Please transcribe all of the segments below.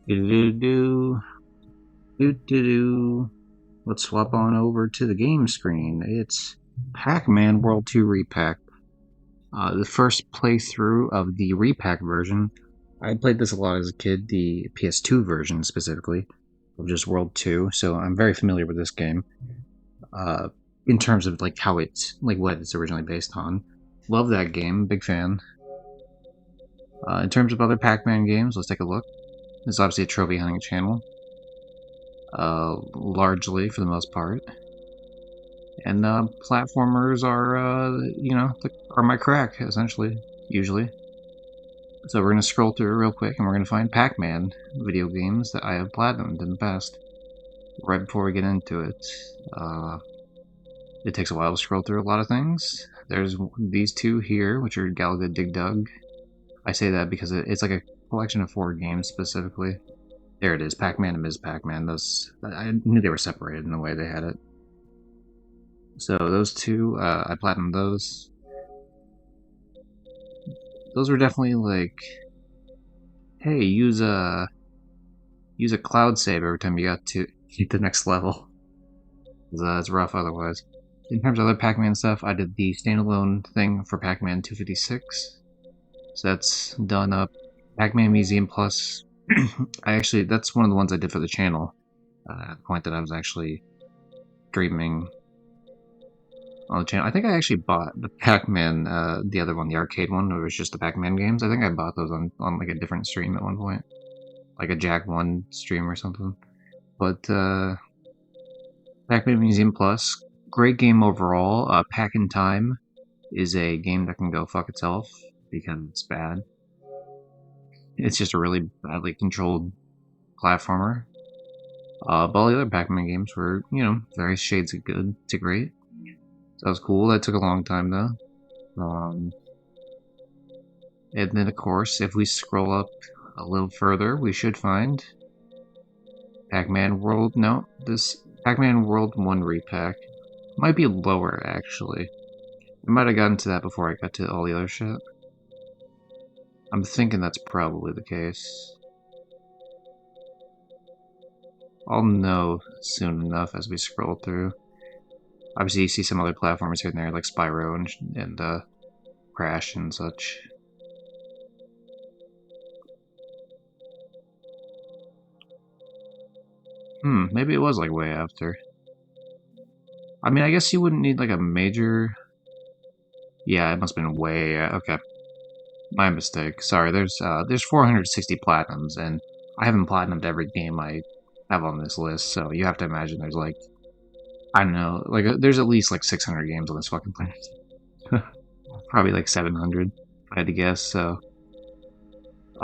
Do do do do. Let's swap on over to the game screen. It's Pac-Man World 2 Re-Pac. The first playthrough of the Re-Pac version. I played this a lot as a kid, the PS2 version specifically, of just World 2, so I'm very familiar with this game. Uh, in terms of like how it's like what it's originally based on. Love that game, big fan. In terms of other Pac-Man games, let's take a look. This is obviously a trophy hunting channel. Largely for the most part. And platformers are, are my crack, essentially, usually. So we're going to scroll through real quick and we're going to find Pac-Man video games that I have platinumed in the past. Right before we get into it. It takes a while to scroll through a lot of things. There's these two here, which are Galaga Dig Dug. I say that because it's like a collection of 4 games specifically. There it is, Pac-Man and Ms. Pac-Man. Those I knew they were separated in the way they had it. So those two, I platinumed those. Those were definitely like, hey, use a cloud save every time you got to hit the next level. It's rough otherwise. In terms of other Pac-Man stuff, I did the standalone thing for Pac-Man 256. So that's done up. Pac-Man Museum Plus. That's one of the ones I did for the channel. At the point that I was actually streaming on the channel. I think I actually bought the Pac-Man, the other one, the arcade one, where it was just the Pac-Man games. I think I bought those on like a different stream at one point, like a Jack 1 stream or something. But Pac-Man Museum Plus, great game overall. Pac in Time is a game that can go fuck itself because it's bad. It's just a really badly controlled platformer. But all the other Pac-Man games were, various shades of good to great. So that was cool. That took a long time though. And then, of course, if we scroll up a little further, we should find Pac-Man World. No, this Pac-Man World 1 Re-Pac might be lower, actually. I might have gotten to that before I got to all the other shit. I'm thinking that's probably the case. I'll know soon enough as we scroll through. Obviously, you see some other platformers here and there, like Spyro and Crash and such. Maybe it was like way after. I mean, I guess you wouldn't need like a major. Yeah, it must have been way. Okay, my mistake. Sorry. There's 460 platinums, and I haven't platinumed every game I have on this list. So you have to imagine there's like, I don't know, like there's at least like 600 games on this fucking planet. Probably like 700, if I had to guess. So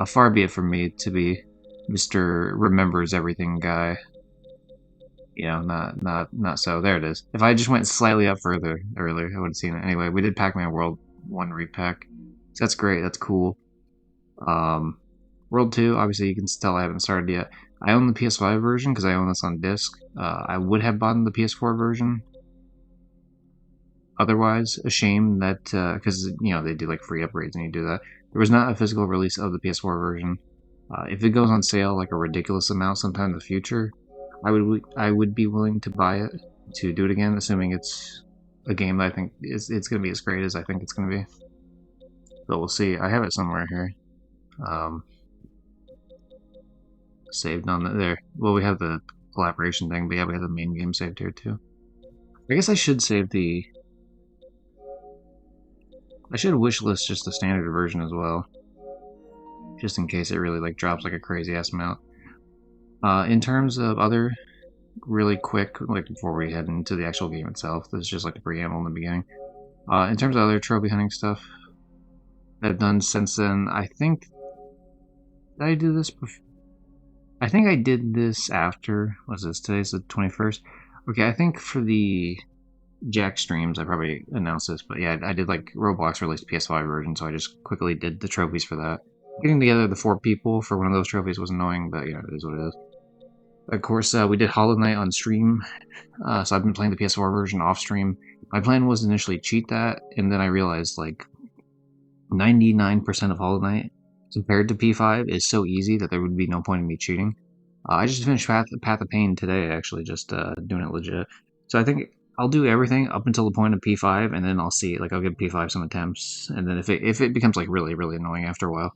far be it from me to be Mr. Remembers Everything guy. Not so. There it is. If I just went slightly up further earlier, I would have seen it. Anyway, we did Pac-Man World 1 Re-Pac. So that's great. That's cool. Um, World 2, obviously you can tell I haven't started yet. I own the PS5 version because I own this on disc. I would have bought the PS4 version. Otherwise, a shame that, because, they do like free upgrades and you do that. There was not a physical release of the PS4 version. If it goes on sale like a ridiculous amount sometime in the future, I would be willing to buy it to do it again, assuming it's a game that I think it's going to be as great as I think it's going to be. But we'll see. I have it somewhere here, um, saved on there. Well, we have the collaboration thing, but yeah, we have the main game saved here too. I guess I should save the. I should wishlist just the standard version as well, just in case it really like drops like a crazy ass amount. In terms of other really quick, like before we head into the actual game itself, this is just like the preamble in the beginning. In terms of other trophy hunting stuff that I've done since then, I think did I do this before? I think I did this after. What's this? Today's the 21st. Okay, I think for the Jack streams, I probably announced this, but yeah, I did like Roblox released PS5 version, so I just quickly did the trophies for that. Getting together the 4 people for one of those trophies was annoying, but it is what it is. Of course, we did Hollow Knight on stream, so I've been playing the PS4 version off stream. My plan was initially cheat that, and then I realized like 99% of Hollow Knight compared to P5 is so easy that there would be no point in me cheating. I just finished Path of Pain today, actually, just doing it legit. So I think I'll do everything up until the point of P5, and then I'll see, like, I'll give P5 some attempts, and then if it becomes, like, really, really annoying after a while,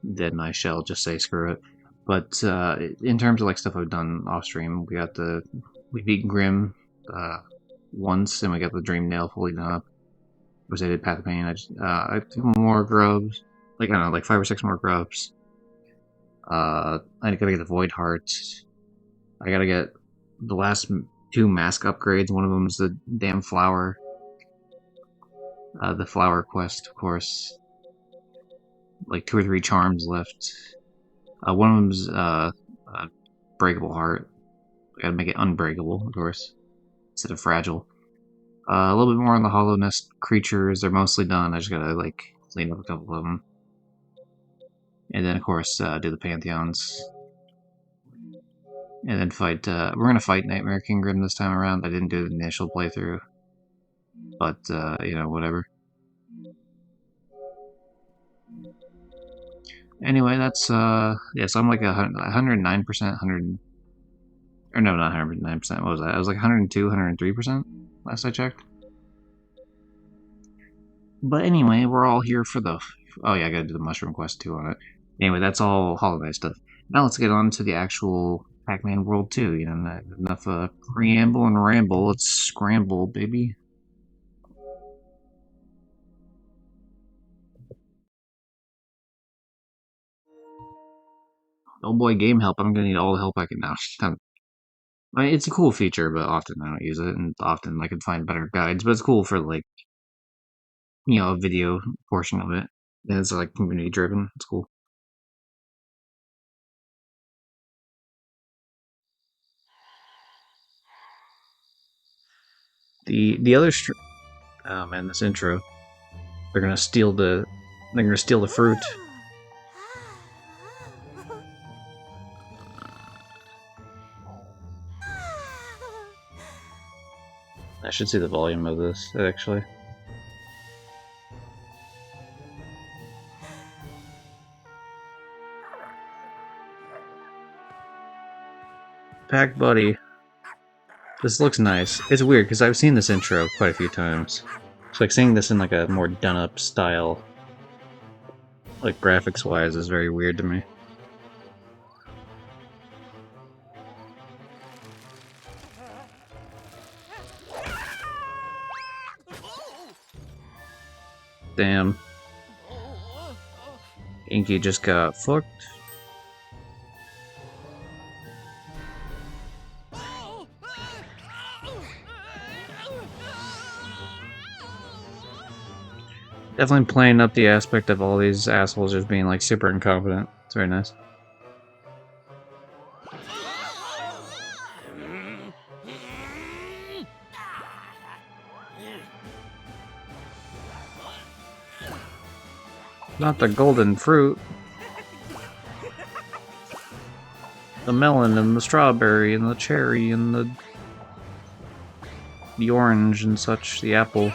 then I shall just say screw it. But in terms of, like, stuff I've done off-stream, we beat Grim once, and we got the Dream Nail fully done up. I did Path of Pain. I took more grubs, like, I don't know, like 5 or 6 more grubs. I gotta get the Void Hearts. I gotta get the last 2 mask upgrades. One of them is the damn flower. The flower quest, of course. Like 2 or 3 charms left. One of them's breakable heart. I gotta make it unbreakable, of course, instead of fragile. A little bit more on the Hollow Nest creatures. They're mostly done. I just gotta, like, clean up a couple of them. And then, of course, do the Pantheons. And then fight, we're gonna fight Nightmare King Grim this time around. I didn't do the initial playthrough. But, you know, whatever. Anyway, that's, yeah, so I'm like 109%, 100, or no, not 109%, what was that? I was like 102, 103% last I checked. But anyway, we're all here for the, oh yeah, I gotta do the Mushroom Quest too on it. Anyway, that's all Hollow Knight stuff. Now let's get on to the actual Pac-Man World 2, you know, enough preamble and ramble, let's scramble, baby. Oh boy, game help, I'm gonna need all the help I can now. I mean, it's a cool feature, but often I don't use it, and often I can find better guides, but it's cool for, like, you know, a video portion of it. And it's, like, community driven, it's cool. The other oh man, this intro. They're gonna steal the fruit. I should see the volume of this, actually. Pack Buddy. This looks nice. It's weird, because I've seen this intro quite a few times. So, like, seeing this in, like, a more done-up style, like, graphics-wise, is very weird to me. Damn. Inky just got fucked. Definitely playing up the aspect of all these assholes just being, like, super incompetent. It's very nice. Not the golden fruit. The melon and the strawberry and the cherry and the orange and such, the apple.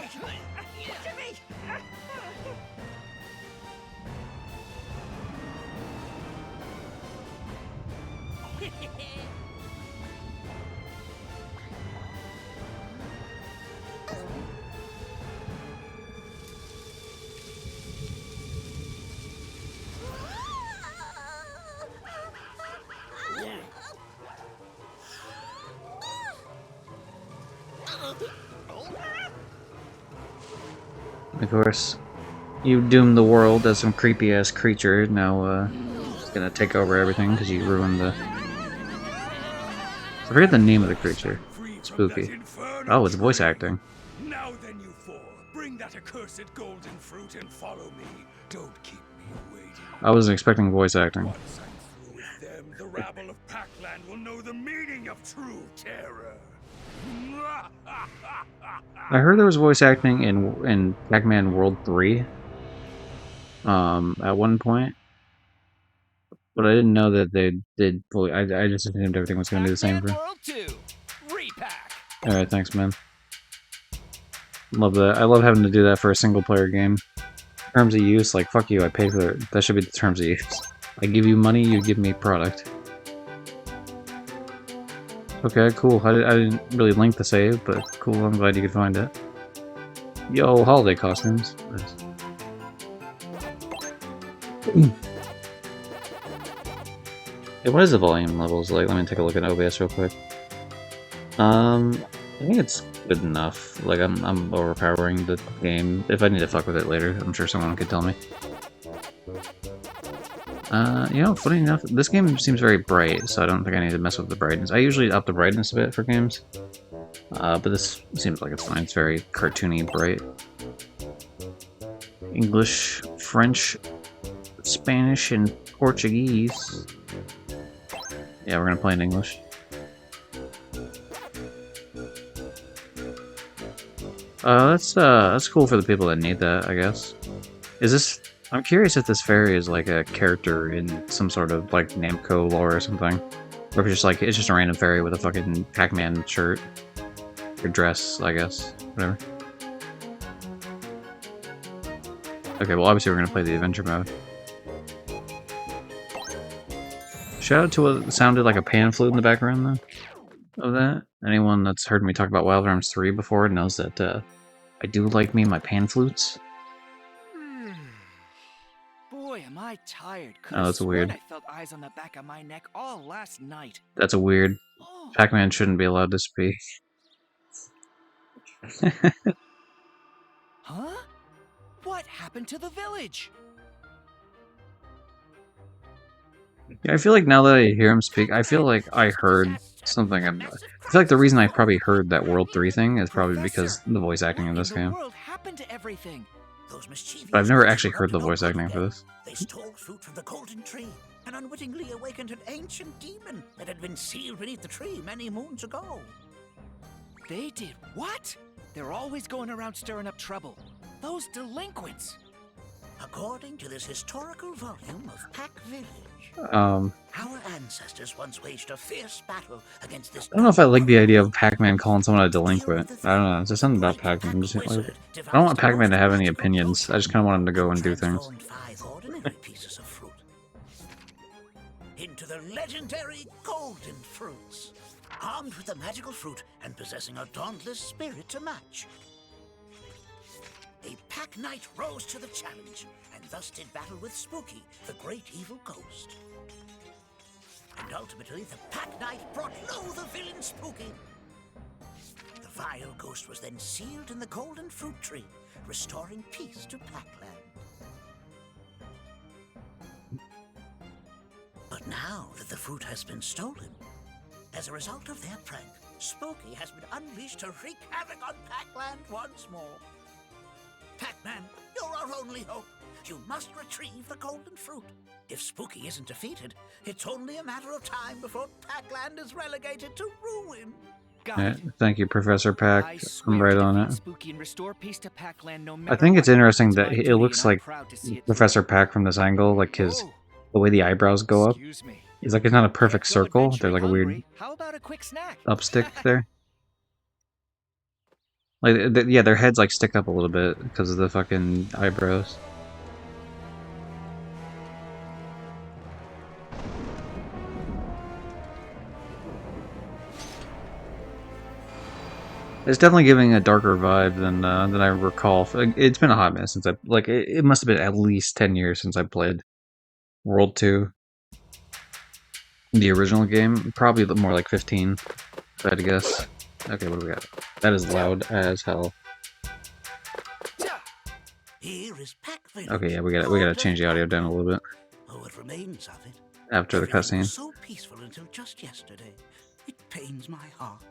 Of course, you doomed the world as some creepy-ass creature. Now, it's gonna take over everything because you ruined the... I forget the name of the creature. Spooky. Oh, it's voice acting. Now then, you four, bring that accursed golden fruit and follow me. Don't keep me waiting. I wasn't expecting voice acting. Once I'm through with them, the rabble of Pac-Land will know the meaning of true terror. I heard there was voice acting in Pac-Man World 3 at one point, but I didn't know that they did fully. I just assumed everything was going to be the same for Re-Pac. Alright, thanks, man. Love that. I love having to do that for a single-player game. terms of use, like, fuck you, I paid for it. That should be the terms of use. I give you money, you give me product. Okay, cool. I didn't really link the save, but cool, I'm glad you could find it. Yo, holiday costumes. Nice. Hey, what is the volume levels like? Let me take a look at OBS real quick. I think it's good enough. Like, I'm overpowering the game. If I need to fuck with it later, I'm sure someone could tell me. You know, funny enough, this game seems very bright, so I don't think I need to mess with the brightness. I usually up the brightness a bit for games. But this seems like it's fine. It's very cartoony bright. English, French, Spanish, and Portuguese. Yeah, we're gonna play in English. That's cool for the people that need that, I guess. Is this... I'm curious if this fairy is like a character in some sort of like Namco lore or something. Or if it's just like, it's just a random fairy with a fucking Pac-Man shirt. Or dress, I guess. Whatever. Okay, well obviously we're gonna play the adventure mode. Shout out to what sounded like a pan flute in the background, though, of that. Anyone that's heard me talk about Wild Arms 3 before knows that I do like me my pan flutes. Boy, am I tired. Oh, that's weird. I felt eyes on the back of my neck all last night. That's a weird. Oh. Pac-Man shouldn't be allowed to speak. Huh? What happened to the village? Yeah, I feel like now that I hear him speak, I feel like I heard something. I feel like the reason I probably heard that World 3 thing is probably because the voice acting in this game. What happened to everything? But I've never actually heard the voice acting for this. They stole fruit from the golden tree and unwittingly awakened an ancient demon that had been sealed beneath the tree many moons ago. They did what? They're always going around stirring up trouble. Those delinquents. According to this historical volume of Pac Village, Our ancestors once waged a fierce battle against this. I don't know if I like the idea of Pac-Man calling someone a delinquent. I don't know. There's something about Pac-Man. Like, I don't want Pac-Man to have any opinions. I just kind of want him to go and do things. 5 ordinary pieces of fruit into the legendary golden fruits, armed with the magical fruit and possessing a dauntless spirit to match. A Pac Knight rose to the challenge, and thus did battle with Spooky, the great evil ghost. And ultimately, the Pac Knight brought low the villain Spooky. The vile ghost was then sealed in the golden fruit tree, restoring peace to Pac-Land. But now that the fruit has been stolen, as a result of their prank, Spooky has been unleashed to wreak havoc on Pac-Land once more. Pac-Man, you're our only hope. You must retrieve the golden fruit. If Spooky isn't defeated, it's only a matter of time before Pac-Land is relegated to ruin. Yeah, thank you, Professor Pac. I'm right on it. Spooky and restore peace to Pac-Land no I matter think it's what. interesting It's that my it duty looks and I'm like proud to see it Professor through. Pac from this angle, like his Oh, the way the eyebrows go up. excuse me. It's like it's not a perfect Can't go circle. adventuring There's like a weird hungry. How about a quick snack? upstick there. Like, yeah, their heads like stick up a little bit because of the fucking eyebrows. It's definitely giving a darker vibe than I recall. It's been a hot minute since I like. It must have been at least 10 years since I played World 2, the original game. Probably more like 15, if I had to guess. Okay, what do we got? That is loud as hell. Here is Pac Village. Okay, yeah, we gotta change the audio down a little bit Oh, it remains of it. after the Everything was cutscene. so peaceful until just yesterday. It pains my heart.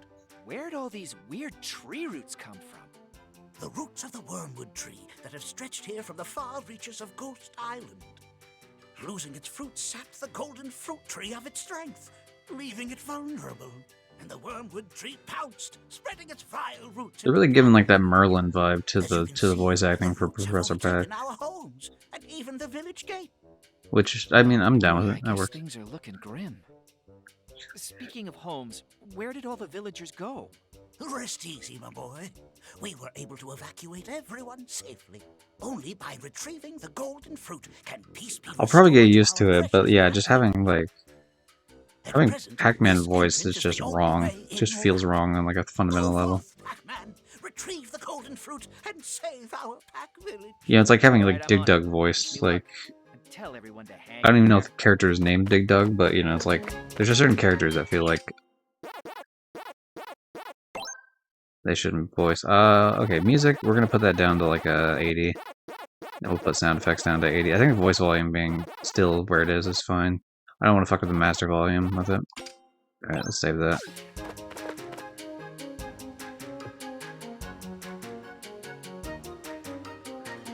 Where'd all these weird tree roots come from? The roots of the wormwood tree that have stretched here from the far reaches of Ghost Island. Losing its fruit sapped the golden fruit tree of its strength, leaving it vulnerable. And the wormwood tree pounced, spreading its vile roots. They're really giving like that Merlin vibe to As you the can see, voice acting for roots have Professor Pac, overtaken our homes and even the village gate. which I mean I'm down with I it. That guess works. things are looking grim. Speaking of homes, where did all the villagers go? Rest easy, my boy. We were able to evacuate everyone safely. Only by retrieving the golden fruit can peace be I'll probably get restored used our to it, but precious yeah, just planet. having like At having present, Pac-Man this voice is entrance just the only wrong. way It just in or feels out. wrong on like a fundamental Go level. forth, Pac-Man. Retrieve the golden fruit and save our Pac village. Yeah, it's like having Alright, like I'm Dig on it. Dug Wish voice. me Like luck. And tell everyone to hang I don't in even know if there. the character is named Dig Dug, but you know, it's like there's just certain characters that feel like they shouldn't voice. Okay, music. We're gonna put that down to like a 80. And we'll put sound effects down to 80. I think the voice volume being still where it is fine. I don't want to fuck with the master volume with it. Alright, let's save that.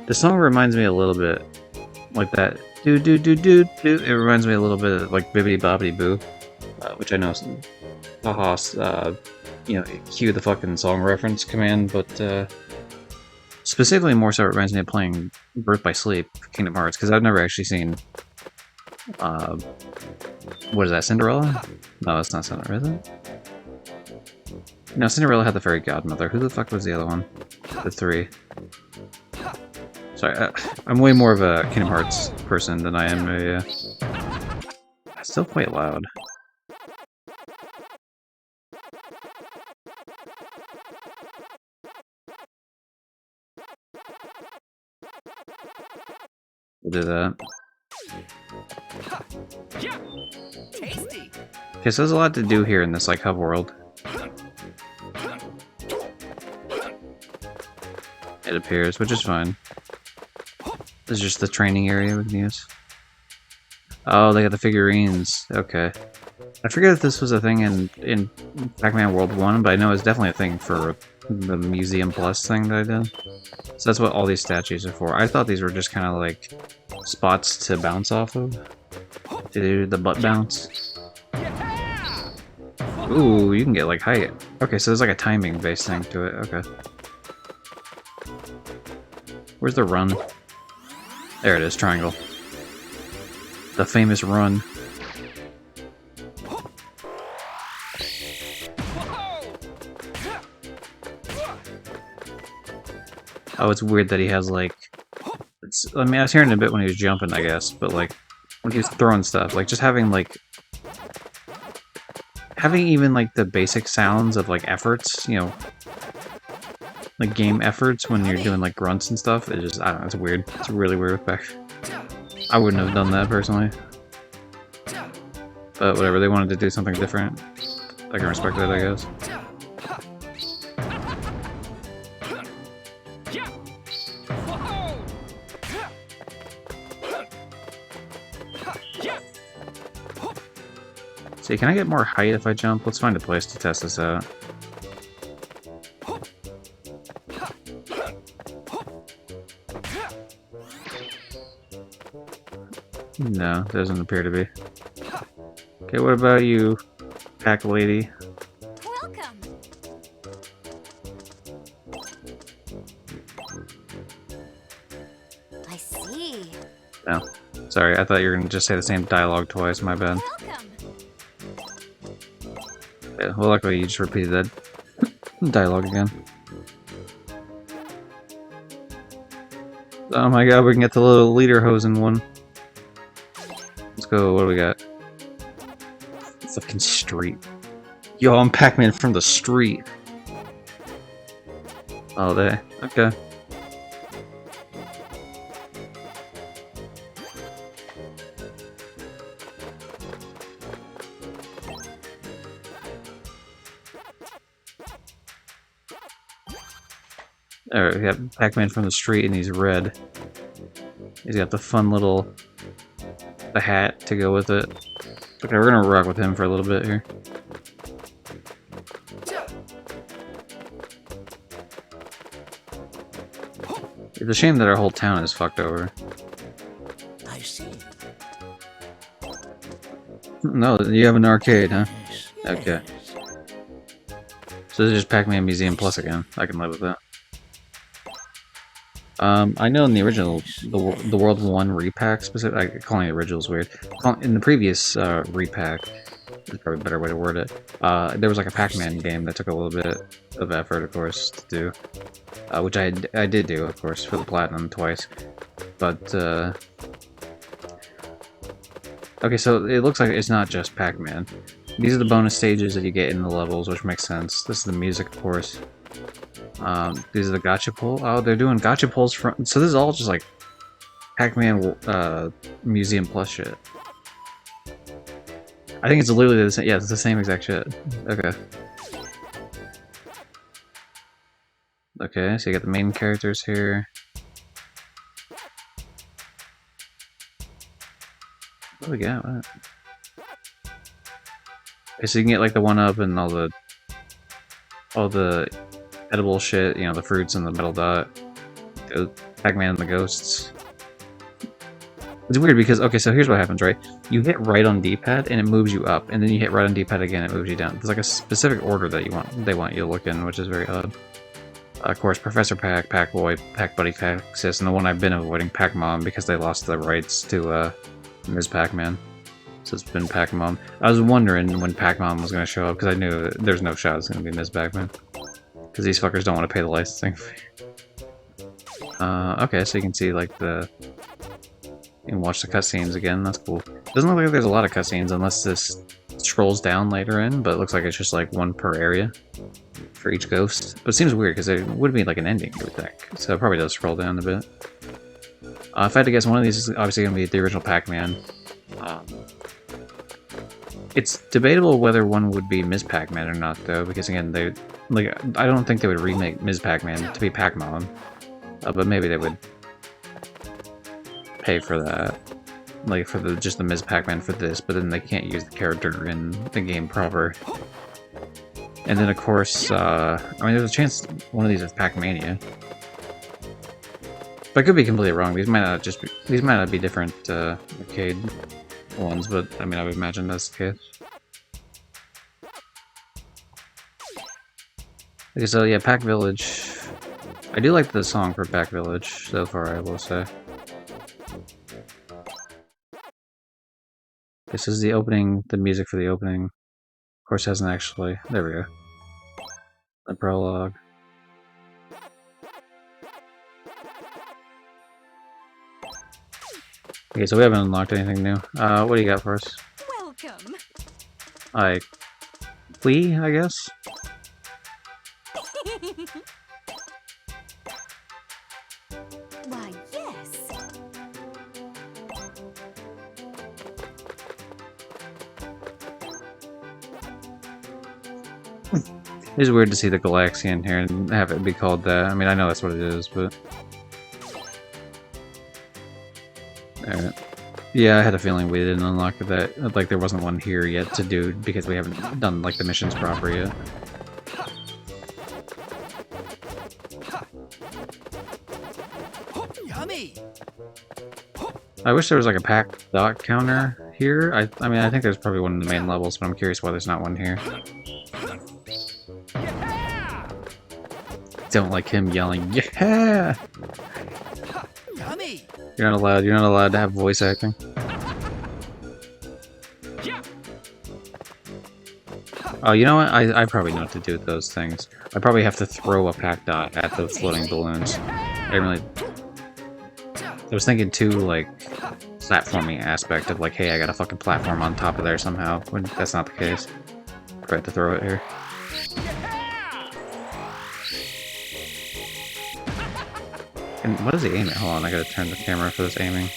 The song reminds me a little bit like that. Do do do do do. It reminds me a little bit of like Bibbidi Bobbidi Boo, which I know, haha, you know, cue the fucking song reference command, but specifically more so it reminds me of playing Birth by Sleep, Kingdom Hearts, because I've never actually seen, what is that, Cinderella? No, it's not Cinderella, is it? No, Cinderella had the fairy godmother. Who the fuck was the other one? The three. Sorry, I'm way more of a Kingdom Hearts person than I am a... still quite loud. We'll do that. Tasty. Okay, so there's a lot to do here in this, like, hub world. It appears, which is fine. This is just the training area we can use. Oh, they got the figurines. Okay. I forget if this was a thing in Pac-Man World 1, but I know it's definitely a thing for the Museum Plus thing that I did. So that's what all these statues are for. I thought these were just kind of like spots to bounce off of. To do the butt bounce. Ooh, you can get like height. Okay, so there's like a timing based thing to it. Okay. Where's the run? There it is, triangle. The famous run. Oh, it's weird that he has like... I mean, I was hearing it a bit when he was jumping, I guess, but like, when he was throwing stuff, like just having like... Having even like the basic sounds of like efforts, you know, like game efforts when you're doing like grunts and stuff, it just, I don't know, it's weird. It's really weird with Pac. I wouldn't have done that personally. But whatever, they wanted to do something different. I can respect that, I guess. See, can I get more height if I jump? Let's find a place to test this out. No, doesn't appear to be. Okay, what about you, Pac Lady? Welcome. I see. No. Sorry, I thought you were gonna just say the same dialogue twice, my bad. Welcome. Yeah, well, luckily you just repeated that dialogue again. Oh my god, we can get the little lederhosen one. Let's go, what do we got? Fucking street. Yo, I'm Pac-Man from the street. Oh, they. Okay. Alright, we got Pac-Man from the street and he's red. He's got the fun little... the hat to go with it. Okay, we're gonna rock with him for a little bit here. It's a shame that our whole town is fucked over. I see. No, you have an arcade, huh? Yes, Okay. yes. So this is just Pac-Man Museum Plus again. I can live with that. I know in the original, the World 1 Re-Pac specific, calling it original is weird. In the previous Re-Pac, That's probably a better way to word it. There was like a Pac-Man game that took a little bit of effort, of course, to do. Which I did do, of course, for the Platinum twice. But, okay, so it looks like it's not just Pac-Man. These are the bonus stages that you get in the levels, which makes sense. This is the music, of course. These are the gacha pull. Oh, they're doing gacha pulls from... So this is all just like Pac-Man Museum Plus shit. I think it's literally the same. Yeah, it's the same exact shit. Okay. Okay, so you got the main characters here. What do we got? What? Okay, so you can get like the 1-up and all the edible shit, you know, the fruits and the metal dot. Pac-Man and the ghosts. It's weird because, okay, so here's what happens, right? You hit right on D-pad and it moves you up, and then you hit right on D-pad again, it moves you down. There's like a specific order that they want you to look in, which is very odd. Of course, Professor Pac, Pac-Boy, Pac-Buddy, Pac-Sis, and the one I've been avoiding, Pac-Mom, because they lost the rights to Ms. Pac-Man. So it's been Pac-Mom. I was wondering when Pac-Mom was going to show up, because I knew there's no shot it's going to be Ms. Pac-Man. Because these fuckers don't want to pay the licensing fee. Okay, so you can see, like, you can watch the cutscenes again, that's cool. Doesn't look like there's a lot of cutscenes unless this scrolls down later in, but it looks like it's just like one per area for each ghost. But it seems weird because there would be like an ending, you would think. So it probably does scroll down a bit. If I had to guess, one of these is obviously going to be the original Pac-Man. It's debatable whether one would be Ms. Pac-Man or not, though, because again, I don't think they would remake Ms. Pac-Man to be Pac-Mom, but maybe they would pay for that, like for just the Ms. Pac-Man for this, but then they can't use the character in the game proper. And then of course, I mean, there's a chance one of these is Pac-Mania. But I could be completely wrong. These might not be different arcade ones, but I mean, I would imagine that's the case. Okay, so yeah, Pac Village. I do like the song for Pac Village so far, I will say. This is the opening, the music for the opening. Of course, hasn't actually. There we go. The prologue. Okay, so we haven't unlocked anything new. What do you got for us? Welcome. Plea, I guess? Why, yes. It's weird to see the Galaxian here and have it be called that. I mean, I know that's what it is, but... Alright. Yeah, I had a feeling we didn't unlock that. Like, there wasn't one here yet to do, because we haven't done, like, the missions proper yet. Yummy! I wish there was, like, a pack dot counter here. I mean, I think there's probably one in the main levels, but I'm curious why there's not one here. Don't like him yelling, yeah! Yummy! You're not allowed to have voice acting. Oh, you know what? I probably know what to do with those things. I probably have to throw a pack dot at the floating balloons. I was thinking too, like, platforming aspect of like, hey, I got a fucking platform on top of there somehow, when that's not the case. Probably have to throw it here. And what does he aim at? Hold on, I gotta turn the camera for this aiming.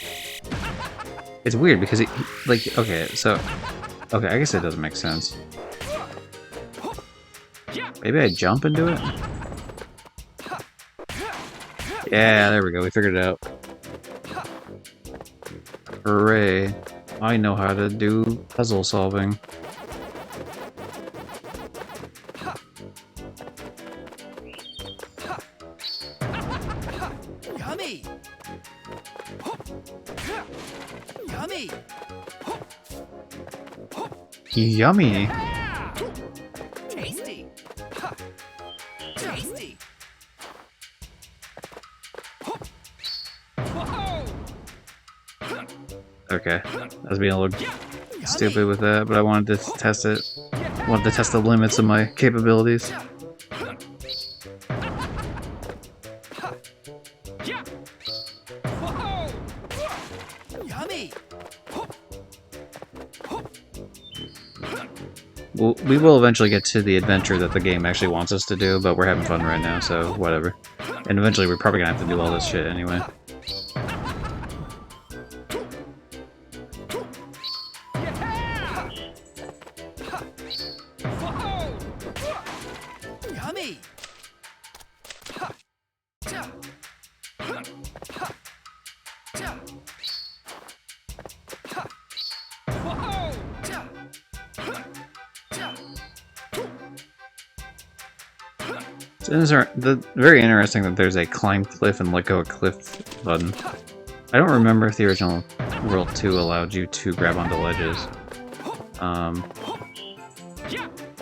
It's weird because like, okay, I guess it doesn't make sense. Maybe I jump into it? Yeah, there we go, we figured it out. Hooray. I know how to do puzzle solving. Yummy! Yummy! Yummy! Tasty! Tasty! Okay, that was being a little stupid with that, but I wanted to test it. I wanted to test the limits of my capabilities. Yummy! Well, we will eventually get to the adventure that the game actually wants us to do, but we're having fun right now, so whatever. And eventually we're probably gonna have to do all this shit anyway. Yummy! It's very interesting that there's a climb cliff and let go a cliff button. I don't remember if the original World 2 allowed you to grab onto ledges.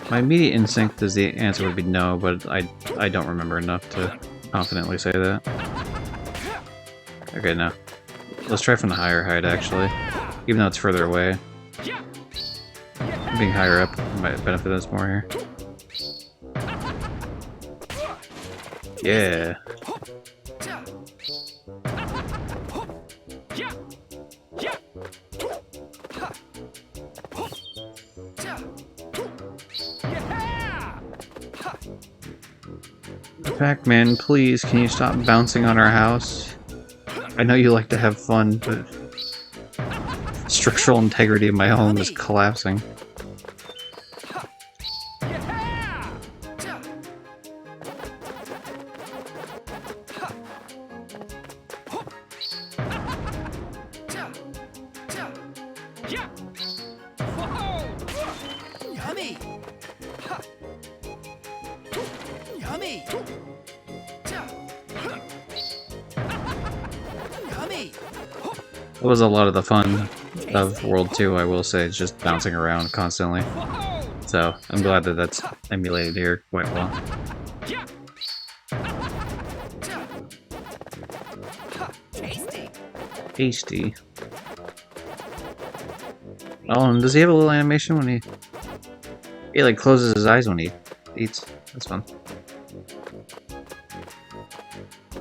My immediate instinct is the answer would be no, but I don't remember enough to confidently say that. Okay, no. Let's try from the higher height, actually. Even though it's further away. Being higher up might benefit us more here. Yeah. Pac-Man, please, can you stop bouncing on our house? I know you like to have fun, but structural integrity of my home is collapsing. Yummy! Yummy! Yummy! That was a lot of the fun of World 2, I will say, it's just bouncing around constantly. So, I'm glad that that's emulated here quite well. Tasty! Tasty. Oh, and does he have a little animation when he like closes his eyes when he eats? That's fun.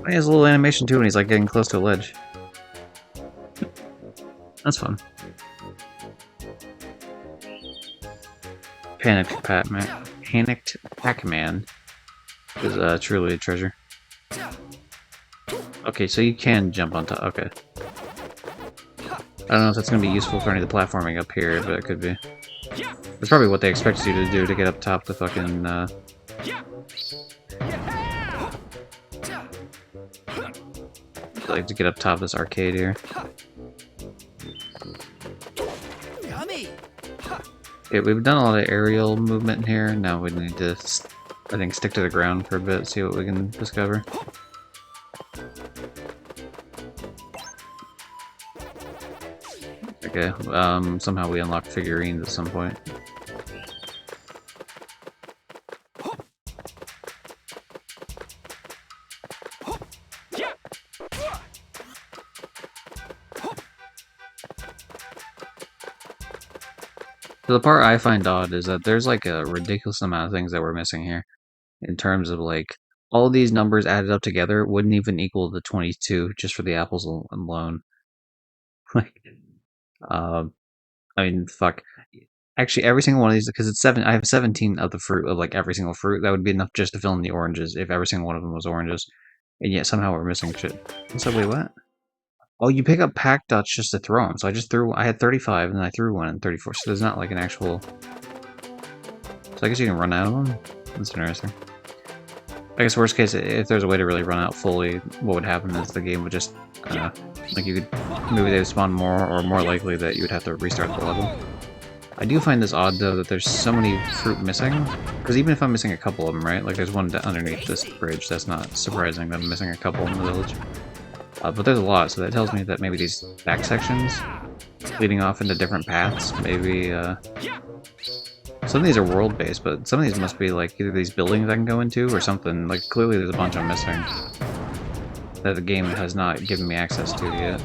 He has a little animation too when he's like getting close to a ledge. That's fun. Panicked Pac-Man is truly a treasure. Okay, so you can jump on top. Okay. I don't know if that's going to be useful for any of the platforming up here, but it could be. That's probably what they expect you to do to get up top the fucking, like to get up top this arcade here. Yummy! Okay, we've done a lot of aerial movement here. Now we need to, I think, stick to the ground for a bit, see what we can discover. Okay, somehow we unlock figurines at some point. So the part I find odd is that there's like a ridiculous amount of things that we're missing here. In terms of like, all of these numbers added up together wouldn't even equal the 22 just for the apples alone. Like, I mean, fuck. Actually, every single one of these, because it's 7, I have 17 of the fruit, of like every single fruit. That would be enough just to fill in the oranges if every single one of them was oranges. And yet somehow we're missing shit. So wait, what? Oh, you pick up pack dots just to throw them. So I just threw, I had 35 and then I threw one and 34. So there's not like an actual... So I guess you can run out of them? That's interesting. I guess worst case, if there's a way to really run out fully, what would happen is the game would just, like you could, maybe they would spawn more, or more likely that you would have to restart the level. I do find this odd though that there's so many fruit missing, because even if I'm missing a couple of them, right, like there's one underneath this bridge, that's not surprising that I'm missing a couple in the village. But there's a lot, so that tells me that maybe these back sections leading off into different paths, maybe, some of these are world-based, but some of these must be like either these buildings I can go into or something. Like clearly there's a bunch I'm missing that the game has not given me access to yet.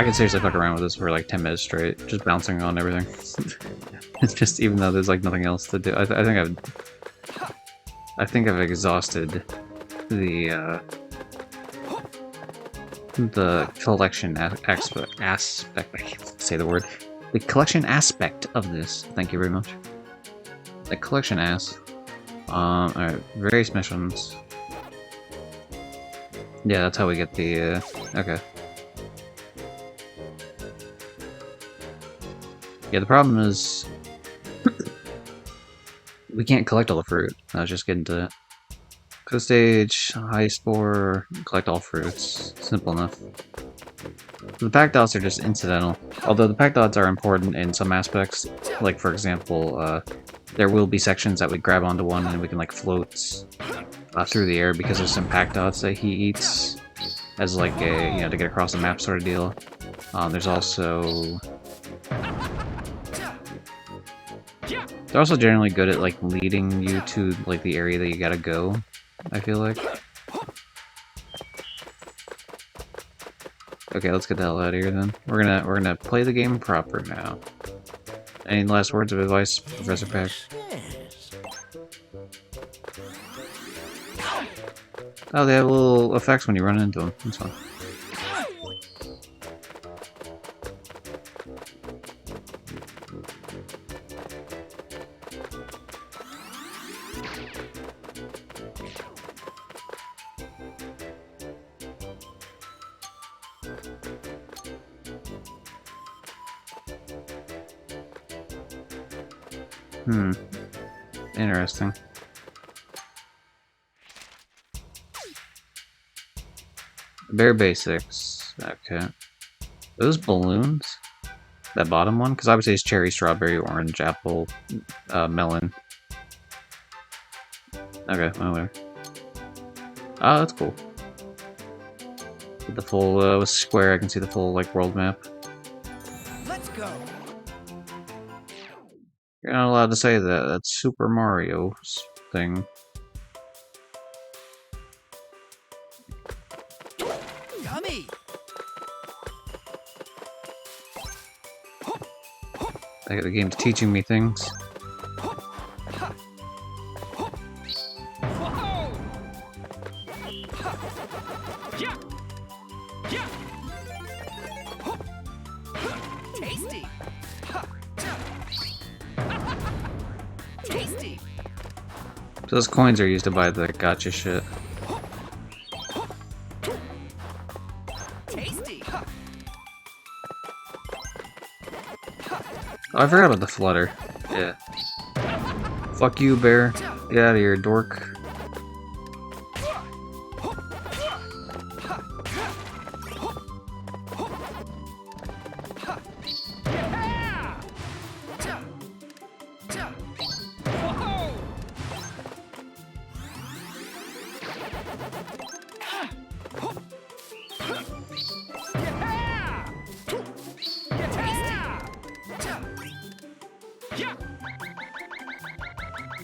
I could seriously fuck around with this for like 10 minutes straight, just bouncing on everything. It's just, even though there's like nothing else to do. I think I've exhausted the collection aspect. I can't say the word. The collection aspect of this. Thank you very much. The collection alright, various missions. Yeah, that's how we get the, okay. Yeah, the problem is we can't collect all the fruit. I was just getting to that. Go stage, high spore, collect all fruits. Simple enough. The pack dots are just incidental. Although the pack dots are important in some aspects. Like, for example, there will be sections that we grab onto one and we can like float through the air because there's some pack dots that he eats as like a, to get across the map sort of deal. There's also... They're also generally good at like leading you to like the area that you gotta go, I feel like. Okay, let's get the hell out of here then. We're gonna play the game proper now. Any last words of advice, Professor Pac? Oh, they have little effects when you run into them. That's fine. Interesting. Bare basics. Okay. Those balloons? That bottom one? Because obviously it's cherry, strawberry, orange, apple, melon. Okay, whatever. Oh, that's cool. With the full square, I can see the full like world map. Let's go. You're not allowed to say that. That's Super Mario's thing. Yummy. The game's teaching me things. Tasty. Tasty. So those coins are used to buy the gotcha shit. Tasty. Oh, I forgot about the flutter. Yeah. Fuck you, bear. Get out of here, dork.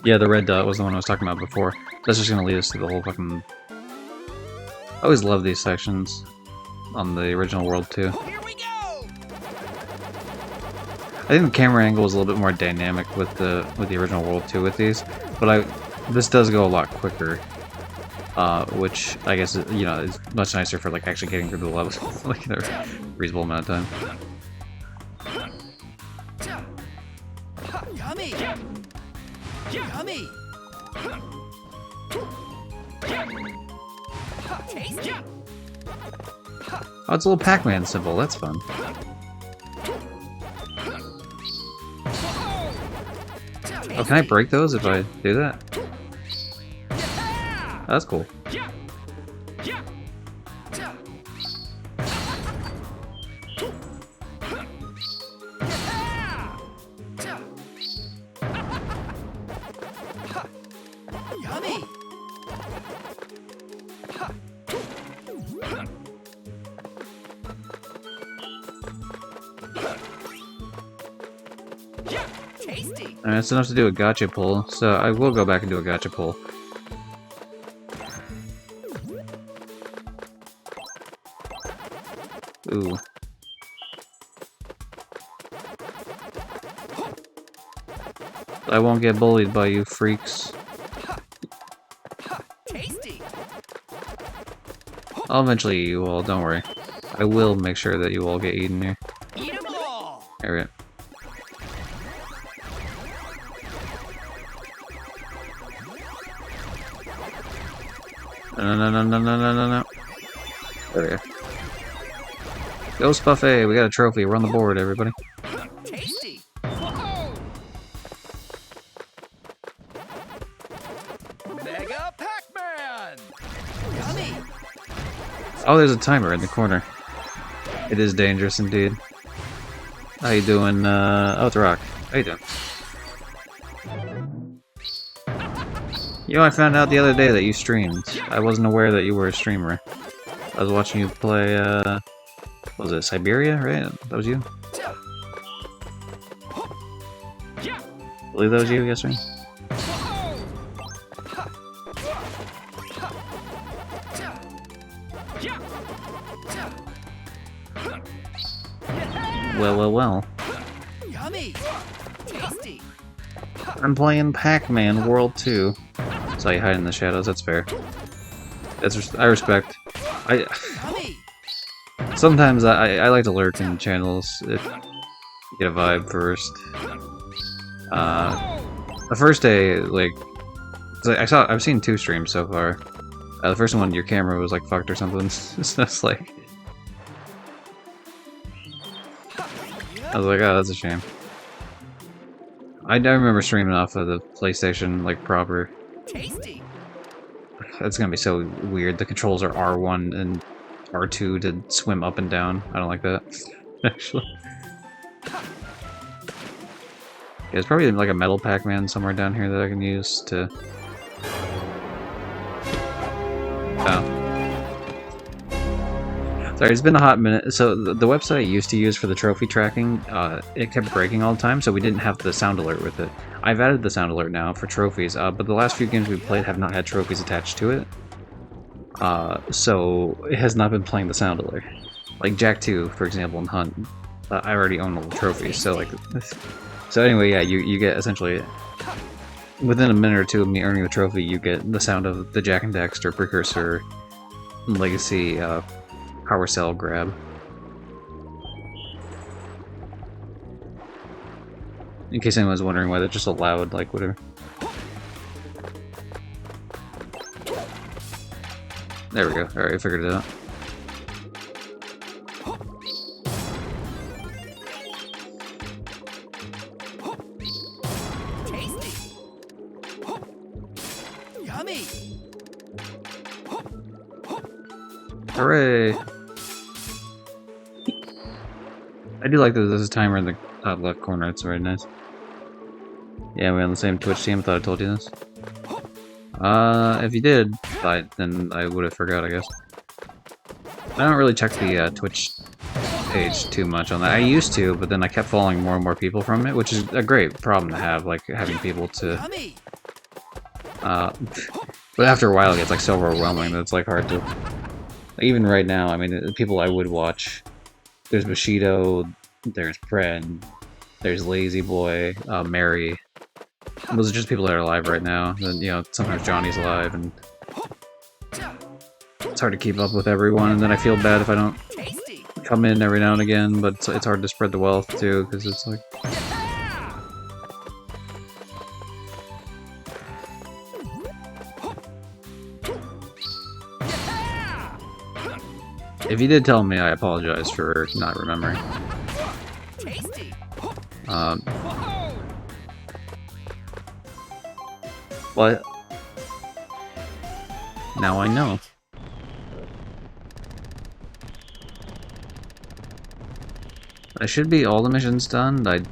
Yeah, the red dot was the one I was talking about before. That's just gonna lead us to the whole fucking... I always love these sections on the original world too. Here we go. I think the camera angle is a little bit more dynamic with the original world too with these, but this does go a lot quicker, which I guess is much nicer for like actually getting through the levels like in a reasonable amount of time. Yummy. Yummy. Tasty. Oh, it's a little Pac-Man symbol. That's fun. Oh, can I break those if I do that? Oh, that's cool. Yummy. Tasty. And that's enough to do a gotcha pull, so I will go back and do a gotcha pull. Ooh. I won't get bullied by you freaks. Tasty. I'll eventually eat you all, don't worry. I will make sure that you all get eaten here. Eat 'em all. There we go. No. There we go. Ghost Buffet, we got a trophy. We're on the board, everybody. Tasty. Whoa. Mega Pac-Man. Yummy. Oh, there's a timer in the corner. It is dangerous indeed. How you doing? Oh, it's Rock. How you doing? You know, I found out the other day that you streamed. I wasn't aware that you were a streamer. I was watching you play, what was it, Siberia, right? That was you? I believe that was you, yes, right? Well. Yummy. Tasty. I'm playing Pac-Man World 2. Saw you hide in the shadows, that's fair. I respect. Yummy. Sometimes I like to lurk in channels if you get a vibe first. The first day, like, I've seen 2 streams so far. The first one, your camera was like fucked or something. So it's like, I was like, oh, that's a shame. I remember streaming off of the PlayStation, like, proper. Tasty. That's gonna be so weird. The controls are R1 and R2 to swim up and down. I don't like that, actually. Yeah, there's probably like a metal Pac-Man somewhere down here that I can use to... Oh. Sorry, it's been a hot minute. So the website I used to use for the trophy tracking, it kept breaking all the time, so we didn't have the sound alert with it. I've added the sound alert now for trophies, but the last few games we've played have not had trophies attached to it. So it has not been playing the sound alert. Like Jak 2, for example, and Hunt, I already own all the trophies, so like... So anyway, yeah, you get essentially... Within a minute or two of me earning the trophy, you get the sound of the Jak and Daxter Precursor Legacy Power Cell grab. In case anyone's wondering why they're just allowed, like, whatever. There we go. Alright, I figured it out. Tasty. Yummy. Hooray! I do like that there's a timer in the top left corner, it's very nice. Yeah, we're on the same Twitch team, I thought I told you this. If you did, then I would have forgot, I guess. I don't really check the Twitch page too much on that. I used to, but then I kept following more and more people from it, which is a great problem to have, like, having people to... Yummy. But after a while it gets, like, so overwhelming that it's, like, hard to... Even right now, I mean, the people I would watch, there's Bushido, there's Pren, there's Lazy Boy, Mary. Those are just people that are alive right now. Then, you know, sometimes Johnny's alive, and it's hard to keep up with everyone, and then I feel bad if I don't Tasty. come in every now and again, but it's hard to spread the wealth, too, because it's like... If you did tell me, I apologize for not remembering. Tasty. But now I know. I should be all the missions done. That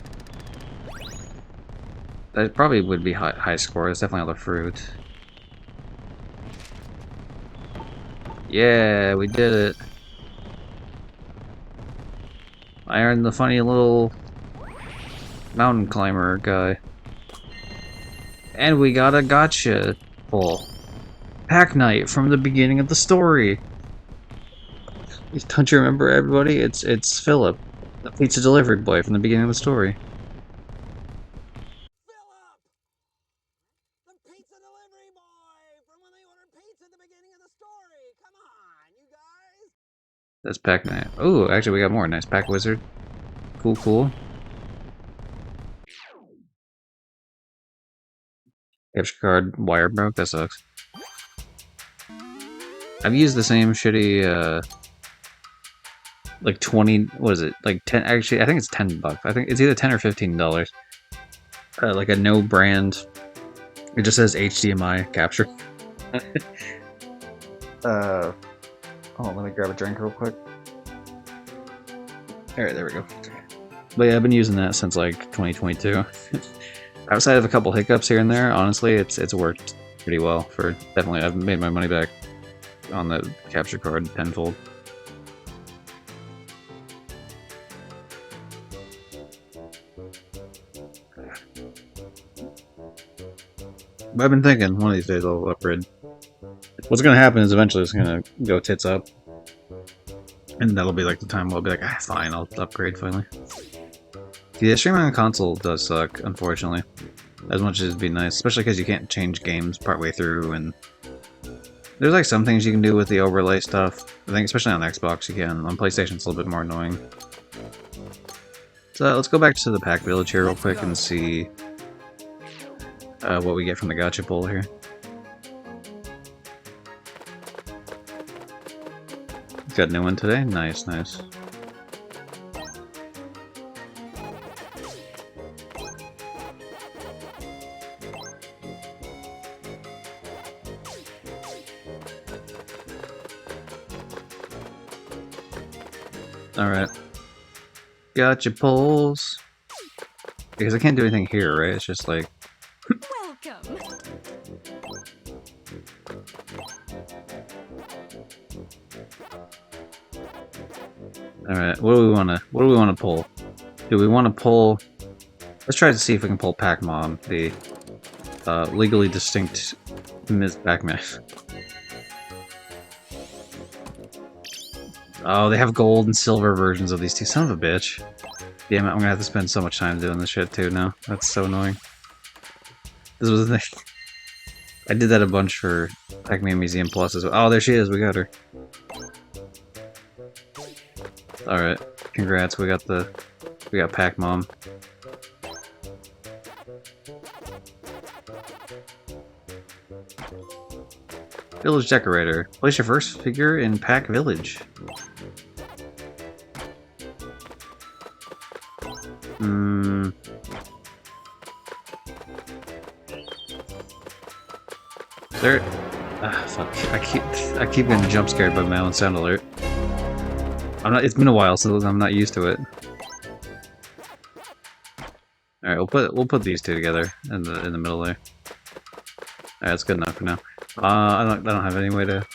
probably would be high score. It's definitely all the fruit. Yeah, we did it. I earned the funny little mountain climber guy. And we got a gotcha pull. Pack Knight from the beginning of the story. Don't you remember, everybody? It's Philip, the pizza delivery boy from the beginning of the story. That's Pac-Man. Oh, actually, we got more. Nice Pac Wizard. Cool, cool. Capture card wire broke. That sucks. I've used the same shitty, like 20. What is it? Like 10. Actually, I think it's $10. I think it's either $10 or $15. Like a no brand. It just says HDMI capture. Oh, let me grab a drink real quick. Alright, there we go. But yeah, I've been using that since like 2022. Outside of a couple hiccups here and there, honestly, it's worked pretty well. For definitely, I've made my money back on the capture card tenfold. But I've been thinking one of these days I'll upgrade. What's gonna happen is eventually it's gonna go tits up. And that'll be like the time where I'll be like, ah, fine, I'll upgrade finally. Yeah, streaming on console does suck, unfortunately. As much as it'd be nice, especially because you can't change games partway through, and there's like some things you can do with the overlay stuff. I think especially on Xbox you can. On PlayStation it's a little bit more annoying. So let's go back to the Pac Village here real quick and see what we get from the gacha pull here. Got a new one today? Nice, nice. Alright. Gotcha pulls. Because I can't do anything here, right? It's just like... Welcome. Alright, what do we wanna pull? Do we wanna pull... Let's try to see if we can pull Pac-Man, the legally distinct Ms. Pac-Man. Oh, they have gold and silver versions of these two. Son of a bitch. Damn it, I'm gonna have to spend so much time doing this shit too now. That's so annoying. This was the thing. I did that a bunch for Pac-Man Museum Plus as well. Oh, there she is, we got her. Alright, congrats, we got Pac-Mom. Village Decorator. Place your first figure in Pac Village. There. Ah, fuck. I keep getting jump scared by my own sound alert. It's been a while, so I'm not used to it. Alright, we'll put these two together in the middle there. Alright, that's good enough for now. I don't have any way to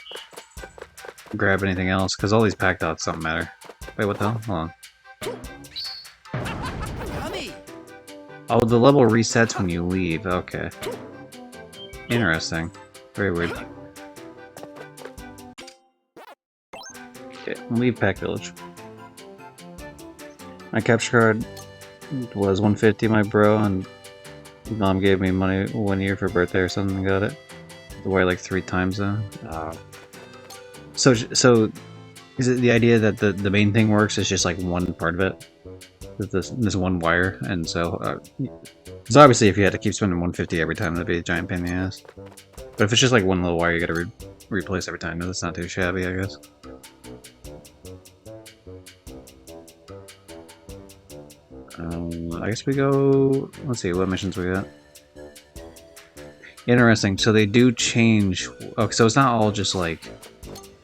grab anything else, because all these pack dots don't matter. Wait, what the hell? Hold on. Yummy. Oh, the level resets when you leave. Okay. Interesting. Very weird. Okay, leave Pac Village. My capture card was 150, my bro, and mom gave me money 1 year for birthday or something and got it. To wear like 3 times though. So is it the idea that the main thing works is just like one part of it? With this one wire, and so obviously if you had to keep spending 150 every time, that'd be a giant pain in the ass. But if it's just like one little wire you gotta replace every time, that's not too shabby, I guess. I guess we go... Let's see, what missions we got. Interesting, so they do change... Okay, so it's not all just like...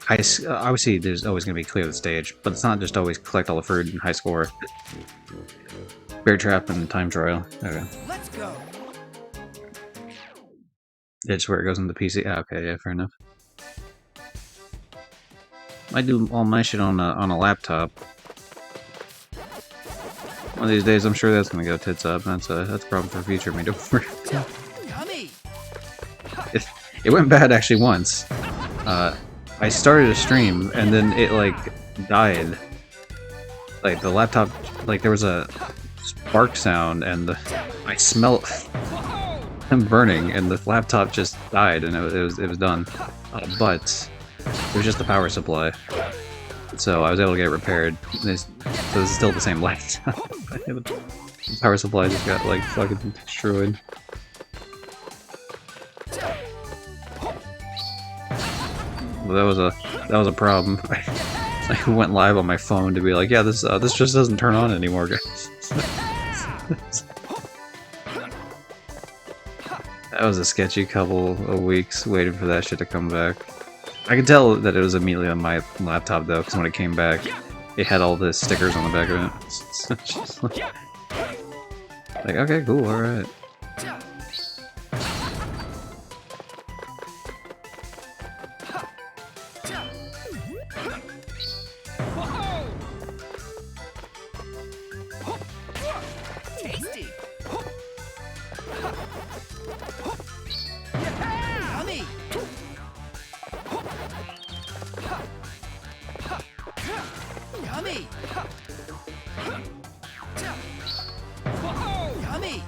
obviously there's always going to be clear the stage, but it's not just always collect all the fruit and high score. Bear trap and time trial. Okay. Let's go. It's where it goes into the PC. Ah, okay, yeah, fair enough. I do all my shit on a laptop. One of these days, I'm sure that's gonna go tits up. That's a problem for future me. Don't worry. Yummy. It went bad actually once. I started a stream and then it like died. Like the laptop, like there was a spark sound and I smelled him burning and the laptop just died and it was done. But it was just the power supply. So I was able to get it repaired. So this is still the same laptop. The power supply just got like fucking destroyed. Well, that was a problem. I went live on my phone to be like, yeah, this just doesn't turn on anymore, guys. That was a sketchy couple of weeks waiting for that shit to come back. I could tell that it was immediately on my laptop though, because when it came back, it had all the stickers on the back of it. So just like, okay, cool, alright. Tasty. Yummy. Yummy. Yummy.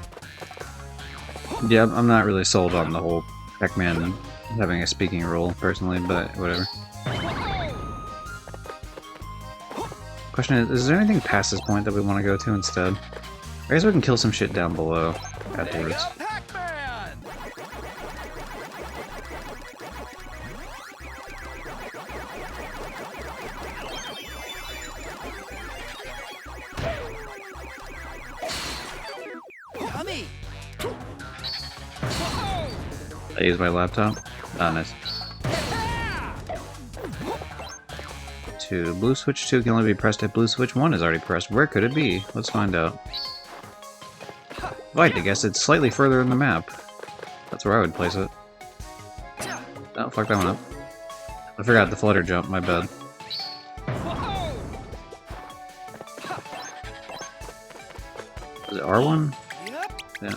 Yeah, I'm not really sold on the whole Pac-Man having a speaking role, personally, but whatever. Question is there anything past this point that we want to go to instead? I guess we can kill some shit down below afterwards. Pac-Man. Yummy. I use my laptop. Ah, nice. 2. Blue switch 2 can only be pressed if blue switch 1 is already pressed. Where could it be? Let's find out. I'd guess it's slightly further in the map. That's where I would place it. Oh, fuck that one up. I forgot the flutter jump, my bad. Is it R1? Yep. Yeah.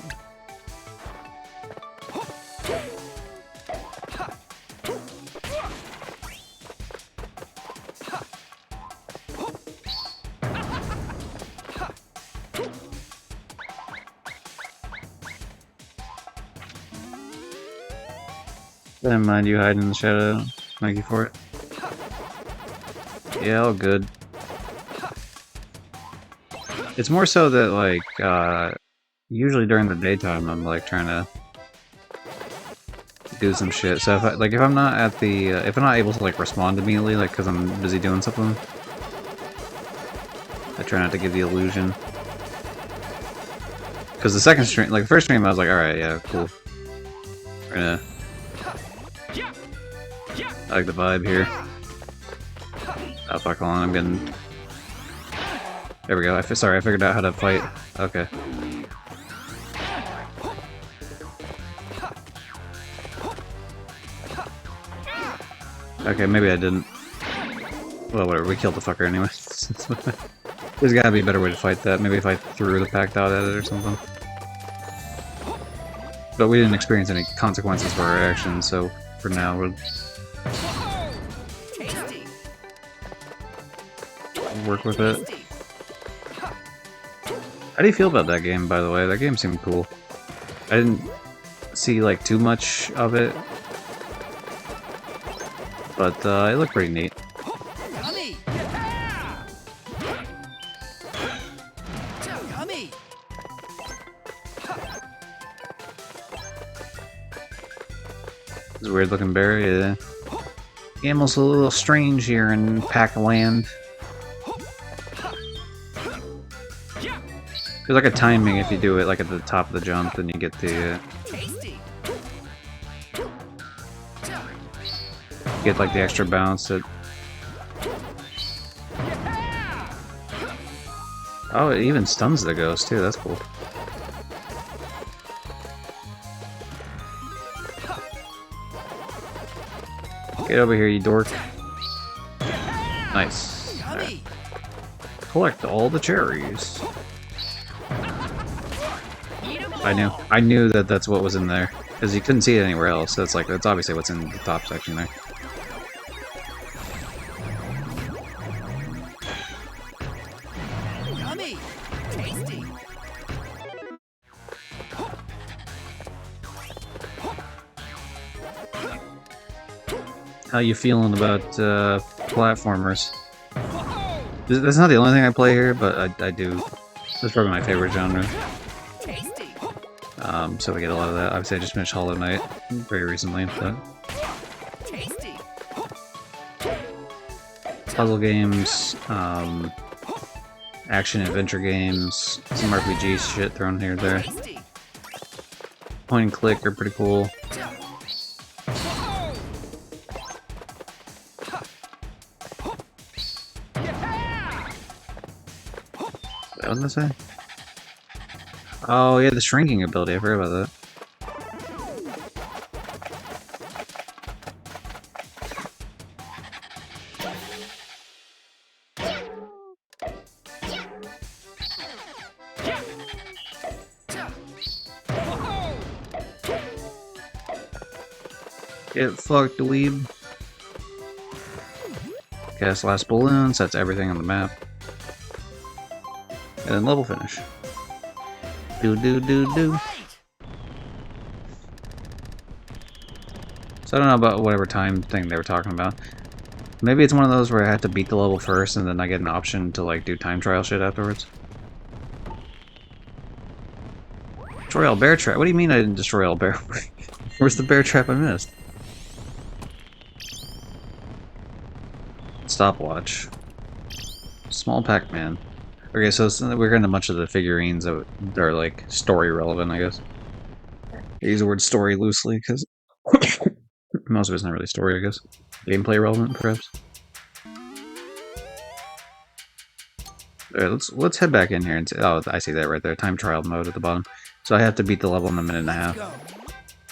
Never mind you hiding in the shadow. Thank you for it. Yeah, all good. It's more so that, like, usually during the daytime I'm, like, trying to do some shit. So if I'm not at the, if I'm not able to, like, respond immediately, like, because I'm busy doing something, I try not to give the illusion. Because the second stream, like, the first stream I was like, alright, yeah, cool. We're gonna... I like the vibe here. Oh fuck, hold on, I'm getting... There we go, sorry, I figured out how to fight. Okay. Okay, maybe I didn't. Well, whatever, we killed the fucker anyway. There's gotta be a better way to fight that. Maybe if I threw the pack dot at it or something. But we didn't experience any consequences for our actions, so for now we'll work with it. How do you feel about that game, by the way? That game seemed cool. I didn't see, like, too much of it, but it looked pretty neat. Yummy. Yummy. This weird looking berry, yeah. The animal's a little strange here in Pac-Land. There's like a timing if you do it like at the top of the jump, then you get the get like the extra bounce. Oh, it even stuns the ghost too. That's cool. Get over here, you dork. Nice. Right. Collect all the cherries. I knew that that's what was in there, because you couldn't see it anywhere else. That's like, that's obviously what's in the top section there. Yummy. Tasty. How you feeling about platformers? That's not the only thing I play here, but I do. That's probably my favorite genre. Tasty. So we get a lot of that. Obviously, I just finished Hollow Knight very recently, but Tasty. puzzle games, action adventure games, some RPG shit thrown here and there. Tasty. Point and click are pretty cool. What did I say? Oh yeah, the shrinking ability. I forgot about that. Get fucked, dweeb. Cast last balloon, sets everything on the map. And then level finish. Do. So I don't know about whatever time thing they were talking about. Maybe it's one of those where I have to beat the level first and then I get an option to like do time trial shit afterwards. Destroy all bear trap? What do you mean I didn't destroy all bear? Where's the bear trap I missed? Stopwatch. Small Pac-Man. Okay, so we're getting a bunch of the figurines that are like story relevant, I guess. I use the word story loosely because most of it's not really story, I guess. Gameplay relevant, perhaps. Alright, let's head back in here and see. Oh, I see that right there. Time trial mode at the bottom. So I have to beat the level in a minute and a half.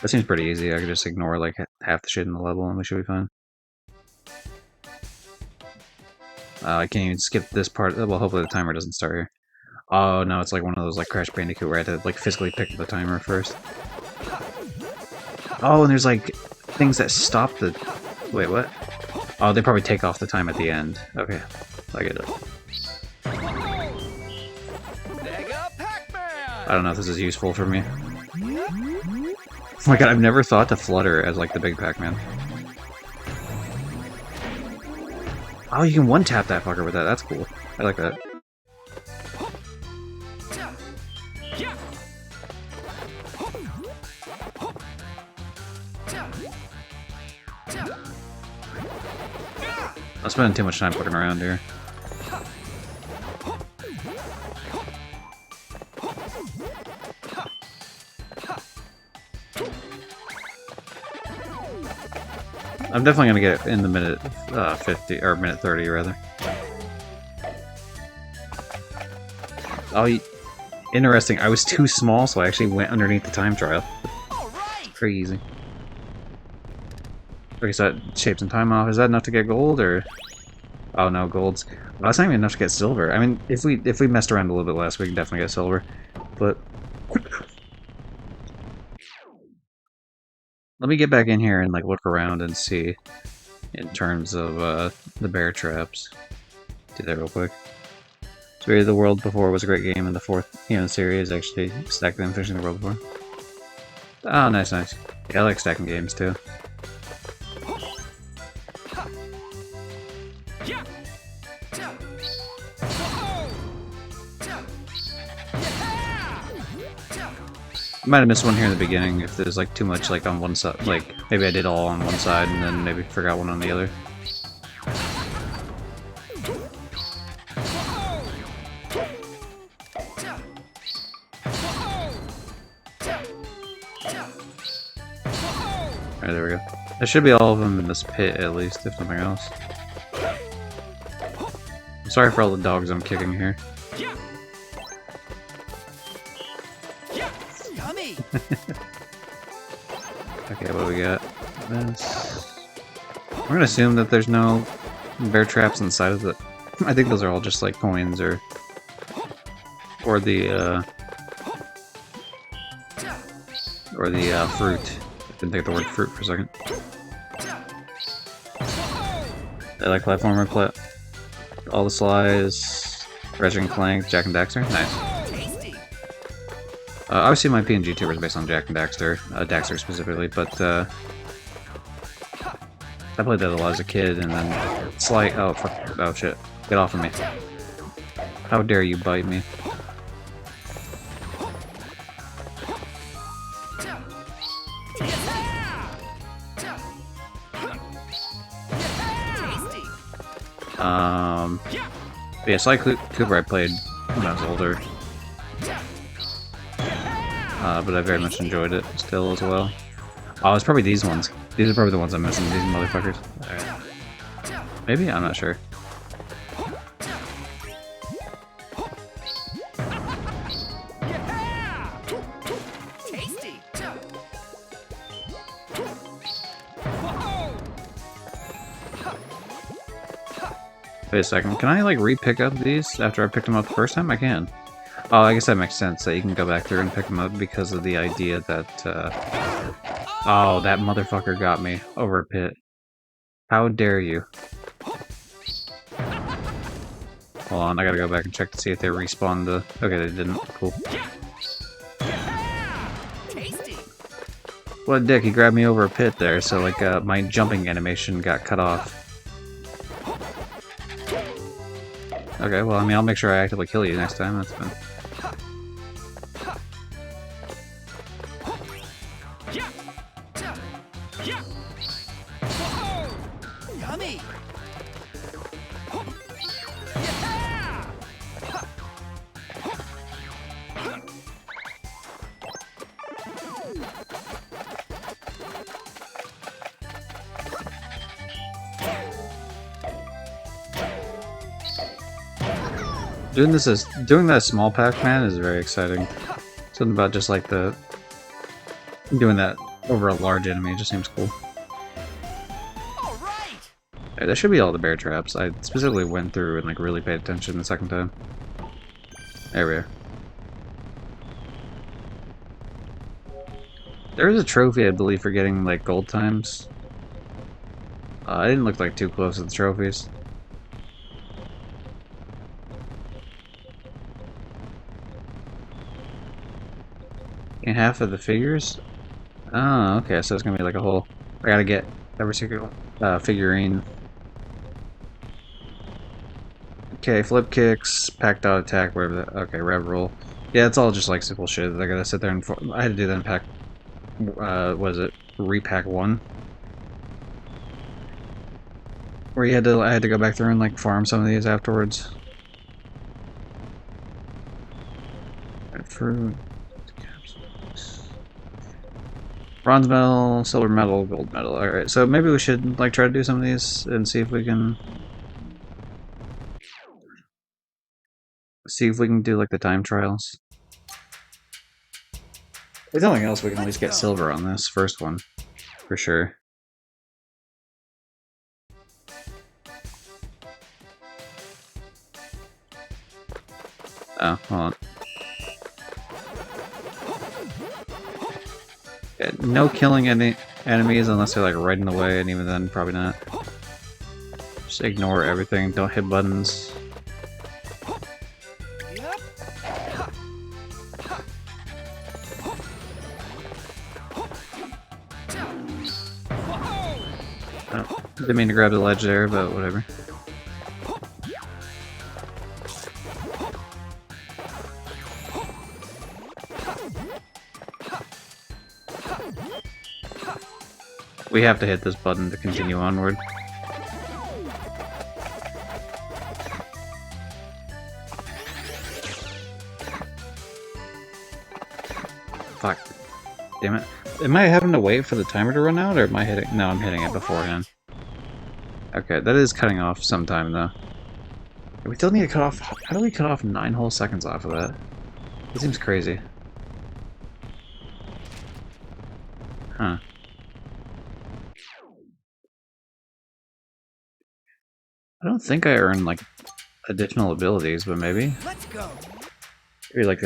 That seems pretty easy. I could just ignore like half the shit in the level and we should be fine. I can't even skip this part. Well, hopefully the timer doesn't start here. Oh no, it's like one of those like Crash Bandicoot where I had to like physically pick the timer first. Oh, and there's like things that stop the... Wait, what? Oh, they probably take off the time at the end. Okay, I get it. I don't know if this is useful for me. Oh my god, I've never thought to flutter as like the big Pac-Man. Oh, you can one-tap that fucker with that. That's cool. I like that. I'm spending too much time looking around here. I'm definitely gonna get in the minute 50 or minute 30 rather. Oh, interesting. I was too small, so I actually went underneath the time trial. It's crazy. Okay, so that shapes and time off. Is that enough to get gold, or? Oh no, gold's. Well, that's not even enough to get silver. I mean, if we messed around a little bit less, we can definitely get silver. But let me get back in here and like look around and see in terms of the bear traps. Do that real quick. So the world before was a great game, and the fourth game in the series actually stacked them finishing the world before. Oh, nice. Yeah, I like stacking games too. I might have missed one here in the beginning if there's like too much like on one side, like maybe I did all on one side and then maybe forgot one on the other. Alright, there we go. There should be all of them in this pit at least, if nothing else. I'm sorry for all the dogs I'm kicking here. Okay, what do we got? This. We're gonna assume that there's no bear traps inside of it. I think those are all just like coins or the fruit. I didn't think of the word fruit for a second. I like platformer, all the slides, Ratchet and Clank, Jack and Daxter. Nice. Obviously my PNG tier was based on Jack and Daxter, Daxter specifically, but I played that a lot as a kid, and then it's like, oh fuck, oh shit, get off of me! How dare you bite me? Yeah, Sly Cooper I played when I was older, but I very much enjoyed it still as well. Oh, it's probably these ones. These are probably the ones I'm missing, these motherfuckers. Alright. Maybe? I'm not sure. Wait a second, can I like re-pick up these after I picked them up the first time? I can. Oh, I guess that makes sense that you can go back through and pick them up because of the idea that, oh, that motherfucker got me over a pit. How dare you? Hold on, I gotta go back and check to see if they respawned the... Okay, they didn't. Cool. What a dick, he grabbed me over a pit there, so like, my jumping animation got cut off. Okay, well, I mean, I'll make sure I actively kill you next time, that's fine. Yummy! Doing that small Pac-Man is very exciting. Something about just like doing that over a large enemy just seems cool. All right. Hey, that should be all the bear traps. I specifically went through and like really paid attention the second time. There we are. There is a trophy, I believe, for getting like gold times. I didn't look like too close to the trophies. In half of the figures? Oh, okay, so it's gonna be like a whole... I gotta get every single figurine. Okay, flip kicks, packed out attack, whatever that... Okay, rev roll. Yeah, it's all just like simple shit that I gotta sit there and... I had to do that in Pac... what is it? Re-Pac 1? Where I had to go back through and like farm some of these afterwards. Fruit... Bronze medal, silver medal, gold medal. Alright, so maybe we should like try to do some of these and see if we can do like the time trials. If nothing else, we can at least get silver on this first one, for sure. Oh, hold on. Yeah, no killing any enemies unless they're like right in the way, and even then, probably not. Just ignore everything, don't hit buttons. Oh, didn't mean to grab the ledge there, but whatever. We have to hit this button to continue onward. Fuck. Damn it. Am I having to wait for the timer to run out, or am I hitting... No, I'm hitting it beforehand. Okay, that is cutting off sometime, though. We still need to cut off... How do we cut off 9 whole seconds off of that? That seems crazy. Huh. I don't think I earned, like, additional abilities, but maybe? Let's go. Maybe, like,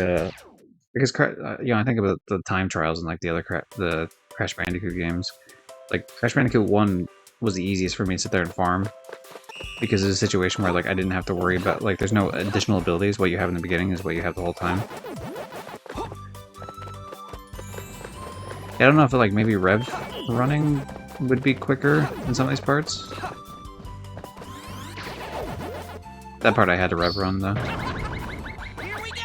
because, you know, I think about the time trials and, like, the Crash Bandicoot games. Like, Crash Bandicoot 1 was the easiest for me to sit there and farm. Because it's a situation where, like, I didn't have to worry about, like, there's no additional abilities. What you have in the beginning is what you have the whole time. Yeah, I don't know if, like, maybe rev running would be quicker in some of these parts. That part I had to rev run though. Here we go!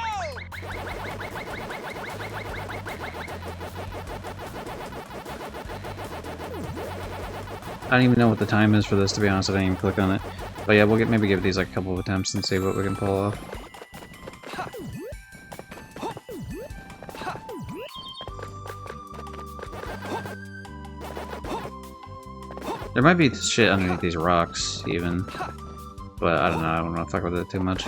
I don't even know what the time is for this, to be honest. I didn't even click on it. But yeah, we'll maybe give these like a couple of attempts and see what we can pull off. There might be shit underneath these rocks, even. But I don't know, I don't want to fuck with it too much.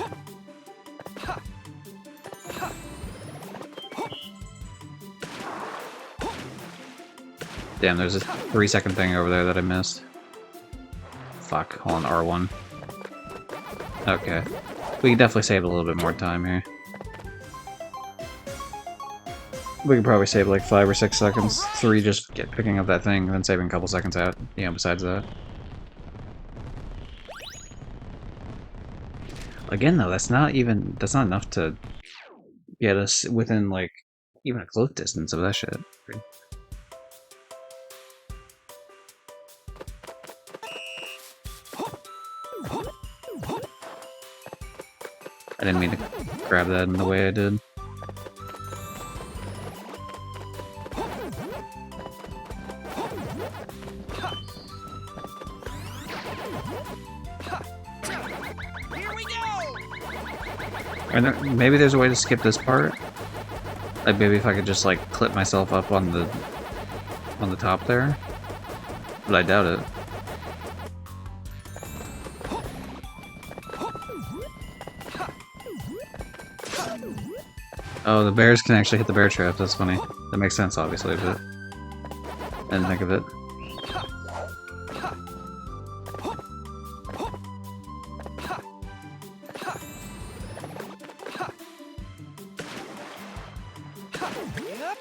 Damn, there's a 3-second thing over there that I missed. Fuck, hold on, R1. Okay. We can definitely save a little bit more time here. We could probably save like 5 or 6 seconds. 3 just picking up that thing, and then saving a couple seconds out. Yeah, besides that. Again though, that's not enough to get us within like even a close distance of that shit. I didn't mean to grab that in the way I did. Here we go! And maybe there's a way to skip this part. Like maybe if I could just like clip myself up on the top there. But I doubt it. Oh, the bears can actually hit the bear trap. That's funny. That makes sense, obviously, but I didn't think of it. Yep.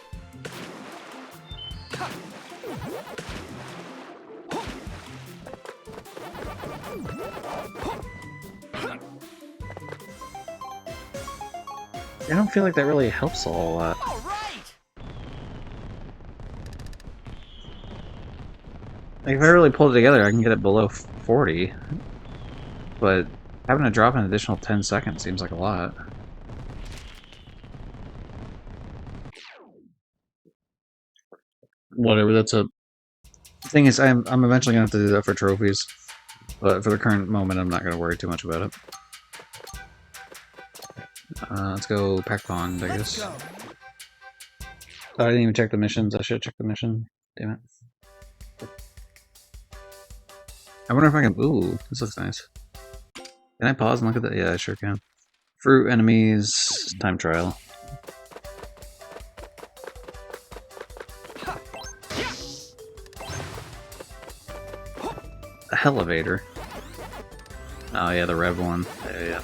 I don't feel like that really helps a whole lot. All right. Like, if I really pull it together, I can get it below 40. But having to drop an additional 10 seconds seems like a lot. Whatever, that's a... Thing is, I'm eventually going to have to do that for trophies. But for the current moment, I'm not going to worry too much about it. Let's go Pac-Man, I Let's guess. go. Oh, I didn't even check the missions. I should have checked the mission. Damn it. I wonder if I can... Ooh, this looks nice. Can I pause and look at that? Yeah, I sure can. Fruit, enemies, time trial. A elevator. Oh yeah, the Rev one. Yeah.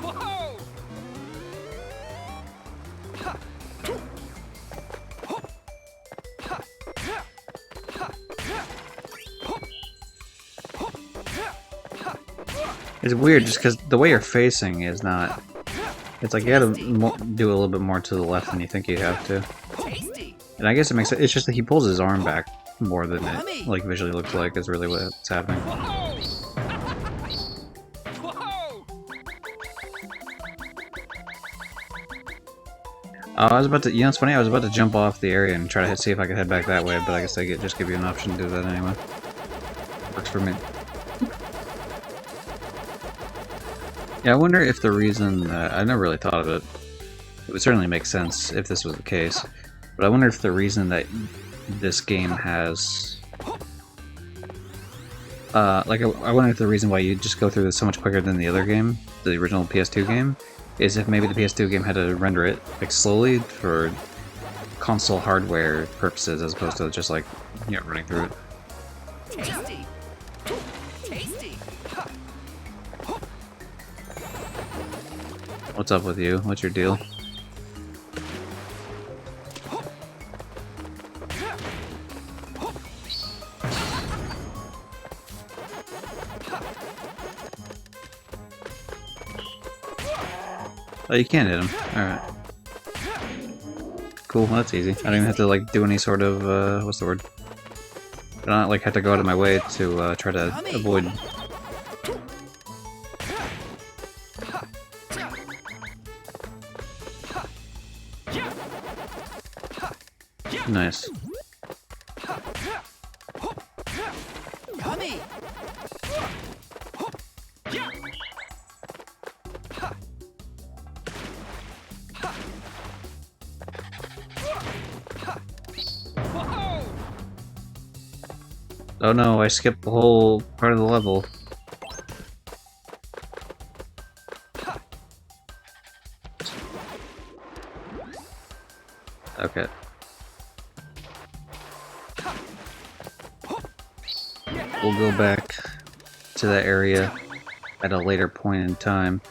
Whoa! It's weird just because the way you're facing is not... It's like you gotta do a little bit more to the left than you think you have to. Tasty. And I guess it makes sense. It's just that he pulls his arm back more than it like visually looks like is really what's happening. Whoa! Whoa! I was about to... You know, it's funny, I was about to jump off the area and try to see if I could head back that way, but I guess they just give you an option to do that anyway. Works for me. Yeah, I wonder if the reason... I never really thought of it. It would certainly make sense if this was the case. But I wonder if the reason that this game has... like, I wonder if the reason why you just go through this so much quicker than the other game, the original PS2 game, is if maybe the PS2 game had to render it like slowly for console hardware purposes as opposed to just like, you know, running through it. Tasty. Tasty. What's up with you? What's your deal? Oh, you can hit him. Alright. Cool, well, that's easy. I don't even have to like do any sort of what's the word? I don't like have to go out of my way to try to avoid. Nice. Yummy! Oh no, I skipped the whole part of the level. Okay. We'll go back to that area at a later point in time.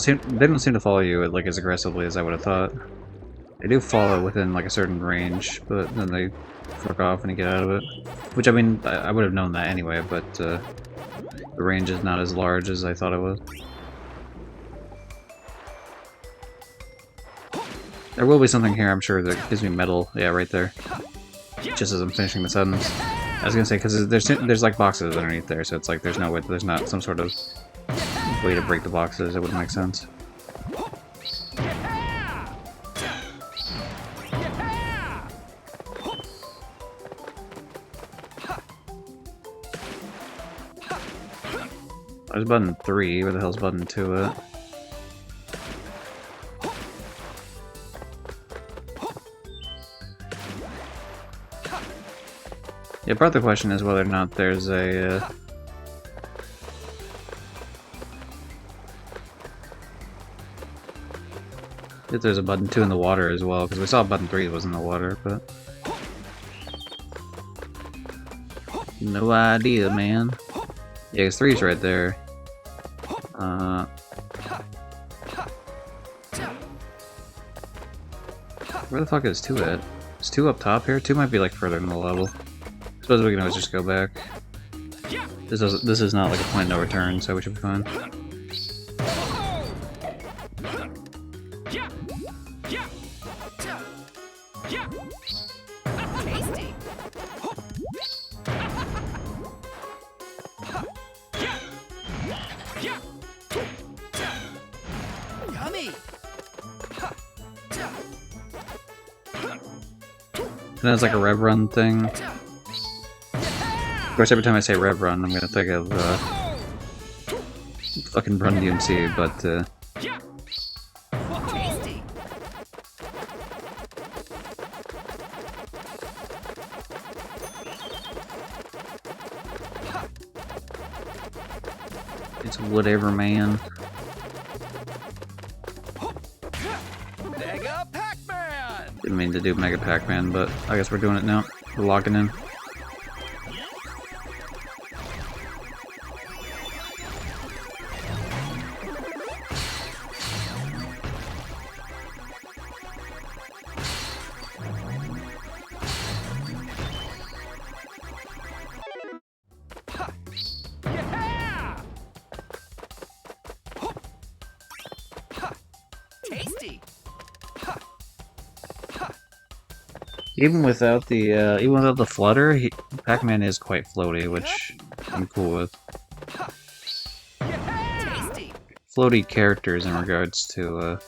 They don't seem to follow you like as aggressively as I would have thought. They do follow within like a certain range, but then they fuck off when you get out of it. Which I mean, I would have known that anyway, but the range is not as large as I thought it was. There will be something here, I'm sure, that gives me metal. Yeah, right there. Just as I'm finishing the sentence. I was gonna say, because there's like boxes underneath there, so it's like there's no way, there's not some sort of way to break the boxes. It wouldn't make sense. There's button 3, where the hell's button 2 at? Yeah, part of the question is whether or not there's a, if there's a button 2 in the water as well, because we saw button 3 was in the water, but... No idea, man. Yeah, because 3's right there. Where the fuck is 2 at? Is 2 up top here? 2 might be like further in the level. I suppose we can always just go back. This is not like a point of no return, so we should be fine. Tasty. Yummy! And that's like a rev run thing. Of course, every time I say rev run, I'm gonna think of fucking Run DMC, but Tasty! it's whatever, man. Mega Pac-Man! Didn't mean to do Mega Pac-Man, but I guess we're doing it now. We're logging in. Tasty! Even without the flutter, Pac-Man is quite floaty, which I'm cool with. Tasty! Floaty characters in regards to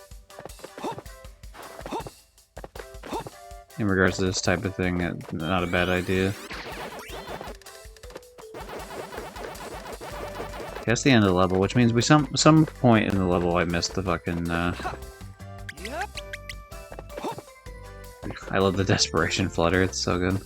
this type of thing, not a bad idea. That's the end of the level, which means some point in the level I missed the fucking Yep. I love the desperation flutter, it's so good.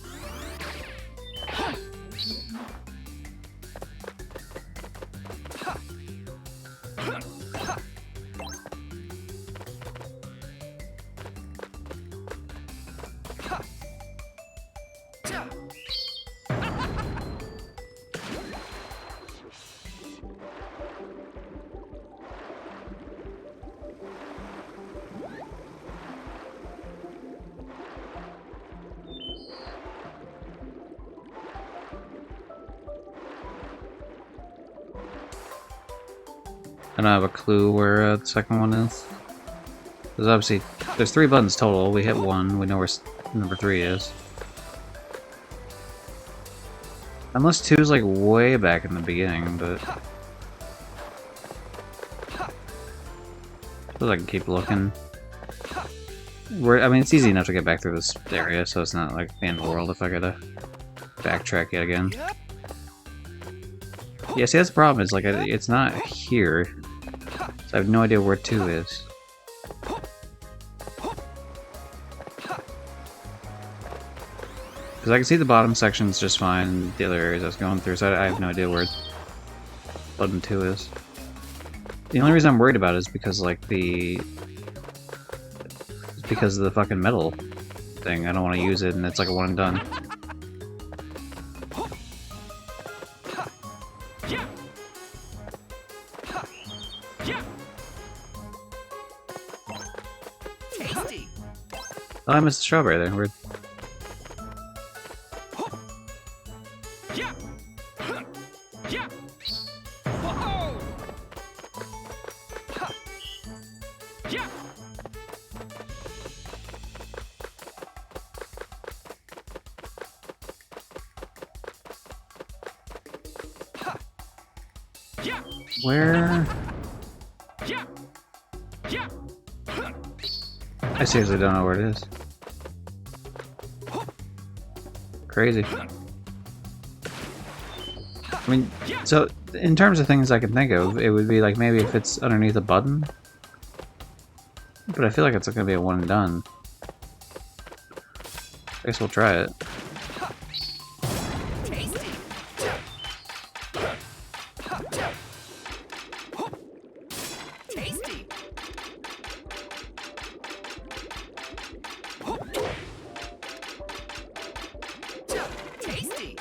I don't have a clue where the second one is. There's obviously there's 3 buttons total. We hit 1. We know where number 3 is. Unless 2 is like way back in the beginning, but I suppose I can keep looking. I mean, it's easy enough to get back through this area, so it's not like the end of the world if I gotta backtrack yet again. Yeah, see, that's the problem. Is like it's not here, so I have no idea where 2 is. Because I can see the bottom sections just fine, the other areas I was going through, so I have no idea where button 2 is. The only reason I'm worried about it is because, like, because of the fucking metal thing. I don't want to use it, and it's like a one and done. Tasty. Oh, I missed the strawberry there. Weird. Yeah. Yeah. Whoa. Yeah. Yeah. Where? Yeah. Yeah. I seriously don't know where it is. Crazy. I mean, so in terms of things I can think of, it would be like maybe if it's underneath a button. But I feel like it's gonna be a one and done. I guess we'll try it. Tasty. Tasty. Tasty.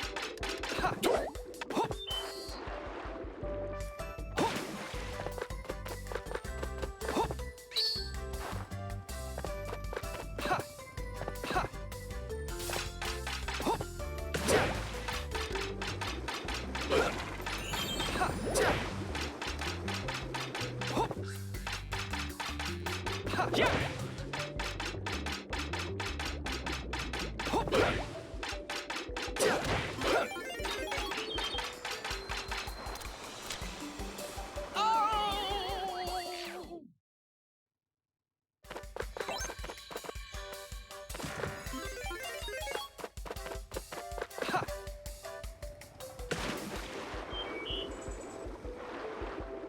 Yeah.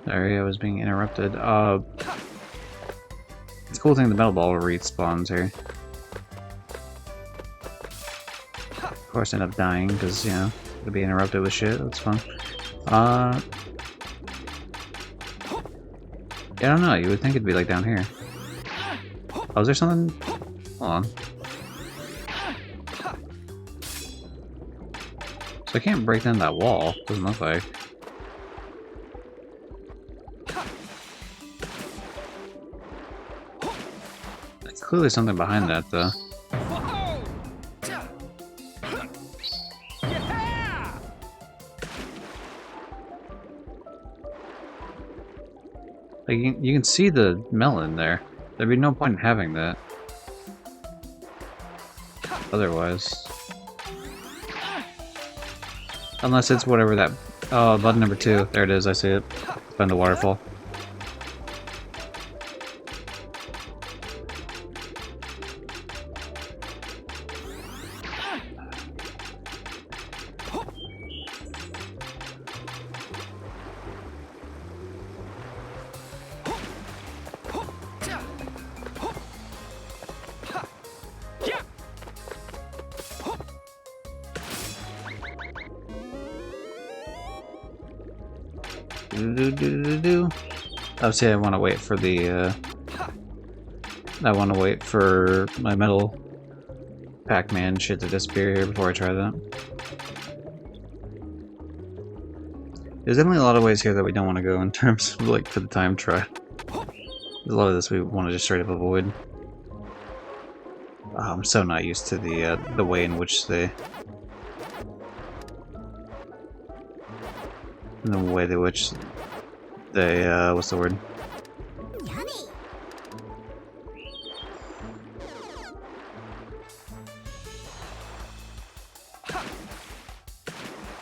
Sorry, I was being interrupted. It's a cool thing the metal ball respawns here. Of course, I end up dying because, you know, to be interrupted with shit. That's fun. Yeah, I don't know. You would think it'd be like down here. Oh, is there something? Hold on. So I can't break down that wall. Doesn't look like. There's clearly something behind that, though. Like, you can see the melon there. There'd be no point in having that. Otherwise. Unless it's whatever that... Oh, button number 2. There it is, I see it. Find the waterfall. Obviously, I want to wait for the, I want to wait for my metal Pac-Man shit to disappear here before I try that. There's definitely a lot of ways here that we don't want to go in terms of, like, for the time trial. There's a lot of this we want to just straight up avoid. Oh, I'm so not used to the way in which they... the way in which a what's the word?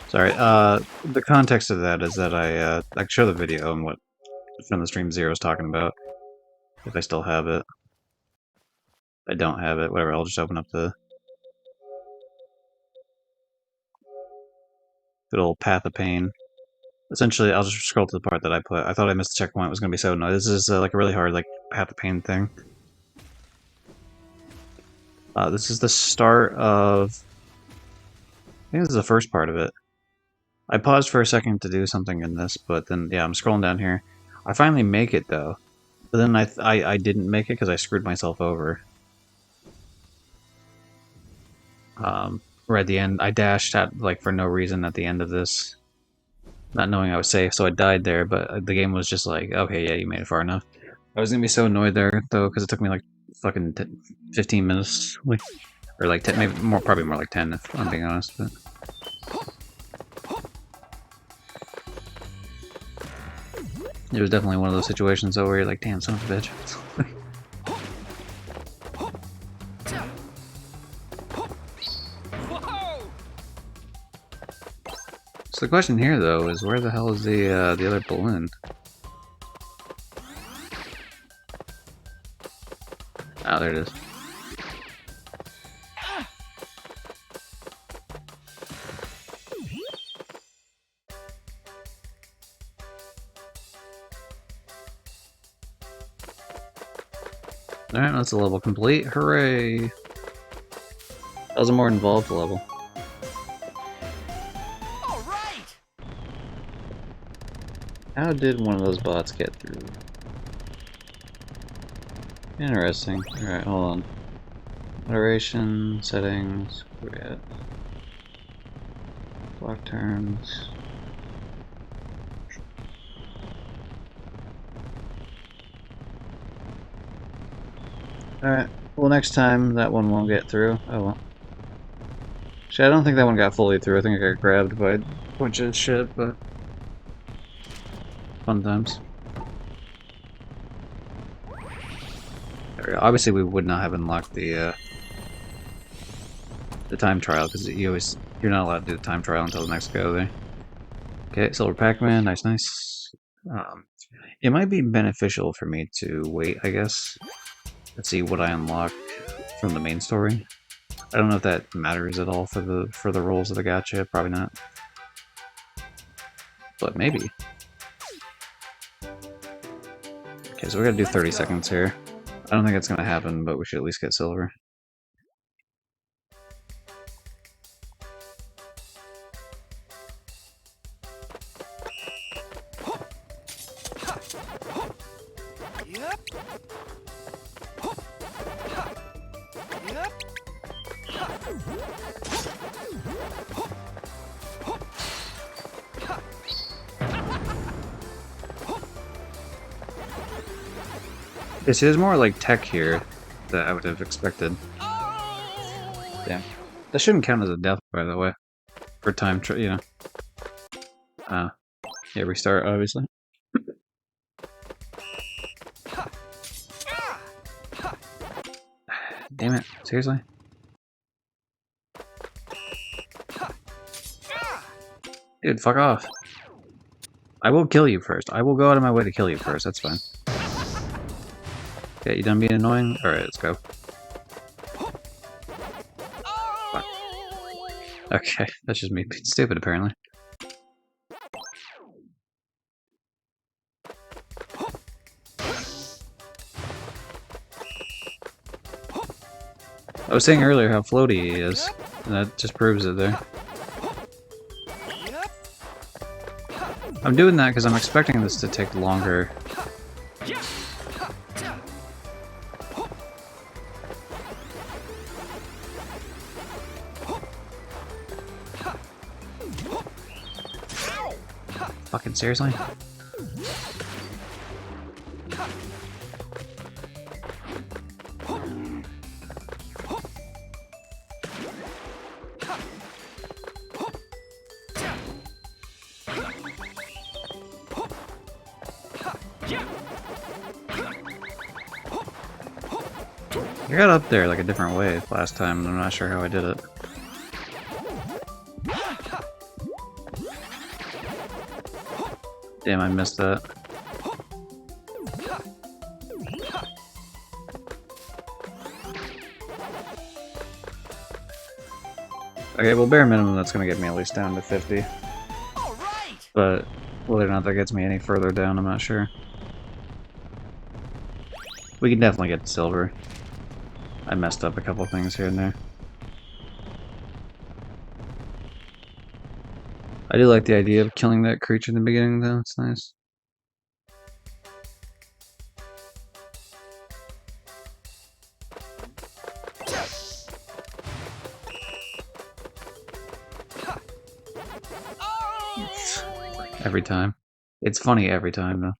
Sorry, the context of that is that I show the video and what from the stream Zero is talking about. If I still have it. If I don't have it, whatever, I'll just open up the good old Path of Pain. Essentially, I'll just scroll to the part that I put. I thought I missed the checkpoint. It was going to be so annoying. This is like a really hard like Path of Pain thing. This is the start of... I think this is the first part of it. I paused for a second to do something in this, but then, yeah, I'm scrolling down here. I finally make it, though. But then I didn't make it because I screwed myself over. Right at the end, I dashed at, like, for no reason at the end of this. Not knowing I was safe, so I died there, but the game was just like, okay, yeah, you made it far enough. I was gonna be so annoyed there, though, because it took me, like, fucking 15 minutes. Like, or, like, 10, maybe more, probably more like 10, if I'm being honest, but... It was definitely one of those situations, though, where you're like, damn, son of a bitch. So the question here, though, is where the hell is the other balloon? Ah, there it is. Alright, that's a level complete. Hooray! That was a more involved level. All right. How did one of those bots get through? Interesting. Alright, hold on. Moderation, settings, where we at? Block turns. Alright, well next time that one won't get through. Oh well. Actually, I don't think that one got fully through. I think I got grabbed by a bunch of shit, but... Fun times. There we go. Obviously we would not have unlocked the time trial, because you're not allowed to do the time trial until the next go there. Okay, Silver Pac-Man, nice, nice. It might be beneficial for me to wait, I guess. Let's see what I unlock from the main story. I don't know if that matters at all for the roles of the gacha. Probably not. But maybe. Okay, so we gotta do 30 seconds here. I don't think it's gonna happen, but we should at least get silver. Yep. Yep. Okay, see, there's more like tech here that I would have expected. Damn. That shouldn't count as a death, by the way. For time, you know. Yeah, restart, obviously. Damn it, seriously? Dude, fuck off. I will kill you first. I will go out of my way to kill you first, that's fine. Okay, you done being annoying? Alright, let's go. Fuck. Okay, that's just me being stupid, apparently. I was saying earlier how floaty he is, and that just proves it there. I'm doing that because I'm expecting this to take longer. Fucking seriously? I got up there like a different way last time, and I'm not sure how I did it. Damn, I missed that. Okay, well, bare minimum, that's gonna get me at least down to 50. All right. But whether or not that gets me any further down, I'm not sure. We can definitely get to silver. I messed up a couple things here and there. I do like the idea of killing that creature in the beginning, though. It's nice. Every time. It's funny every time, though.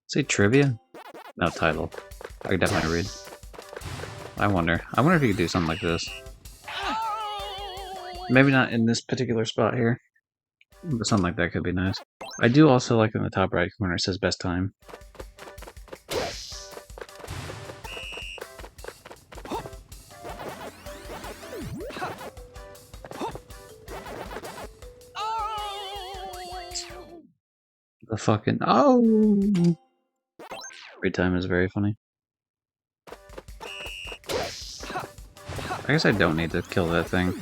Say trivia? No, title. I could definitely read. I wonder if you could do something like this. Maybe not in this particular spot here, but something like that could be nice. I do also like in the top right corner it says best time. The fucking oh! Every time is very funny. I guess I don't need to kill that thing.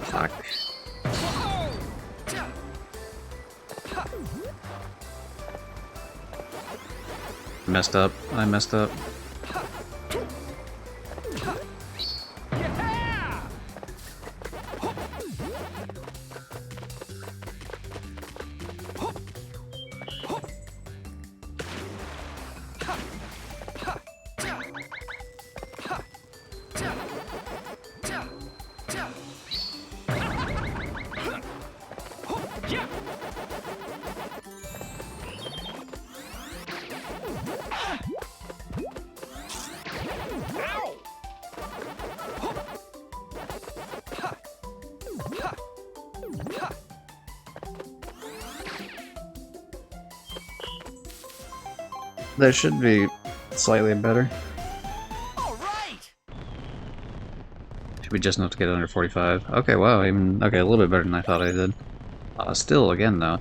Fuck. Messed up. I messed up. That should be slightly better. All right. Should be just enough to get under 45. Okay, wow, okay, a little bit better than I thought I did. Still, again though,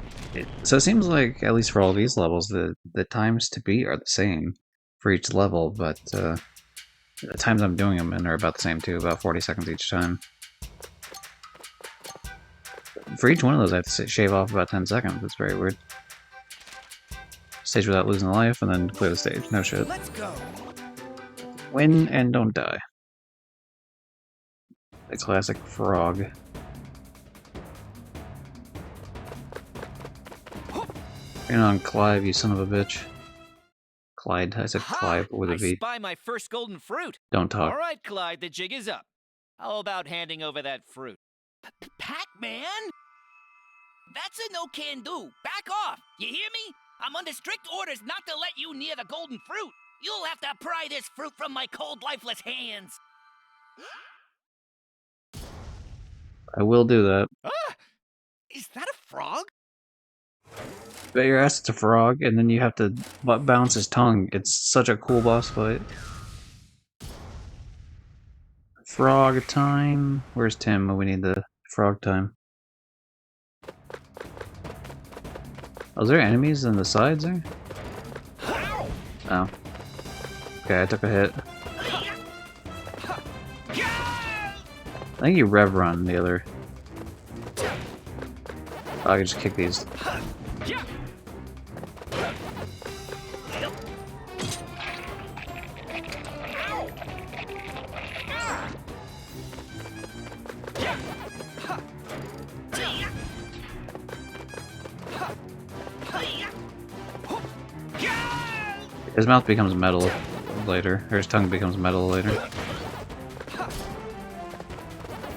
so it seems like at least for all these levels, the times to beat are the same for each level, but the times I'm doing them in are about the same too, about 40 seconds each time. For each one of those, I have to shave off about 10 seconds. It's very weird. Stage without losing a life, and then clear the stage. No shit. Let's go. Win and don't die. The classic frog. Bring on Clive, you son of a bitch. Clyde. I said Clive with a V. I spy my first golden fruit. Don't talk. All right, Clyde, the jig is up. How about handing over that fruit? Pac-Man? That's a no-can-do. Back off. You hear me? I'm under strict orders not to let you near the golden fruit. You'll have to pry this fruit from my cold, lifeless hands. I will do that. Is that a frog? Bet your ass it's a frog, and then you have to bounce his tongue. It's such a cool boss fight. Frog time. Where's Tim? We need the frog time. Oh, is there enemies on the sides there? Oh. Okay, I took a hit. I think you rev run the other. Oh, I can just kick these. His mouth becomes metal later, or his tongue becomes metal later.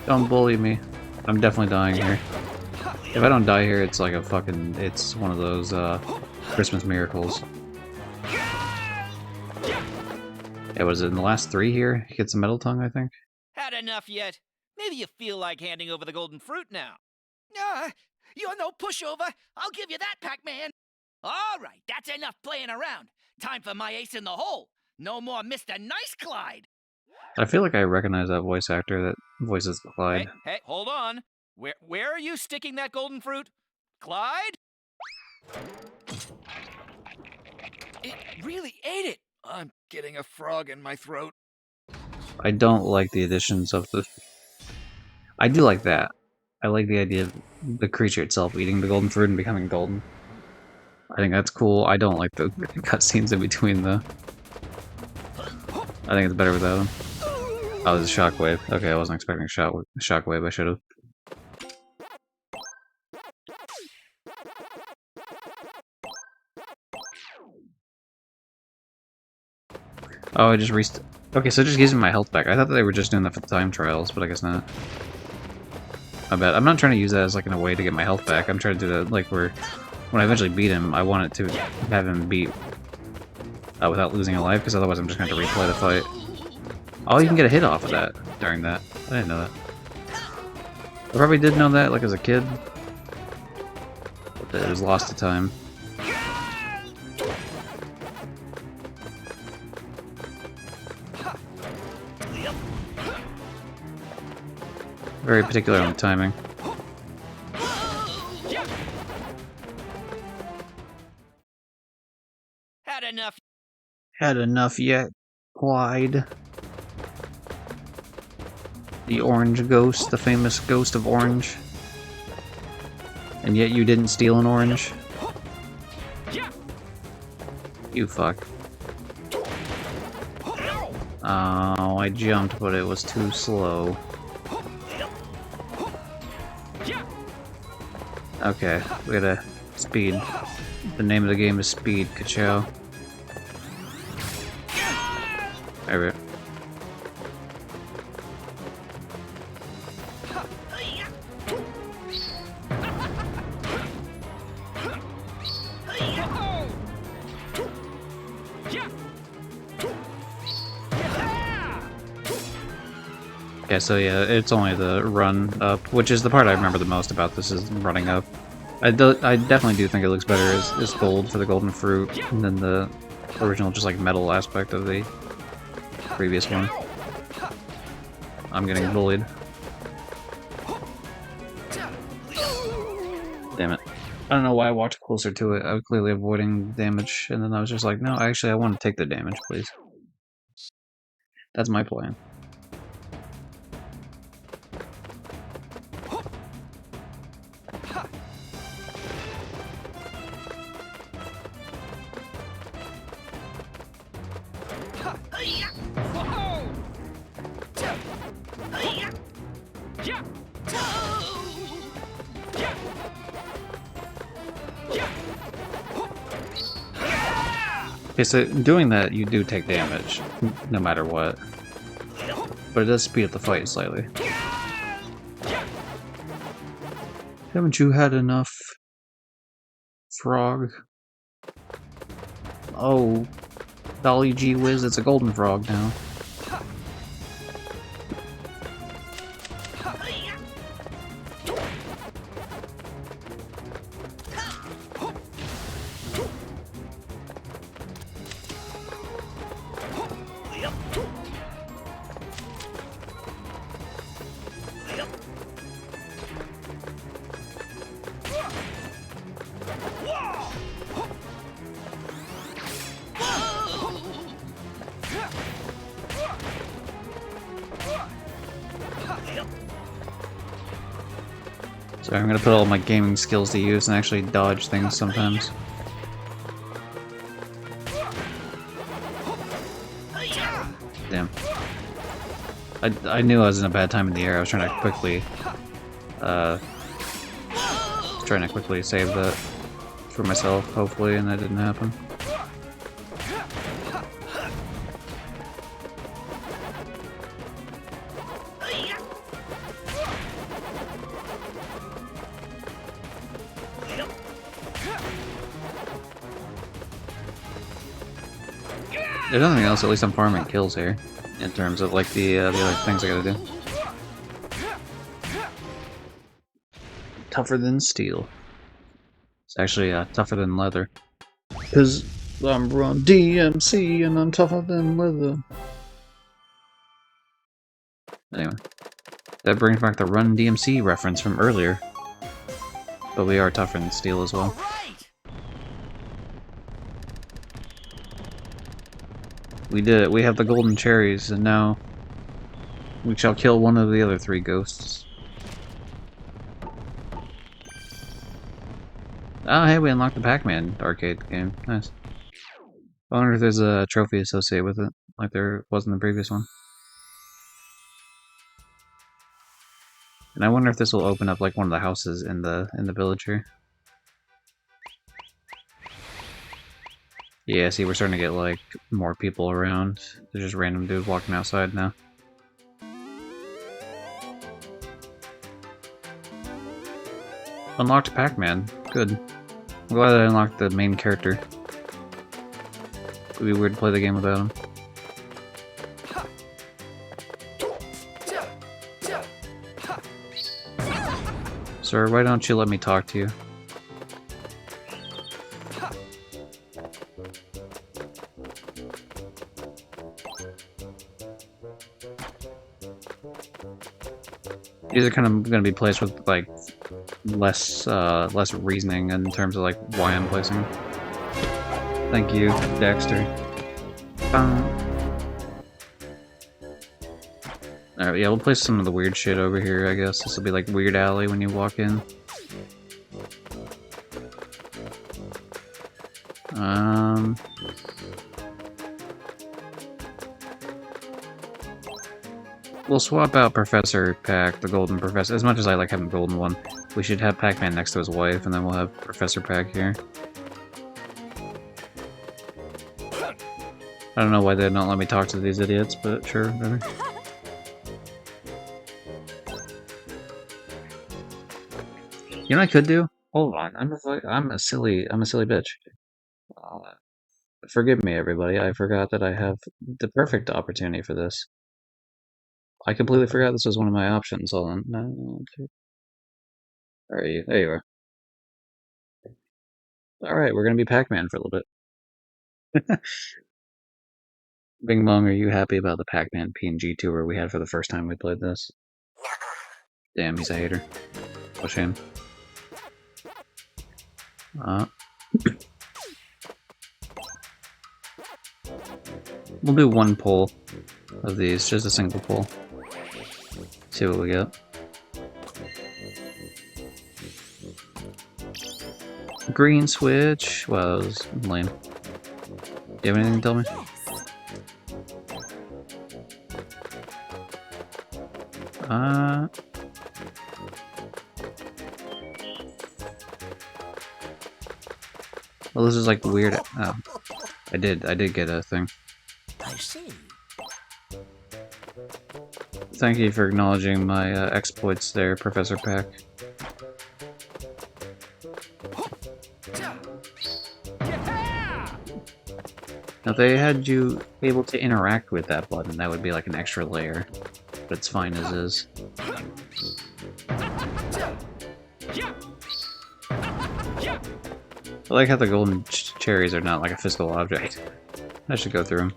Don't bully me. I'm definitely dying here. If I don't die here, it's like a fucking... It's one of those, Christmas miracles. Yeah, was it in the last 3 here? He gets a metal tongue, I think? Had enough yet? Maybe you feel like handing over the golden fruit now. You're no pushover. I'll give you that, Pac-Man. All right, that's enough playing around. Time for my ace in the hole. No more Mr. Nice Clyde. I feel like I recognize that voice actor that voices Clyde. Hey, hold on. Where are you sticking that golden fruit? Clyde? It really ate it. I'm getting a frog in my throat. I don't like the additions of the... I do like that. I like the idea of the creature itself eating the golden fruit and becoming golden. I think that's cool. I don't like the cutscenes in between, though. I think it's better without them. Oh, there's a shockwave. Okay, I wasn't expecting a shockwave. I should have. Oh, I just Okay, so it just gives me my health back. I thought that they were just doing that for the time trials, but I guess not. I bet. I'm not trying to use that as like in a way to get my health back. I'm trying to do that like where when I eventually beat him, I want it to have him beat without losing a life, because otherwise I'm just going to replay the fight. Oh, you can get a hit off of that during that. I didn't know that. I probably did know that, like as a kid. But it was lost to time. Very particular on the timing. Had enough. Had enough yet, Clyde? The orange ghost, the famous ghost of orange. And yet you didn't steal an orange? You fuck. Oh, I jumped, but it was too slow. Okay, we gotta speed. The name of the game is Speed, Kachow. There we go. Okay, so yeah, it's only the run up, which is the part I remember the most about this, is running up. I definitely do think it looks better as gold for the golden fruit than the original just like metal aspect of the previous one. I'm getting bullied. Damn it. I don't know why I walked closer to it. I was clearly avoiding damage, and then I was just like, no, actually I want to take the damage, please. That's my plan. Okay, so doing that, you do take damage, no matter what. But it does speed up the fight slightly. Haven't you had enough, frog? Oh, golly gee whiz, it's a golden frog now. So I'm gonna put all my gaming skills to use and actually dodge things sometimes. Damn. I knew I was in a bad time in the air. I was trying to quickly save that for myself, hopefully, and that didn't happen. If nothing else, at least I'm farming kills here, in terms of like the other things I gotta do. tougher than steel. It's actually tougher than leather. Cause I'm Run DMC and I'm tougher than leather. Anyway, that brings back the Run DMC reference from earlier. But we are tougher than steel as well. Right. We did it. We have the golden cherries, and now we shall kill one of the other 3 ghosts. Oh, hey, we unlocked the Pac-Man arcade game. Nice. I wonder if there's a trophy associated with it, like there was in the previous one. And I wonder if this will open up like one of the houses in the village here. Yeah, see, we're starting to get like more people around. There's just random dudes walking outside now. Unlocked Pac-Man. Good. I'm glad I unlocked the main character. It'd be weird to play the game without him. Sir, why don't you let me talk to you? These are kind of going to be placed with like less reasoning in terms of like why I'm placing them. Thank you, Dexter. Alright, yeah, we'll place some of the weird shit over here, I guess. This will be like Weird Alley when you walk in. We'll swap out Professor Pac, the golden professor. As much as I like having the golden one, we should have Pac-Man next to his wife, and then we'll have Professor Pac here. I don't know why they don't let me talk to these idiots, but sure, whatever. You know what I could do? Hold on, I'm a silly bitch. Forgive me, everybody. I forgot that I have the perfect opportunity for this. I completely forgot this was one of my options. Hold on. No, okay. Where are you? There you are. Alright, we're gonna be Pac-Man for a little bit. Bing Bong, are you happy about the Pac-Man PNG tour we had for the first time we played this? Damn, he's a hater. What a shame. We'll do one pull of these, just a single pull. See what we get. Green switch. Wow, that was lame. Do you have anything to tell me? Well, this is like weird. Oh, I did get a thing. I see. Thank you for acknowledging my exploits there, Professor Pac. Now, if they had you able to interact with that button, that would be like an extra layer. But it's fine as is. I like how the golden cherries are not like a physical object. I should go through them.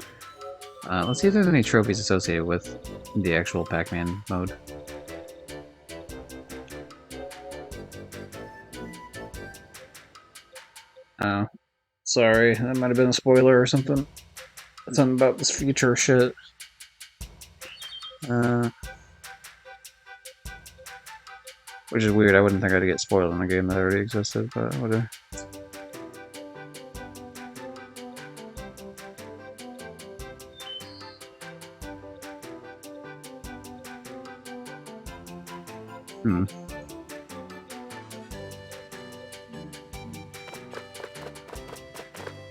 Let's see if there's any trophies associated with the actual Pac-Man mode. Oh. Sorry, that might have been a spoiler or something. Something about this future shit. Which is weird, I wouldn't think I'd get spoiled in a game that already existed, but whatever.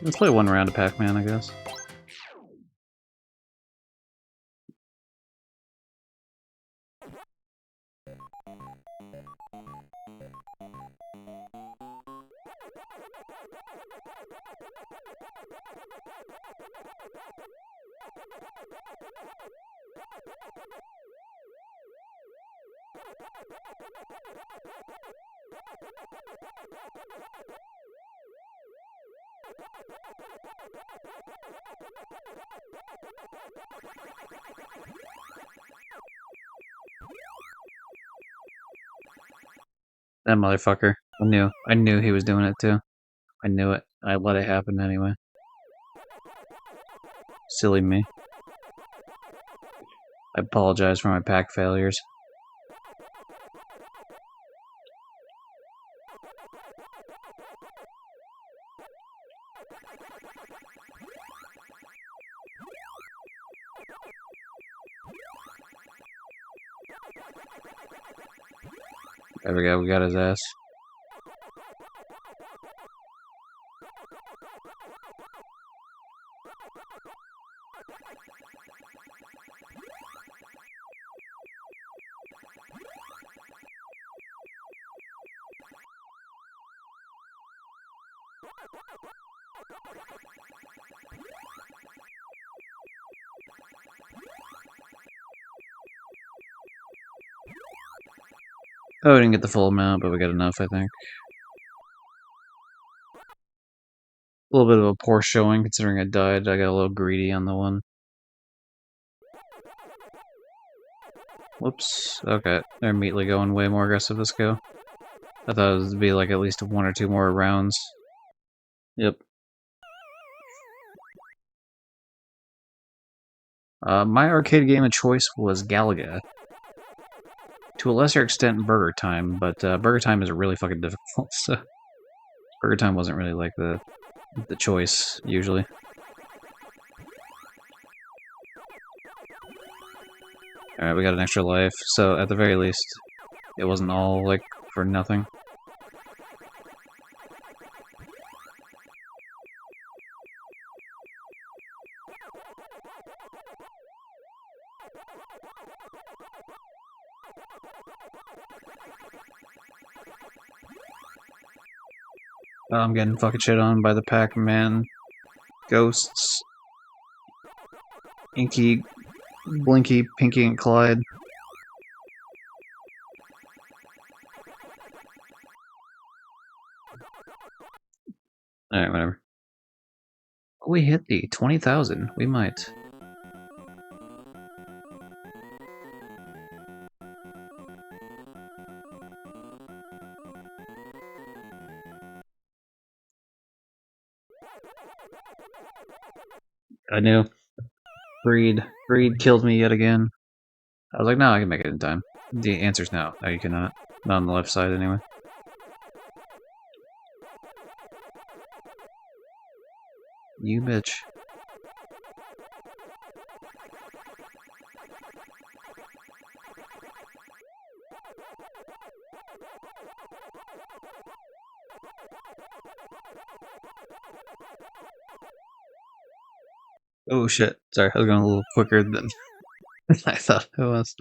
Let's play one round of Pac-Man, I guess. That motherfucker. I knew he was doing it too. I knew it. I let it happen anyway. Silly me. I apologize for my pack failures. There we go, we got his ass. Oh, we didn't get the full amount, but we got enough, I think. A little bit of a poor showing, considering I died. I got a little greedy on the one. Whoops. Okay, they're immediately going way more aggressive. Let's go. I thought it would be like at least 1 or 2 more rounds. Yep. My arcade game of choice was Galaga. To a lesser extent, Burger Time, but Burger Time is really fucking difficult, so... Burger Time wasn't really like the choice, usually. Alright, we got an extra life, so at the very least, it wasn't all, like, for nothing. I'm getting fucking shit on by the Pac-Man ghosts. Inky, Blinky, Pinky, and Clyde. Alright, whatever. Oh, we hit the 20,000. We might. I knew. Greed killed me yet again. I was like, no, I can make it in time. The answer's no. No, you cannot. Not on the left side, anyway. You bitch. Oh shit. Sorry, I was going a little quicker than I thought it was.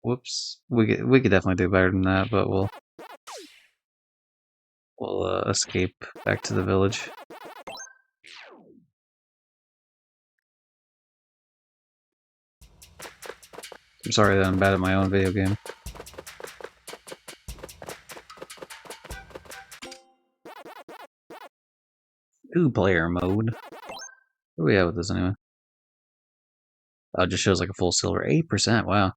Whoops. We could definitely do better than that, but we'll escape back to the village. I'm sorry that I'm bad at my own video game. Two-player mode. What do we have with this anyway? Oh, it just shows like a full silver. 8%, wow.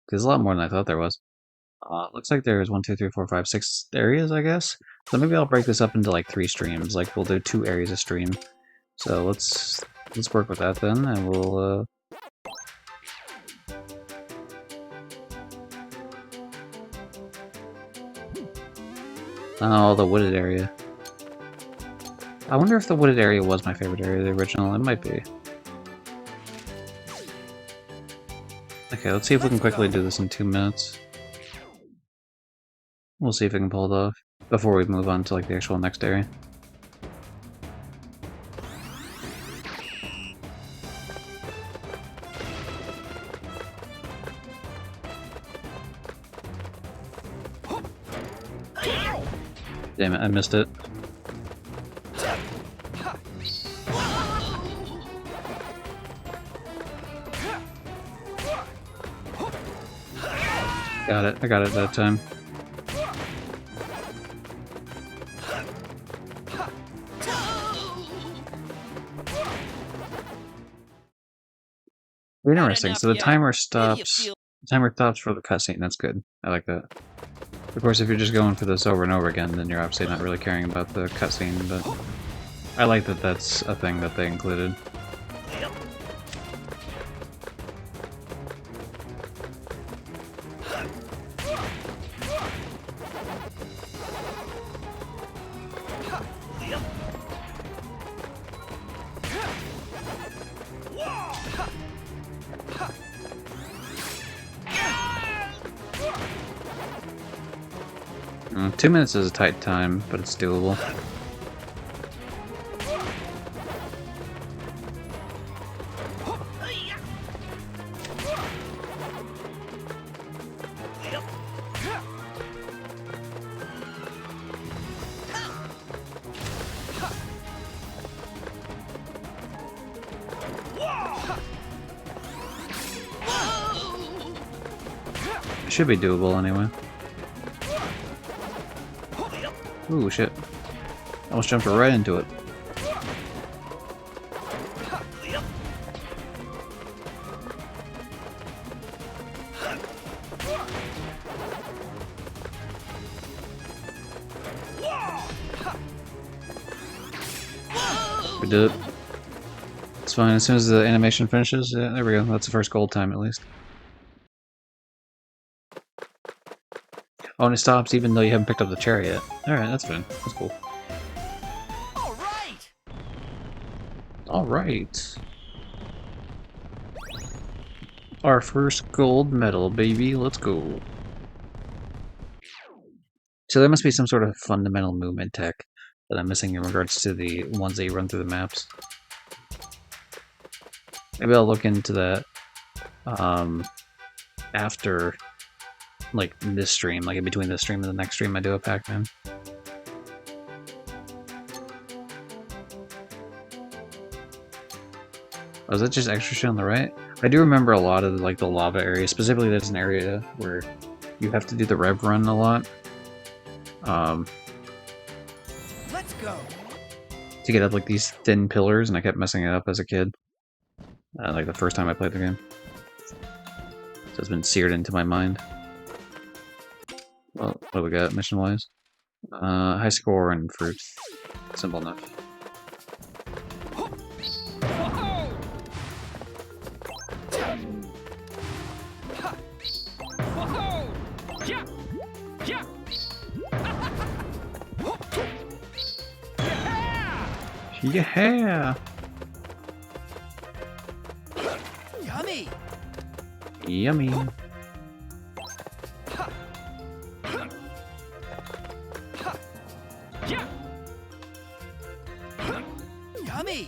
There's a lot more than I thought there was. Looks like there's 1, 2, 3, 4, 5, 6 areas, I guess. So maybe I'll break this up into like 3 streams. Like we'll do 2 areas a stream. So let's work with that then, and we'll oh, the wooded area. I wonder if the wooded area was my favorite area, the original. It might be. Okay, let's see if we can quickly do this in 2 minutes. We'll see if we can pull it off before we move on to like the actual next area. Damn it, I missed it. got it. I got it that time. Interesting. So the timer stops. The timer stops for the cutscene. That's good. I like that. Of course, if you're just going for this over and over again, then you're obviously not really caring about the cutscene. But I like that that's a thing that they included. Mm, 2 minutes is a tight time, but it's doable. Should be doable anyway. Ooh, shit. Almost jumped right into it. We did it. It's fine. As soon as the animation finishes, yeah, there we go. That's the first gold time, at least. Oh, and it stops even though you haven't picked up the chair yet. Alright, that's fine. That's cool. Alright! Alright. Our first gold medal, baby. Let's go. So there must be some sort of fundamental movement tech that I'm missing in regards to the ones that you run through the maps. Maybe I'll look into that after, like, this stream, like in between this stream and the next stream I do a Pac-Man. Oh, is that just extra shit on the right? I do remember a lot of, like, the lava area. Specifically, there's an area where you have to do the rev run a lot. Let's go! To get up, like, these thin pillars, and I kept messing it up as a kid. Like, the first time I played the game. So it's been seared into my mind. Well, what do we got, mission-wise? High score and fruit. Simple enough. Yeah! Yummy! Yummy! Yummy!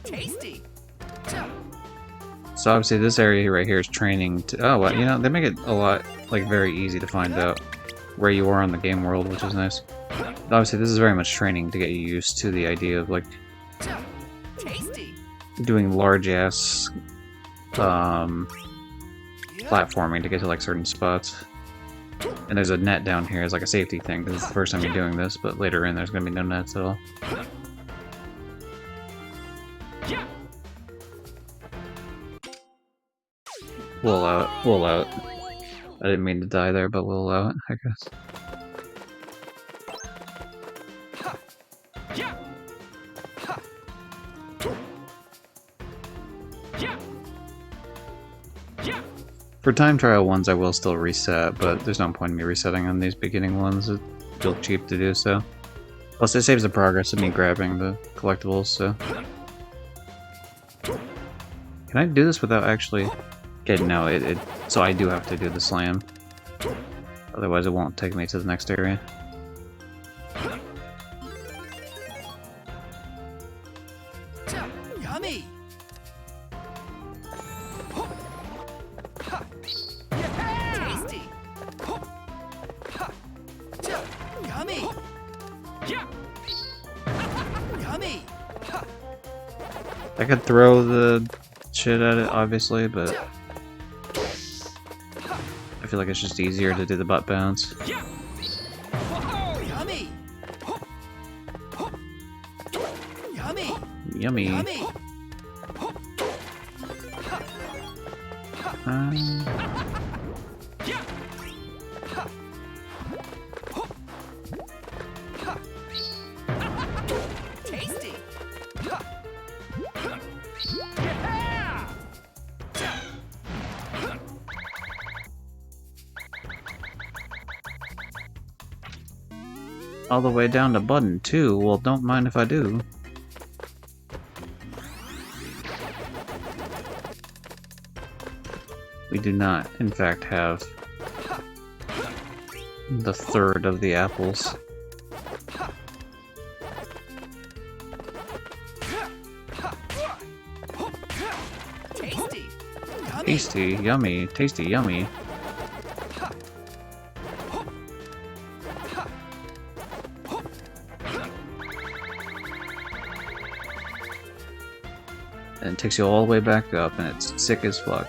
Tasty! So obviously this area right here is training to... Oh, well, you know, they make it a lot, like, very easy to find out where you are on the game world, which is nice. Obviously this is very much training to get you used to the idea of, like, Tasty! doing large-ass platforming to get to, like, certain spots. And there's a net down here as, like, a safety thing, because it's the first time you're doing this, but later in there's going to be no nets at all. We'll allow it. We'll allow it. I didn't mean to die there, but we'll allow it, I guess. For time trial ones, I will still reset, but there's no point in me resetting on these beginning ones. It feels cheap to do so. Plus, it saves the progress of me grabbing the collectibles, so... Can I do this without actually... Okay, no, so I do have to do the slam. Otherwise it won't take me to the next area. Yummy! Tasty! Yummy! Yummy! I could throw the shit at it, obviously, but feel like it's just easier to do the butt bounce. Yeah. Whoa, yummy. Yummy. Yummy. Yummy. Yeah. Tasty. Yeah. All the way down to button 2. Well, don't mind if I do. We do not, in fact, have the third of the apples. Tasty. Yummy. Tasty, yummy, tasty, yummy. And it takes you all the way back up, and it's sick as fuck.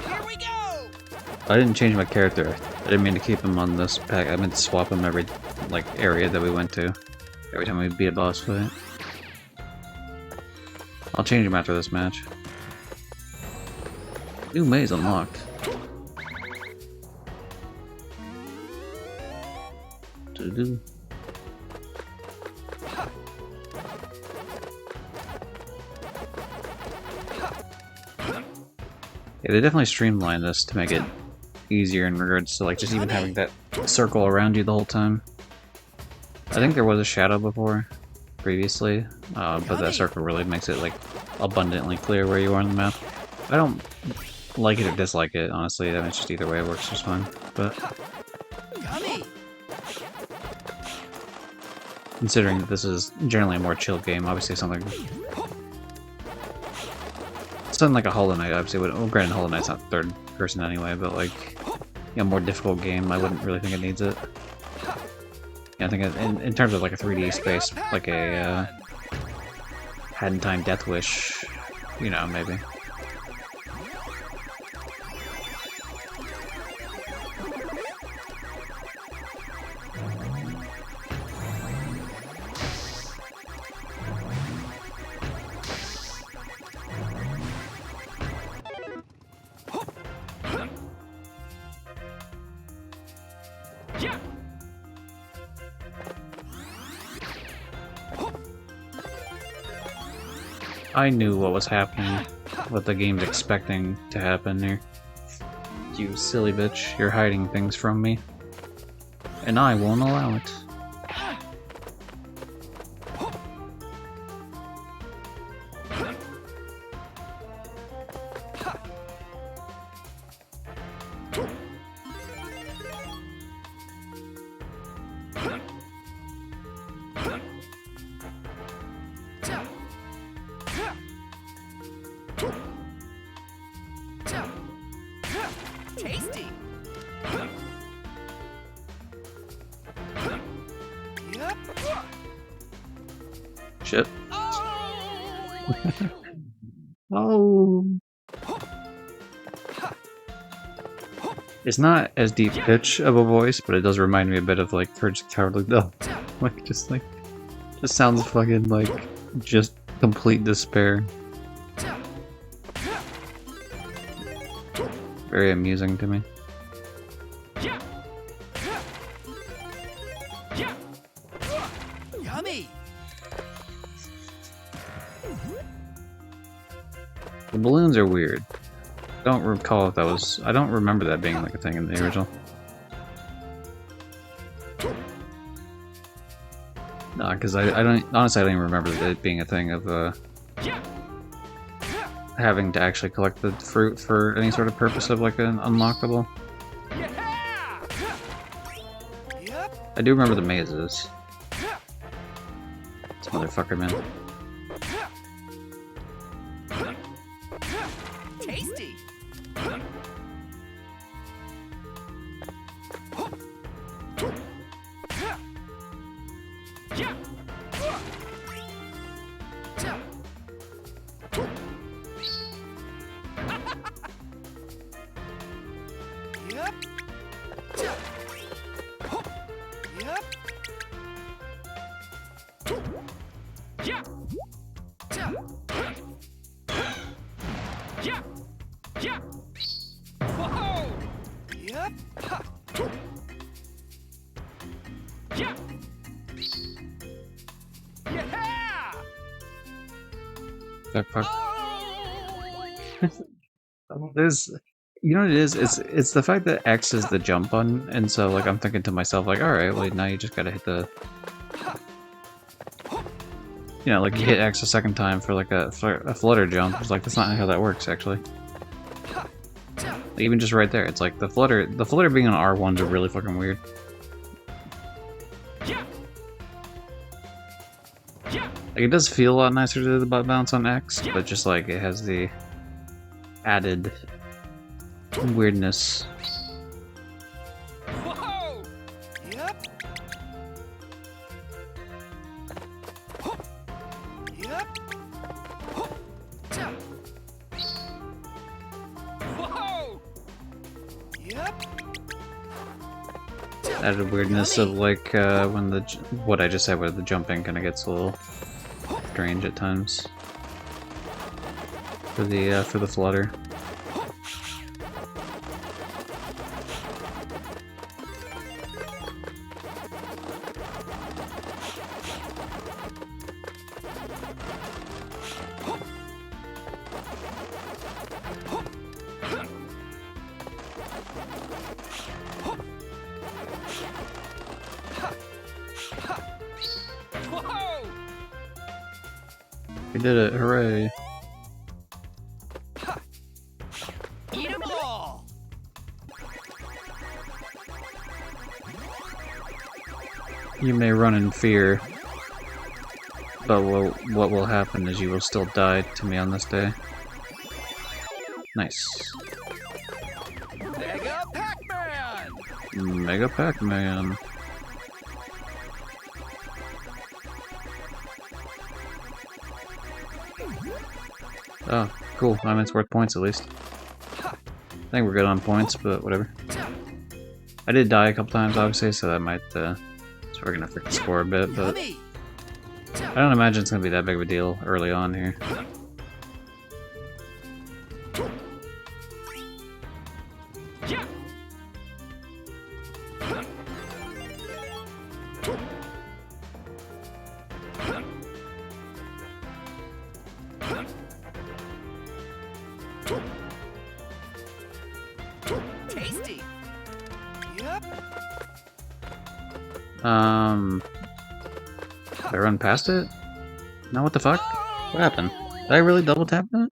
Here we go. I didn't change my character. I didn't mean to keep him on this pack. I meant to swap him every, like, area that we went to. Every time we beat a boss fight. I'll change him after this match. New maze unlocked. Do-do. Yeah, they definitely streamlined this to make it easier in regards to like just even having that circle around you the whole time. I think there was a shadow before, previously, but that circle really makes it like abundantly clear where you are on the map. I don't like it or dislike it, honestly. I mean, it's just either way it works just fine. But Yummy. considering that this is generally a more chill game, obviously something like a Hollow Knight, obviously. Well, granted, Hollow Knight's not third person anyway, but like, a more difficult game, I wouldn't really think it needs it. Yeah, I think in terms of like a 3D space, like a Hat in Time Death Wish, you know, maybe. Yeah. I knew what was happening, what the game's expecting to happen here. You silly bitch, you're hiding things from me. And I won't allow it. Tasty. Yep. Shit. Oh. Oh. It's not as deep pitch of a voice, but it does remind me a bit of like Courage the Cowardly Dog. just sounds fucking like just complete despair. Very amusing to me. Yeah. Yeah. Yummy. The balloons are weird. Don't recall if that was. I don't remember that being like a thing in the original. Nah, because I don't. Honestly, I don't even remember it being a thing of having to actually collect the fruit for any sort of purpose of like an unlockable. Yeah. Yep. I do remember the mazes. This motherfucker, man. Tasty. Yeah. Yeah. Yeah. Yeah. Whoa. Yep. Ha. Yeah. Yeah. Backpack. Oh. There's, you know what it is? It's the fact that X is the jump button, and so like I'm thinking to myself like, all right, well now you just gotta hit the, you know, like you hit X a second time for like a flutter jump. It's like that's not how that works actually. Like, even just right there, it's like the flutter being on R1's are really fucking weird. Yeah. Yeah. Like it does feel a lot nicer to do the butt bounce on X, but just like it has the added weirdness. Whoa. Yep. Yep. Whoa. Yep. Added weirdness of like when the what I just said, where the jumping kind of gets a little strange at times for the flutter. Whoa. We did it! Hooray! Eat 'em all. You may run in fear, but what will happen is you will still die to me on this day. Nice. Mega Pac-Man. Mega Pac-Man. Oh, cool. I mean, it's worth points at least. I think we're good on points, but whatever. I did die a couple times, obviously, so that might, so we're gonna freaking score a bit, but Yummy. I don't imagine it's gonna be that big of a deal early on here. Yeah. Tasty. Yep. Did I run past it? No, what the fuck? What happened? Did I really double tap that?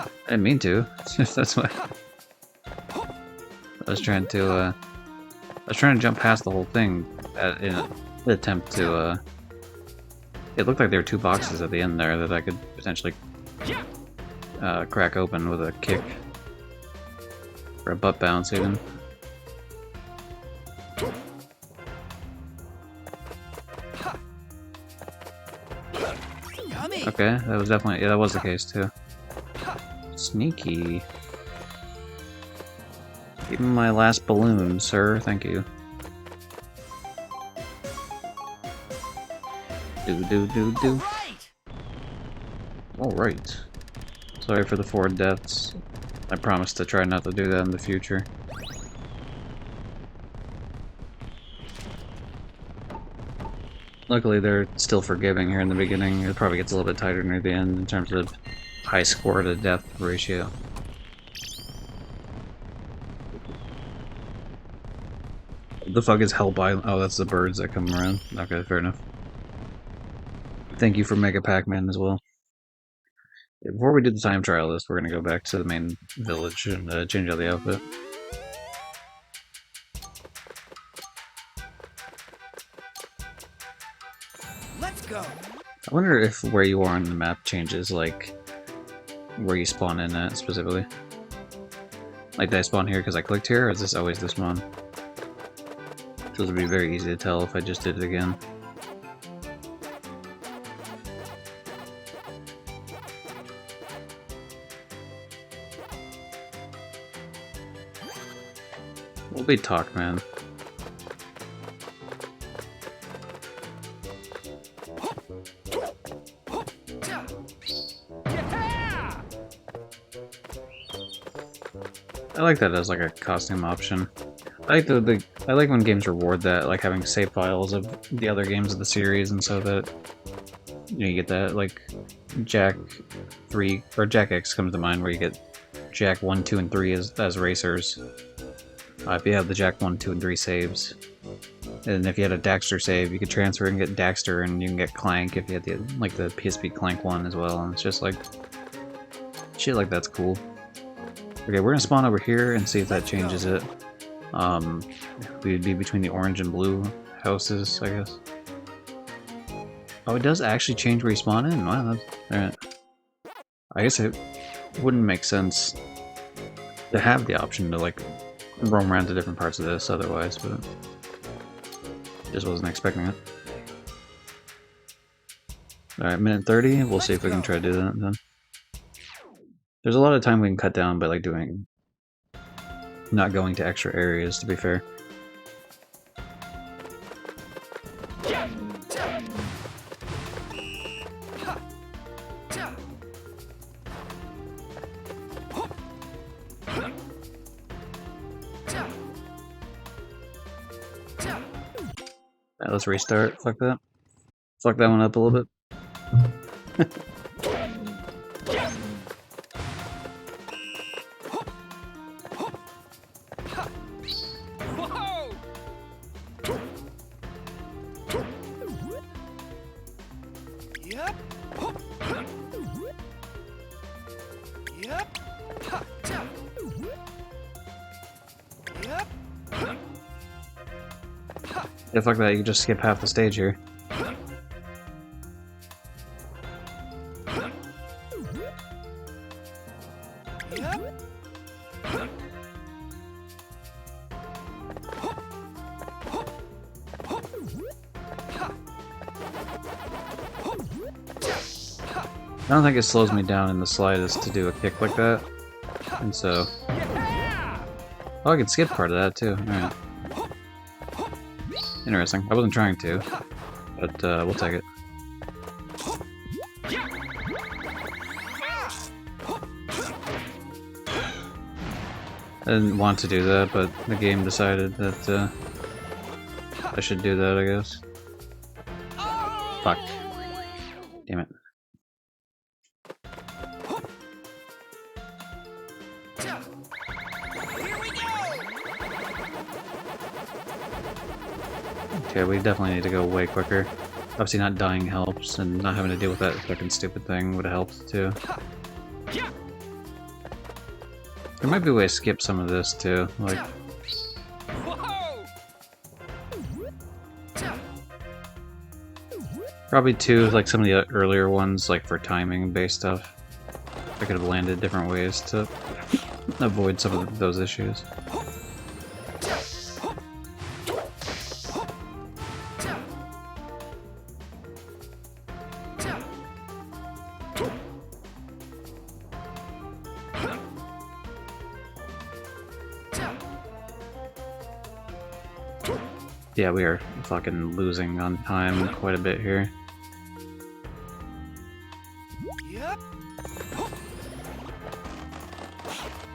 I didn't mean to. That's why. I was trying to jump past the whole thing in an attempt to, it looked like there were two boxes at the end there that I could potentially crack open with a kick. Or a butt bounce, even. Yummy. Okay, that was definitely, yeah, that was the case, too. Sneaky. Give me my last balloon, sir. Thank you. Do. Right. Alright. Sorry for the 4 deaths. I promise to try not to do that in the future. Luckily, they're still forgiving here in the beginning. It probably gets a little bit tighter near the end in terms of high score to death ratio. The fuck is Hell Island? Oh, that's the birds that come around. Okay, fair enough. Thank you for Mega Pac-Man as well. Before we do the time trial list, we're gonna go back to the main village and change out the outfit. Let's go. I wonder if where you are on the map changes, like, where you spawn in at, specifically. Like, did I spawn here because I clicked here, or is this always the spawn? So it would be very easy to tell if I just did it again. We'll be Talk Man. I like that as like a costume option. I like I like when games reward that, like having save files of the other games of the series, and so that you get that like Jack 3 or Jack X comes to mind, where you get Jack 1, 2, and 3 as racers. If you have the Jack 1, 2, and 3 saves. And if you had a Daxter save, you could transfer and get Daxter, and you can get Clank if you had the PSP Clank one as well. And it's just like shit like that's cool. Okay, we're gonna spawn over here and see if that changes it. We'd be between the orange and blue houses, I guess. Oh, it does actually change where you spawn in. Wow, that's alright. I guess it wouldn't make sense to have the option to like roam around to different parts of this otherwise, but just wasn't expecting it. Alright, minute 30. We'll see if we can try to do that then. There's a lot of time we can cut down by like not going to extra areas, to be fair. Alright, let's restart. Fuck that. Fuck that one up a little bit. Yeah, fuck that, you can just skip half the stage here. I don't think it slows me down in the slightest to do a kick like that, and so... Oh, I can skip part of that too, alright. Interesting, I wasn't trying to, but we'll take it. I didn't want to do that, but the game decided that I should do that, I guess. Fuck. Damn it. Okay, we definitely need to go way quicker. Obviously not dying helps, and not having to deal with that fucking stupid thing would have helped too. There might be a way to skip some of this too, like... Probably too, like some of the earlier ones, like for timing based stuff. I could have landed different ways to avoid some of those issues. Yeah, we are fucking losing on time quite a bit here.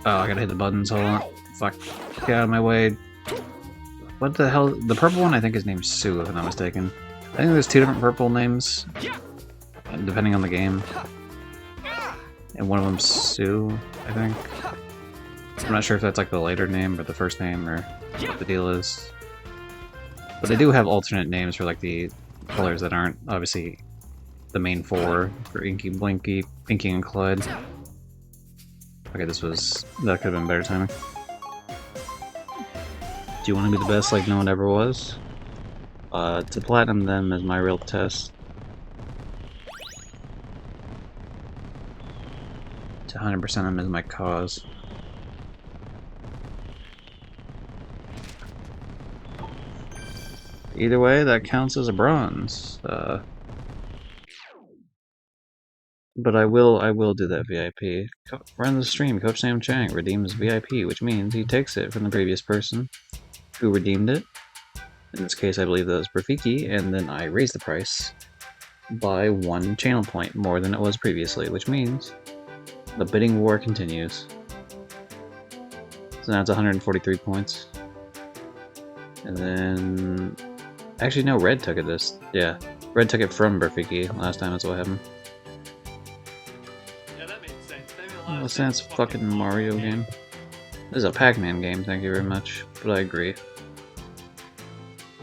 Oh, I gotta hit the buttons, hold on. Fuck. Get out of my way. What the hell? The purple one I think is named Sue, if I'm not mistaken. I think there's two different purple names, depending on the game. And one of them's Sue, I think. I'm not sure if that's like the later name or the first name or what the deal is. But they do have alternate names for like the colors that aren't obviously the main four for Inky, Blinky, Pinky, and Clyde. Okay, that could have been better timing. Do you want to be the best like no one ever was? To platinum them is my real test. To 100% them is my cause. Either way, that counts as a bronze. But I will do that VIP. Run the stream, Coach Sam Chang redeems VIP, which means he takes it from the previous person who redeemed it. In this case, I believe that was Rafiki, and then I raise the price by 1 channel point more than it was previously, which means the bidding war continues. So now it's 143 points. And then... Actually, no, Red took it this. Yeah. Red took it from Rafiki last time, that's what happened. Yeah, that made sense. What's that fucking Mario game? This is a Pac-Man game, thank you very much. But I agree.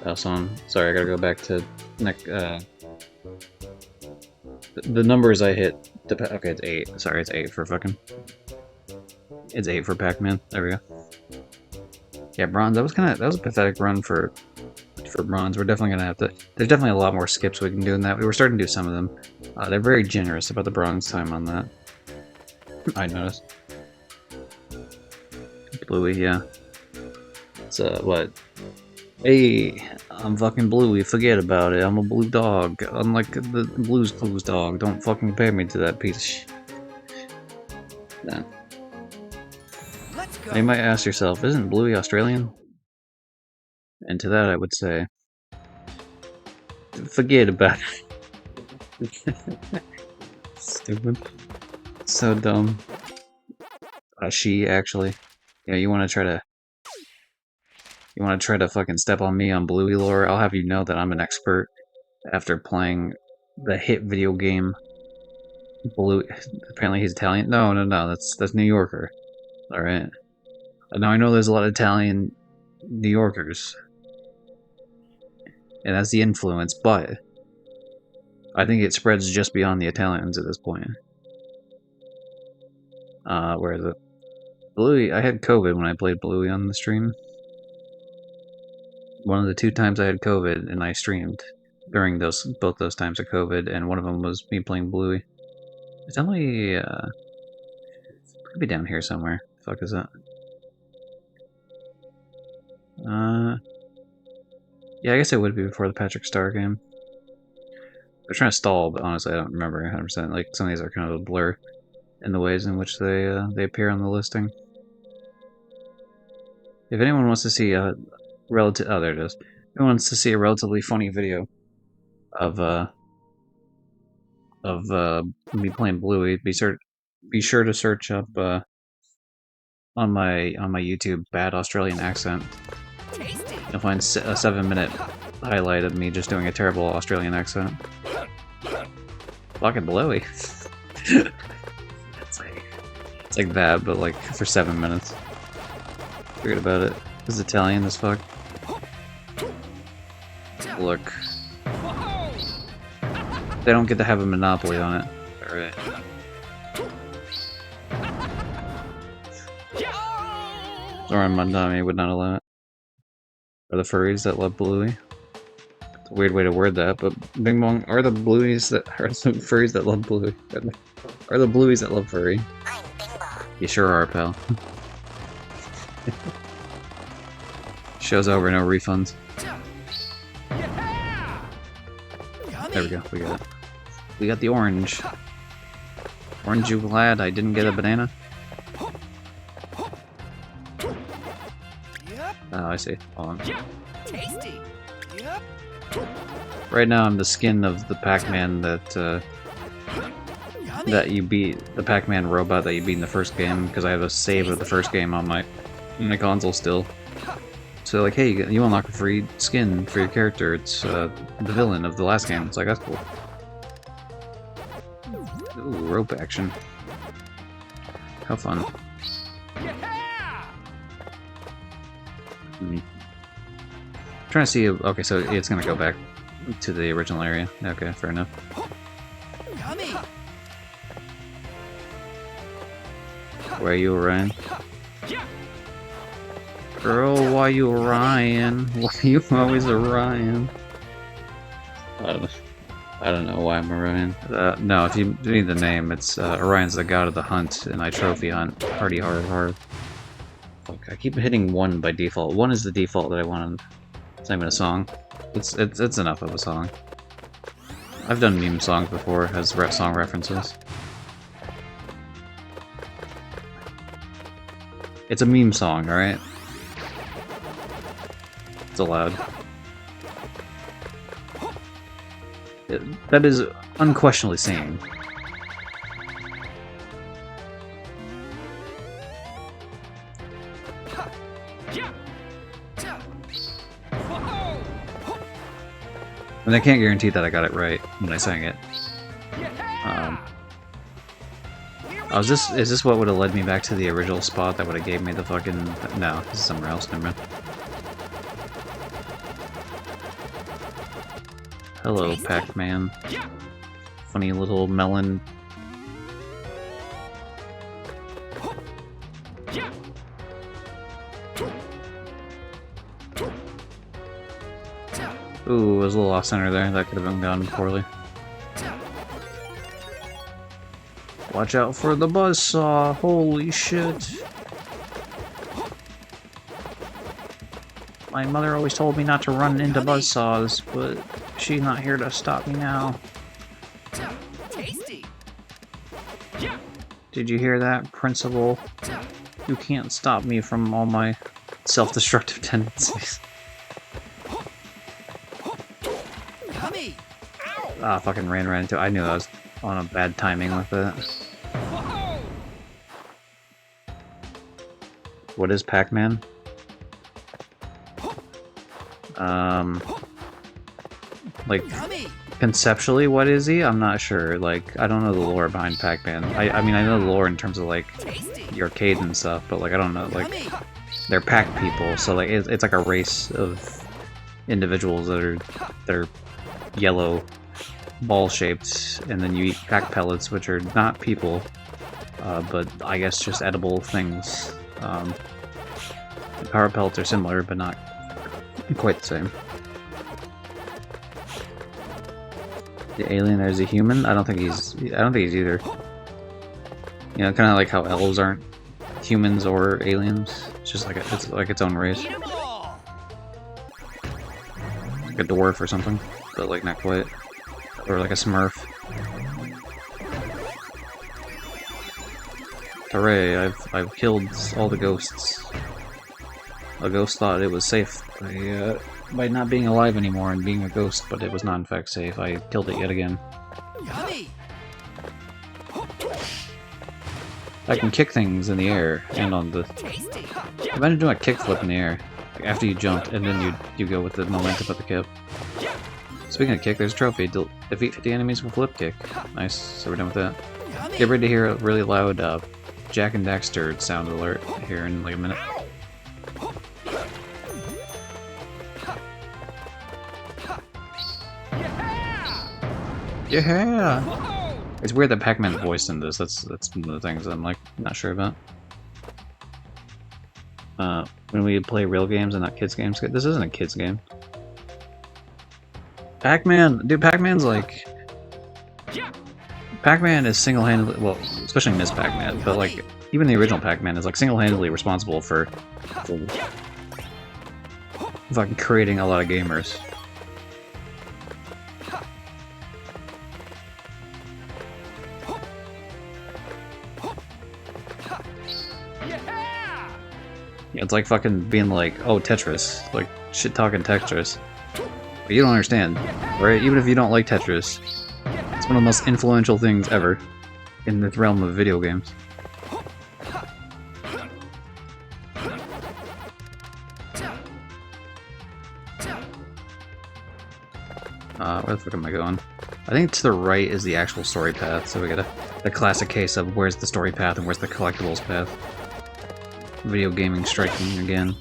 Also, sorry, I gotta go back to the numbers I hit. Okay, it's 8. Sorry, it's 8 for fucking. It's 8 for Pac-Man. There we go. Yeah, bronze. That was a pathetic run for bronze. We're definitely gonna have to. There's definitely a lot more skips we can do than that. We were starting to do some of them. They're very generous about the bronze time on that. I noticed. Bluey, yeah. It's what? Hey, I'm fucking Bluey. Forget about it. I'm a blue dog. Unlike the Blue's Clues dog. Don't fucking compare me to that piece of shit. Yeah. Let's go. You might ask yourself, isn't Bluey Australian? And to that I would say, forget about it. Stupid. So dumb. She actually. Yeah, you wanna try to fucking step on me on Bluey lore? I'll have you know that I'm an expert after playing the hit video game Bluey. Apparently he's Italian. No, that's New Yorker. Alright. Now I know there's a lot of Italian New Yorkers. And that's the influence, but I think it spreads just beyond the Italians at this point. Where the Bluey, I had COVID when I played Bluey on the stream. One of the 2 times I had COVID and I streamed during both those times of COVID, and one of them was me playing Bluey. It's only could be down here somewhere. The fuck is that? Yeah, I guess it would be before the Patrick Star game. They're trying to stall, but honestly, I don't remember 100%. Like, some of these are kind of a blur in the ways in which they appear on the listing. If anyone wants to see a relative, oh, there it is. If anyone wants to see a relatively funny video of me playing Bluey, be sure to search up on my YouTube bad Australian accent. Tasty. You'll find a 7-minute highlight of me just doing a terrible Australian accent. Fucking Bluey. it's like that, but like for 7 minutes. Forget about it. This is Italian as fuck. Look. They don't get to have a monopoly on it. Alright. Zoran Mandami would not allow it. Are the furries that love Bluey? It's a weird way to word that, but Bing Bong, are the furries that love Bluey? Are the Blueys that love furry? You sure are, pal. Show's over, no refunds. There we go, we got it. We got the orange. Aren't you glad I didn't get a banana? Oh, I see. Hold on. Tasty. Yep. Right now I'm the skin of the Pac-Man that you beat, the Pac-Man robot that you beat in the first game, because I have a save of the first game on my console still. So like, hey, you unlock a free skin for your character. It's the villain of the last game. It's like, that's cool. Ooh, rope action. How fun. Trying to see. Okay, so it's gonna go back to the original area. Okay, fair enough. Yummy. Where are you, Orion? Girl, why you Orion? Why you always Orion? I don't know why I'm Orion. No, if you need the name, it's Orion's the god of the hunt, and I trophy hunt. Hardy hard. Fuck, I keep hitting 1 by default. 1 is the default that I wanted. It's not even a song. It's enough of a song. I've done meme songs before as song references. It's a meme song, alright? It's allowed. That is unquestionably singing. And I can't guarantee that I got it right when I sang it. Oh, is this what would have led me back to the original spot that would have gave me the fucking... No, this is somewhere else, never mind. Hello, Pac-Man. Funny little melon. Ooh, I was a little off center there. That could have been done poorly. Watch out for the buzzsaw! Holy shit! My mother always told me not to run into buzzsaws, but she's not here to stop me now. Tasty. Did you hear that, Principal? You can't stop me from all my self-destructive tendencies. Yummy. Ah, fucking ran right into it. I knew I was on a bad timing with it. Whoa. What is Pac-Man? Like, Yummy. conceptually, what is he? I'm not sure. Like, I don't know the lore behind Pac-Man. I mean, I know the lore in terms of, like, Tasty. the arcade and stuff, but, like, I don't know, like, Yummy. they're Pac people, so, like, it's like a race of individuals that are yellow, ball-shaped, and then you eat Pac pellets, which are not people, but I guess just edible things. The power pellets are similar, but not quite the same. The alien there's a human? I don't think he's either. You know, kind of like how elves aren't humans or aliens. It's just like it's like its own race. Eat 'em all. Like a dwarf or something, but like not quite. Or like a smurf. Hooray, I've killed all the ghosts. A ghost thought it was safe by not being alive anymore and being a ghost, but it was not in fact safe. I killed it yet again. Yummy. I can kick things in the air and on the... Tasty. Imagine doing a kickflip in the air after you jump and then you go with the momentum of the kick. Speaking of kick, there's a trophy. Defeat 50 enemies with flip kick. Nice, so we're done with that. Yummy. Get ready to hear a really loud Jack and Daxter sound alert here in like a minute. Yeah! Whoa. It's weird that Pac-Man's voiced in this. That's one of the things I'm like not sure about. When we play real games and not kids games, this isn't a kids game. Pac-Man, dude, Pac-Man's like... Pac-Man is single-handedly, well, especially Miss Pac-Man, but like, even the original Pac-Man is like single-handedly responsible for fucking creating a lot of gamers. Yeah, it's like fucking being like, oh, Tetris, like shit-talking Tetris. But you don't understand, right? Even if you don't like Tetris, it's one of the most influential things ever in the realm of video games. Where the fuck am I going? I think to the right is the actual story path, so we got the classic case of where's the story path and where's the collectibles path. Video gaming striking again.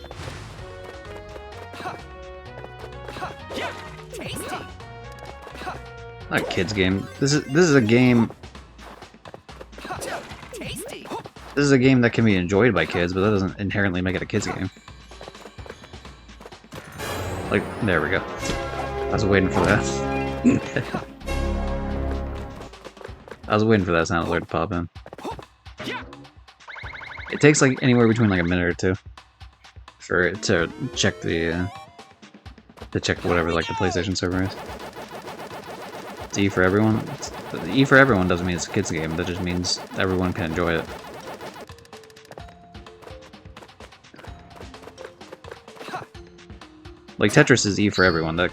Not a kid's game. This is a game. Tasty. This is a game that can be enjoyed by kids, but that doesn't inherently make it a kid's game. Like, there we go. I was waiting for that. I was waiting for that sound alert to pop in. It takes like anywhere between like a minute or two for it to check the whatever like the PlayStation server is. It's E for everyone. E for everyone doesn't mean it's a kids game. That just means everyone can enjoy it. Like Tetris is E for everyone. That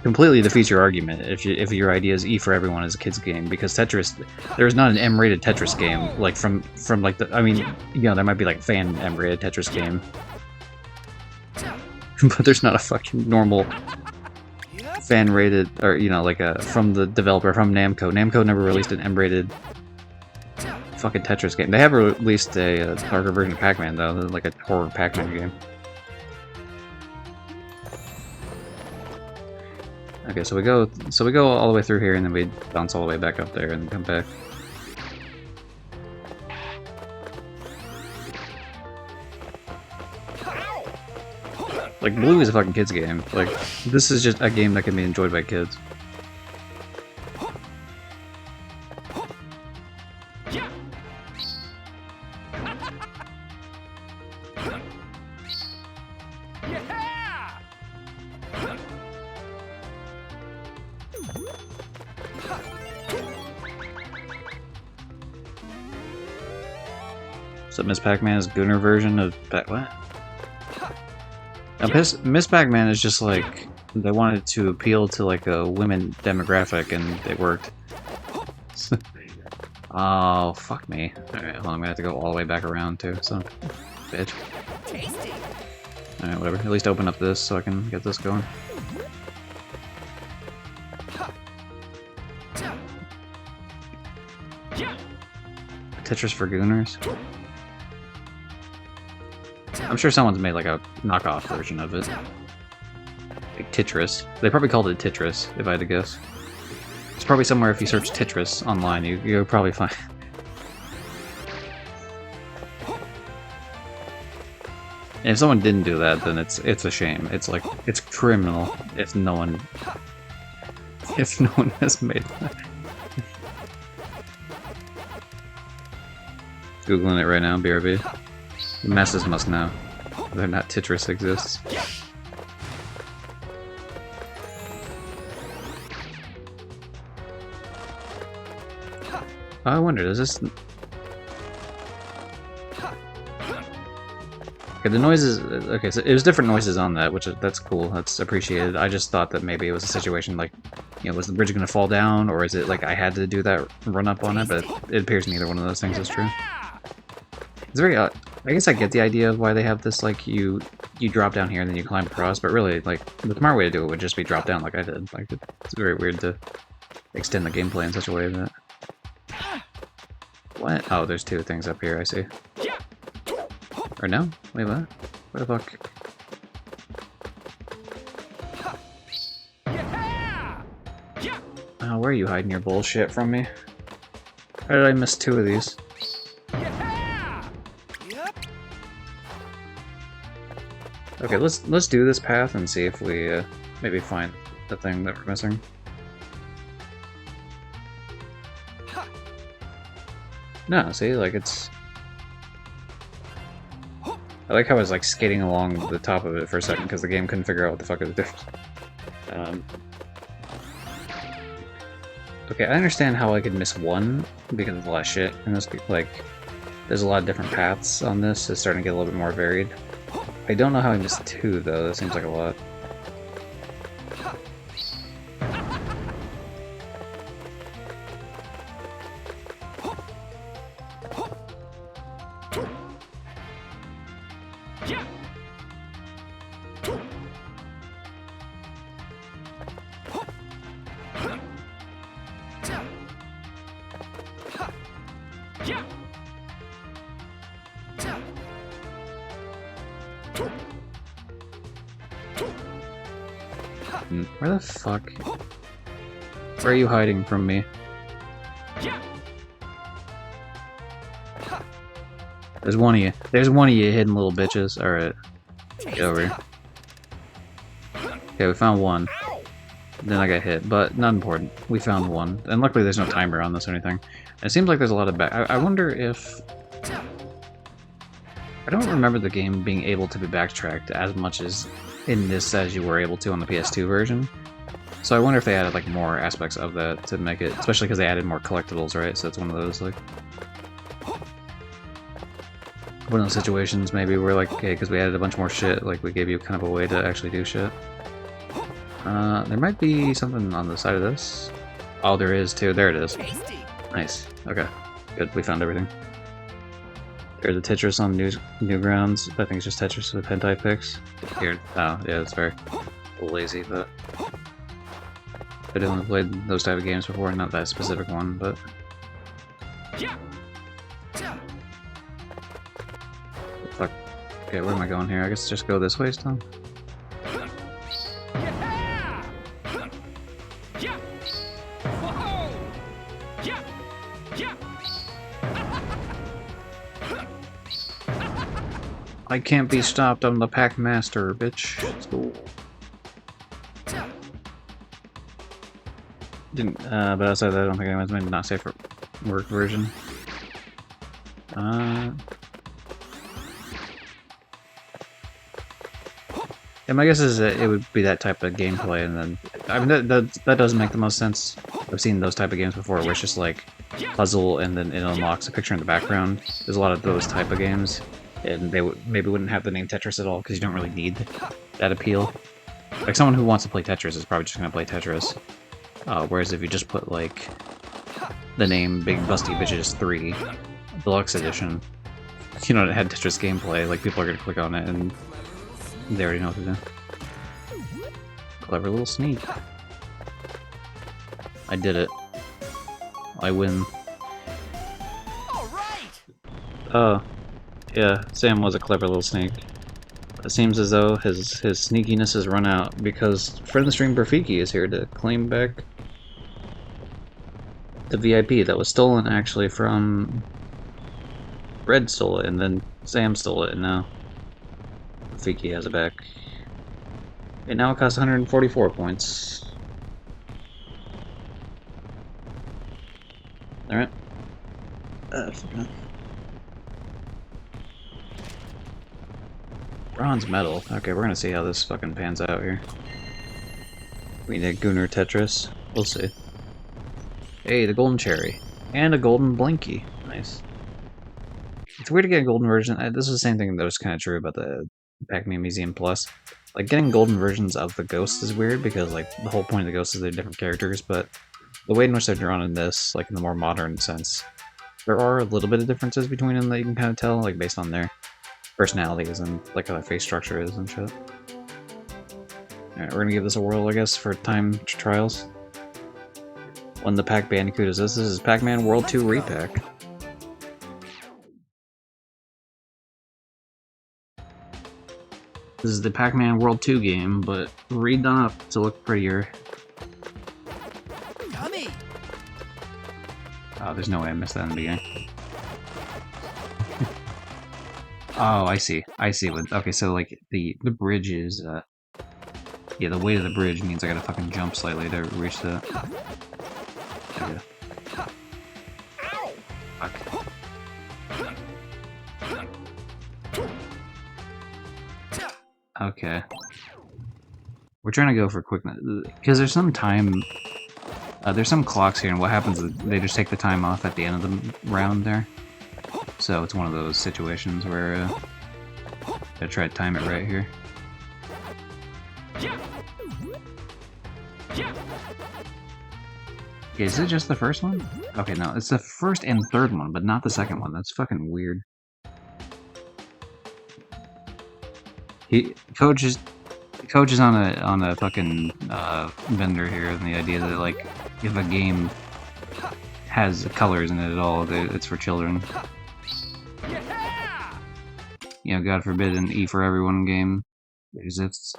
completely defeats your argument if your idea is E for everyone is a kids game, because Tetris, there's not an M-rated Tetris game like from like the, I mean, you know, there might be like fan M-rated Tetris game, but there's not a fucking normal fan rated, or you know, like from the developer, from Namco. Namco never released an M-rated fucking Tetris game. They have released a darker version of Pac-Man though, like a horror Pac-Man game. Okay, so we go all the way through here, and then we bounce all the way back up there, and then come back. Like, Blue is a fucking kids game. Like, this is just a game that can be enjoyed by kids. So Miss Pac-Man's Gooner version of what? Now, Miss Pac-Man is just like, they wanted to appeal to like a women demographic, and it worked. Oh, fuck me. Alright, well, I'm gonna have to go all the way back around too, so bitch. Alright, whatever. At least open up this so I can get this going. Tetris for Gooners? I'm sure someone's made like a knockoff version of it. Like Tetris. They probably called it Tetris, if I had to guess. It's probably somewhere if you search Tetris online, you'll probably find. And if someone didn't do that, then it's a shame. It's like, it's criminal if no one has made that. Googling it right now, BRB. The masses must know whether or not Tetris exists. I wonder, does this... Okay, the noises... Okay, so it was different noises on that, that's cool, that's appreciated. I just thought that maybe it was a situation like, you know, was the bridge gonna fall down, or is it like I had to do that run up on it, but it appears neither one of those things is true. It's very I guess I get the idea of why they have this, like, you drop down here and then you climb across, but really, like, the smart way to do it would just be drop down like I did. Like, it's very weird to extend the gameplay in such a way that... What? Oh, there's two things up here, I see. Or no? Wait, what? What the fuck? Oh, where are you hiding your bullshit from me? How did I miss two of these? Okay, let's do this path and see if we maybe find the thing that we're missing. No, see, like it's... I like how I was like skating along the top of it for a second because the game couldn't figure out what the fuck it was doing. Okay, I understand how I could miss one because of a lot of shit in this. Like, there's a lot of different paths on this. It's starting to get a little bit more varied. I don't know how I missed two, though. That seems like a lot. Where the fuck? Where are you hiding from me? There's one of you. There's one of you hidden little bitches. Alright. Get over here. Okay, we found one. Then I got hit, but not important. We found one. And luckily there's no timer on this or anything. And it seems like there's a lot of back... I wonder if... I don't remember the game being able to be backtracked as much as in this as you were able to on the PS2 version. So I wonder if they added like more aspects of that to make it, especially because they added more collectibles, right? So it's one of those like one of those situations maybe where like, okay, because we added a bunch more shit, like we gave you kind of a way to actually do shit. There might be something on the side of this. Oh, there is too. There it is. Nice. Okay. Good. We found everything. There's a Tetris on Newgrounds. I think it's just Tetris with hentai pics. Here. Oh, yeah, it's very lazy, but... I definitely played those type of games before, not that specific one, but... Fuck. Okay, where am I going here? I guess just go this way still? I can't be stopped, I'm the Pac Master, bitch. Let's go. Didn't, but outside that, I don't think anyone's made not safe for work version. Yeah, my guess is that it would be that type of gameplay, and then I mean that doesn't make the most sense. I've seen those type of games before, where it's just like puzzle, and then it unlocks a picture in the background. There's a lot of those type of games, and they maybe wouldn't have the name Tetris at all because you don't really need that appeal. Like someone who wants to play Tetris is probably just gonna play Tetris. Whereas if you just put like the name Big Busty Bitches 3 Deluxe Edition, you know, it had Tetris gameplay, like people are gonna click on it and they already know what to do. Clever little sneak. I did it. I win. Oh, yeah, Sam was a clever little sneak. It seems as though his sneakiness has run out because friend of the stream Rafiki is here to claim back the VIP that was stolen actually from Red stole it and then Sam stole it and now Rafiki has it back. It now costs 144 points. Alright. Bronze medal. Okay, we're gonna see how this fucking pans out here. We need a Gunnar Tetris. We'll see. Hey, the golden cherry. And a golden blinky. Nice. It's weird to get a golden version. This is the same thing that was kind of true about the Pac-Man Museum Plus. Like, getting golden versions of the ghosts is weird because, like, the whole point of the ghosts is they're different characters, but the way in which they're drawn in this, like, in the more modern sense, there are a little bit of differences between them that you can kind of tell, like, based on their personalities and like how their face structure is and shit. Alright, we're gonna give this a whirl, I guess, for time trials. When the Pac Bandicoot is this is Pac-Man World 2 Re-Pac. This is the Pac-Man World 2 game, but redone up to look prettier. Gummy. Oh, there's no way I missed that in the beginning. Oh, I see. I see. Okay, so like the bridge is yeah, the weight of the bridge means I gotta fucking jump slightly to reach the. Okay. Fuck. Okay. We're trying to go for quickness because there's some time. There's some clocks here, and what happens is they just take the time off at the end of the round there. So it's one of those situations where I try to time it right here. Okay, is it just the first one? Okay, no, it's the first and third one, but not the second one. That's fucking weird. Coach is on a fucking vendor here, and the idea that like if a game has colors in it at all, it's for children. You know, God forbid an E for Everyone game exists.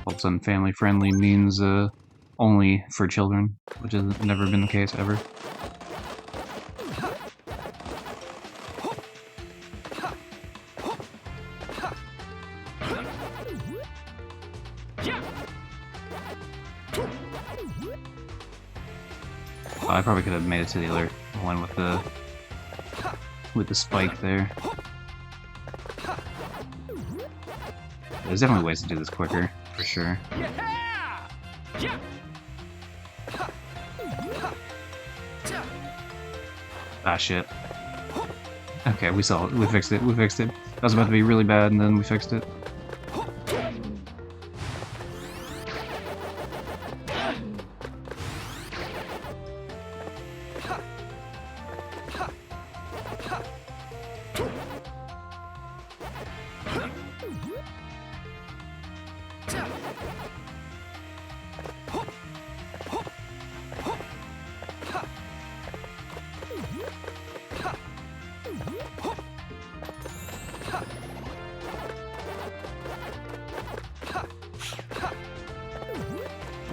All of a sudden, family friendly means only for children, which has never been the case ever. Oh, I probably could have made it to the other one with the spike there. There's definitely ways to do this quicker, for sure. Ah, shit. Okay, we saw it. We fixed it. We fixed it. That was about to be really bad, and then we fixed it.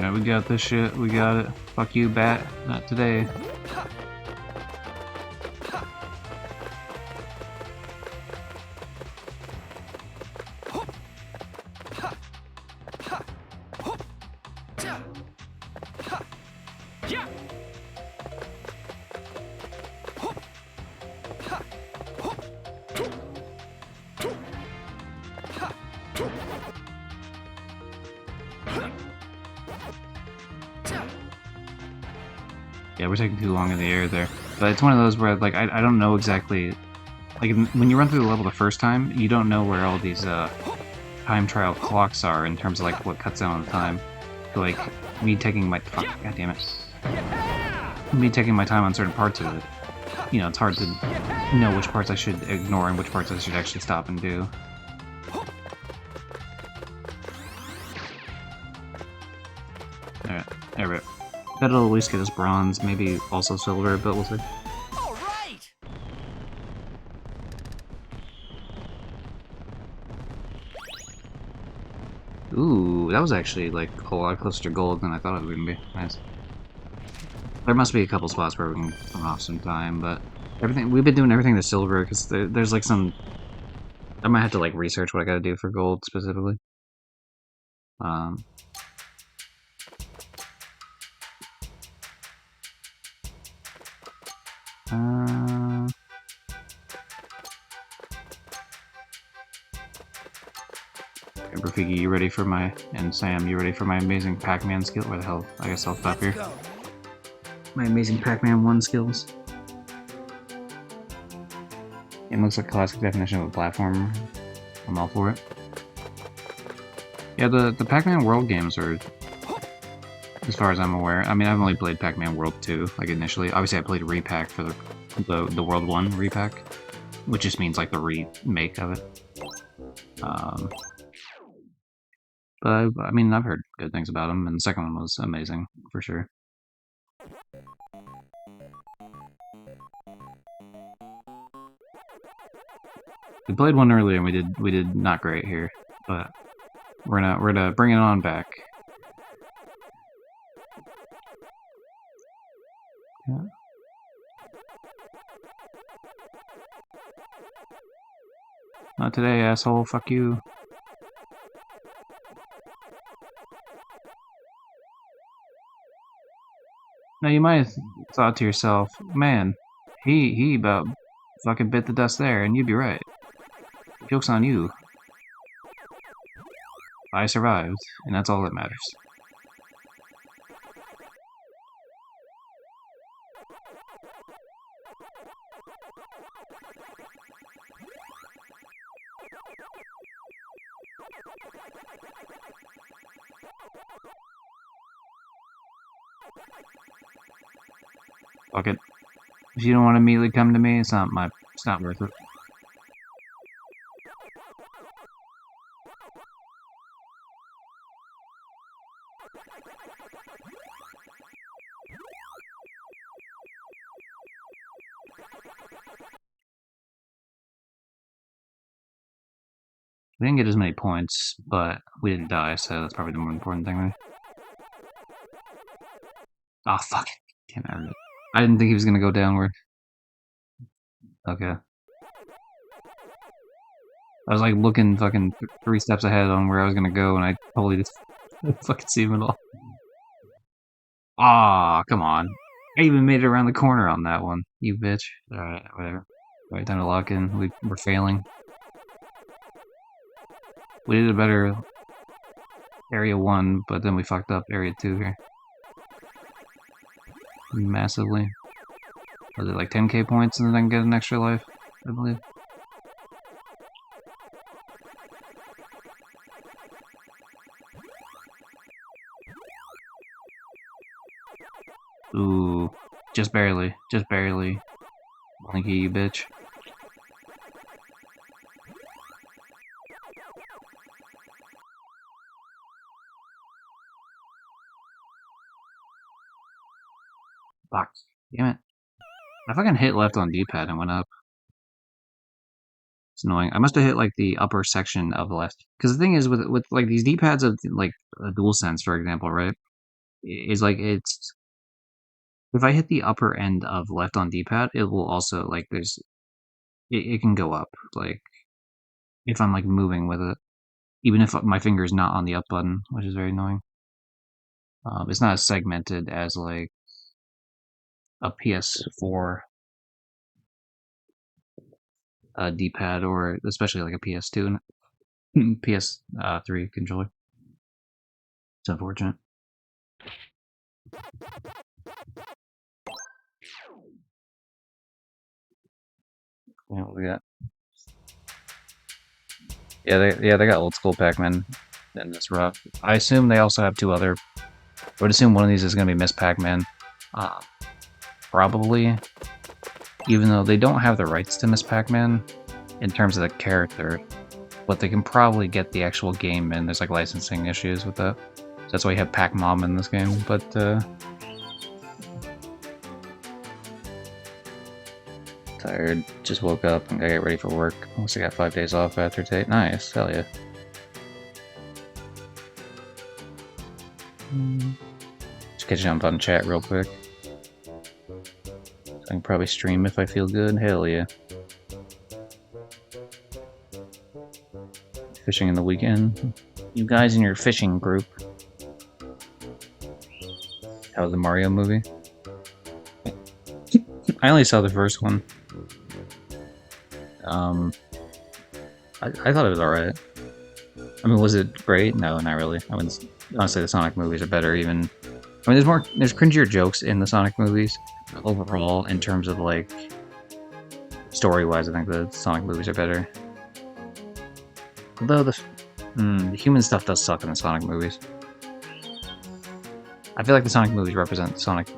Yeah, we got this shit. We got it. Fuck you, bat. Not today. Yeah, we're taking too long in the air there. But it's one of those where, like, I don't know exactly... Like, when you run through the level the first time, you don't know where all these, time trial clocks are in terms of, like, what cuts down on the time. So, like, me taking my... Fuck, God damn it. Me taking my time on certain parts of it. You know, it's hard to know which parts I should ignore and which parts I should actually stop and do. Alright, there we go. That'll at least get us bronze, maybe also silver, but we'll see. All right. Ooh, that was actually, like, a lot closer to gold than I thought it would be. Nice. There must be a couple spots where we can come off some time, but we've been doing everything to silver, because there's, like, some... I might have to, like, research what I gotta do for gold, specifically. Okay, Rafiki, you ready for my... And Sam, you ready for my amazing Pac-Man skill? Where the hell? I guess I'll stop here. Go. My amazing Pac-Man 1 skills. It looks like a classic definition of a platformer. I'm all for it. Yeah, the Pac-Man World games are, as far as I'm aware. I mean, I've only played Pac-Man World 2, like, initially. Obviously, I played Re-Pac for the World 1 Re-Pac, which just means, like, the remake of it. But, I mean, I've heard good things about them, and the second one was amazing, for sure. We played one earlier, and we did not great here, but we're gonna bring it on back. Yeah. Not today, asshole. Fuck you. Now you might have thought to yourself, man, he about fucking bit the dust there, and you'd be right. Joke's on you. I survived, and that's all that matters. Fuck it. If you don't want to immediately come to me, it's not worth it. We didn't get as many points, but we didn't die, so that's probably the more important thing, right? Oh, fuck it. Damn it. I didn't think he was gonna go downward. Okay. I was like looking fucking 3 steps ahead on where I was gonna go, and I totally just fucking see him at all. Aw, come on. I even made it around the corner on that one, you bitch. Alright, whatever. Alright, time to lock in. We're failing. We did a better Area 1, but then we fucked up Area 2 here. Massively. Was it like 10k points and then get an extra life, I believe? Ooh, just barely, just barely. Blinky, you bitch. Fuck, damn it. I fucking hit left on D-pad and went up. It's annoying. I must have hit like the upper section of left. Because the thing is, with like these D-pads of like a DualSense, for example, right? is like it's if I hit the upper end of left on D-pad, it will also like it can go up like if I'm like moving with it, even if my finger is not on the up button, which is very annoying. It's not as segmented as like a PS4 D-pad or especially like a PS2 and PS3 controller. It's unfortunate. Yeah, what we got? Yeah, they got old school Pac-Man in this rough. I assume they also have two other. I would assume one of these is going to be Miss Pac-Man. Probably, even though they don't have the rights to Miss Pac-Man in terms of the character, but they can probably get the actual game, and there's like licensing issues with that. So that's why you have Pac-Mom in this game. But tired. Just woke up and gotta get ready for work. Also got 5 days off after today. Nice, hell yeah. Just catch jump on chat real quick. I can probably stream if I feel good. Hell yeah. Fishing in the weekend. You guys in your fishing group. How was the Mario movie? I only saw the first one. I thought it was alright. I mean, was it great? No, not really. I wouldn't. Honestly, the Sonic movies are better. Even, I mean, there's cringier jokes in the Sonic movies. Overall, in terms of like story-wise, I think the Sonic movies are better. Although the human stuff does suck in the Sonic movies. I feel like the Sonic movies represent Sonic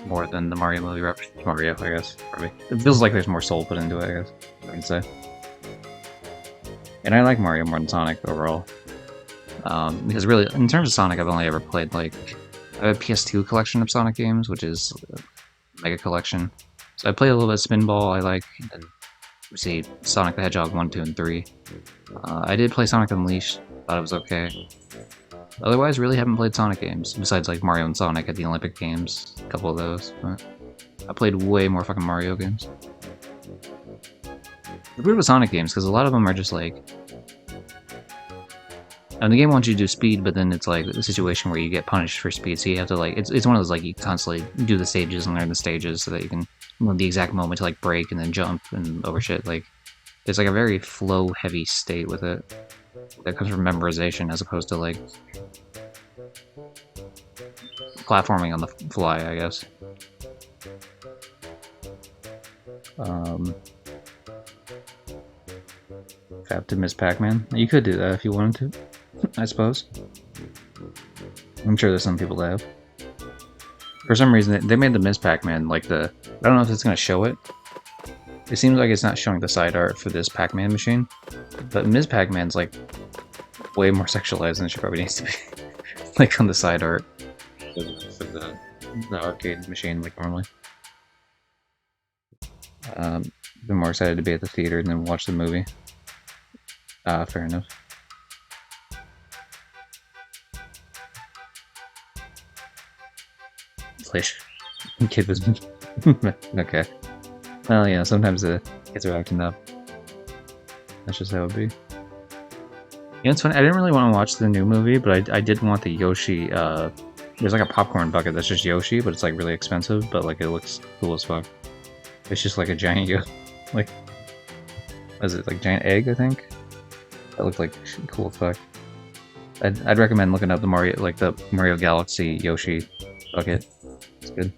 more than the Mario movie represents Mario, I guess. Probably. It feels like there's more soul put into it, I guess. I would say. And I like Mario more than Sonic overall. Because really, in terms of Sonic, I've only ever played like I have a PS2 collection of Sonic games, which is a mega collection. So I played a little bit of Spinball. I like, and we see Sonic the Hedgehog 1, 2, and 3. I did play Sonic Unleashed. Thought it was okay. Otherwise, really haven't played Sonic games besides like Mario and Sonic at the Olympic Games. A couple of those. But I played way more fucking Mario games. The weird with Sonic games because a lot of them are just like. And the game wants you to do speed, but then it's like a situation where you get punished for speed, so you have to like it's one of those like you constantly do the stages and learn the stages so that you can know the exact moment to like break and then jump and over shit. Like there's like a very flow heavy state with it that comes from memorization as opposed to like platforming on the fly, I guess. Fab to Miss Pac-Man. You could do that if you wanted to. I suppose. I'm sure there's some people that have. For some reason, they made the Miss Pac-Man like the... I don't know if it's going to show it. It seems like it's not showing the side art for this Pac-Man machine. But Miss Pac-Man's like way more sexualized than she probably needs to be. Like on the side art. For the arcade machine like normally. Been more excited to be at the theater than watch the movie. Fair enough. Kid was okay. Well, yeah, sometimes the kids are acting up. That's just how it be. You know, it's funny. I didn't really want to watch the new movie, but I did want the Yoshi. There's like a popcorn bucket that's just Yoshi, but it's like really expensive. But like it looks cool as fuck. It's just like a giant like, what is it, like giant egg? I think that looked like cool as fuck. I'd recommend looking up the Mario Galaxy Yoshi bucket. It's good.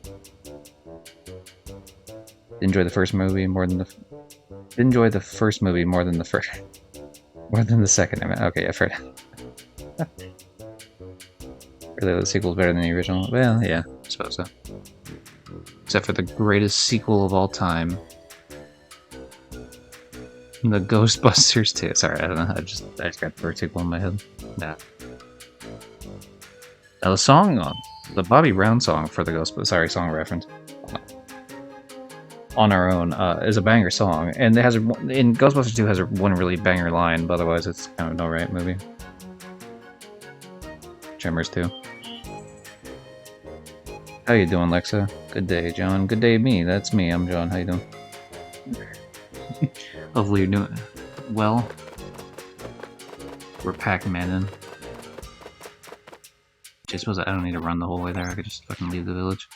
Enjoy the first movie more than the. Enjoy the first movie more than the first. More than the second. I mean, okay, I've heard. Really, the sequel's better than the original. Well, yeah, I suppose so. Except for the greatest sequel of all time, the Ghostbusters 2. Sorry, I don't know. I just got the first sequel in my head. Nah. Now the song the Bobby Brown song for the Ghostbusters, sorry, song reference, On Our Own, is a banger song, and it has in Ghostbusters 2 has one really banger line, but otherwise it's kind of an alright movie. Tremors 2. How you doing, Lexa? Good day, John. Good day, me. That's me. I'm John. How you doing? Hopefully you're doing well. We're Pac-Man in. I suppose I don't need to run the whole way there. I could just fucking leave the village.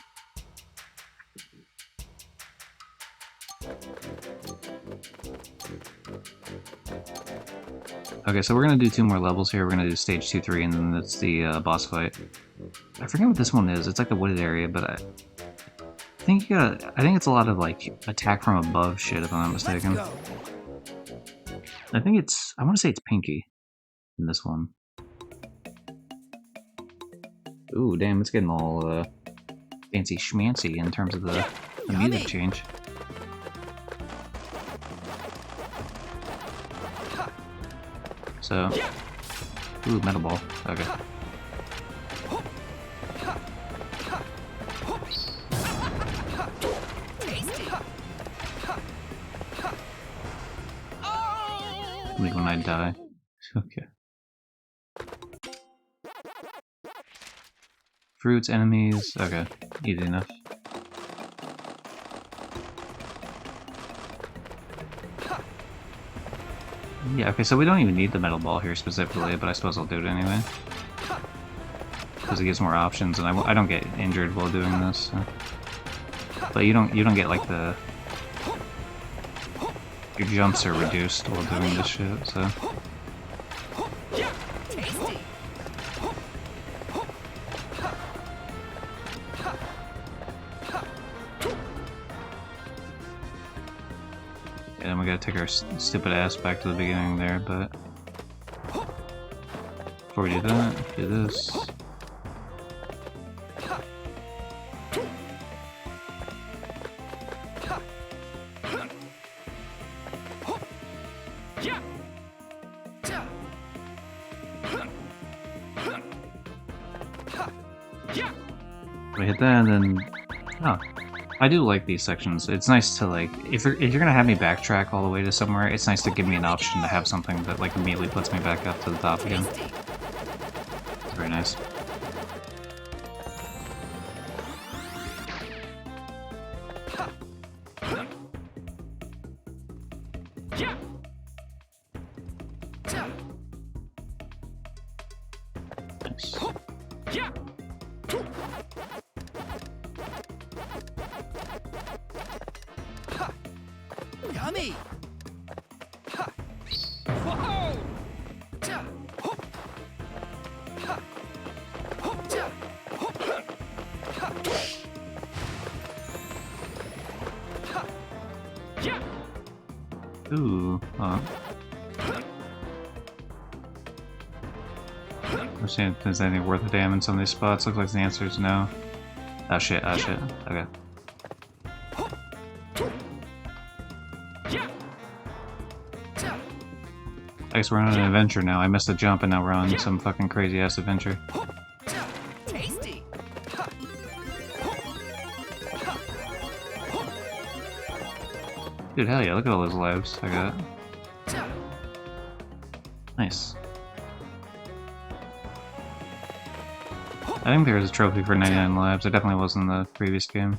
Okay, so we're gonna do 2 more levels here. We're gonna do stage 2, 3, and then that's the boss fight. I forget what this one is. It's like the wooded area, but I think you gotta. I think it's a lot of like attack from above shit, if I'm not mistaken. I think it's. I want to say it's Pinky in this one. Ooh, damn! It's getting all fancy schmancy in terms of the music change. So, ooh, metal ball. Okay. Like when I die. Okay. Fruits, enemies. Okay, easy enough. Yeah, okay, so we don't even need the metal ball here specifically, but I suppose I'll do it anyway. Because it gives more options, and I don't get injured while doing this. So. But you don't get like the... Your jumps are reduced while doing this shit, so... Yeah, then we gotta take our stupid ass back to the beginning there, but... Before we do that, do this. We hit that, and then... Oh. I do like these sections. It's nice to, like... If you're gonna have me backtrack all the way to somewhere, it's nice to give me an option to have something that, like, immediately puts me back up to the top again. It's very nice. Nice. Yummy! Whoa! Ooh, Let's see if there's anything worth a damn in some of these spots. Looks like the answer is no. Oh shit, oh shit. Okay. I guess we're on an adventure now. I missed a jump and now we're on some fucking crazy ass adventure. Tasty! Dude, hell yeah, look at all those lives I got. Nice. I think there was a trophy for 99 lives. There definitely was in the previous game.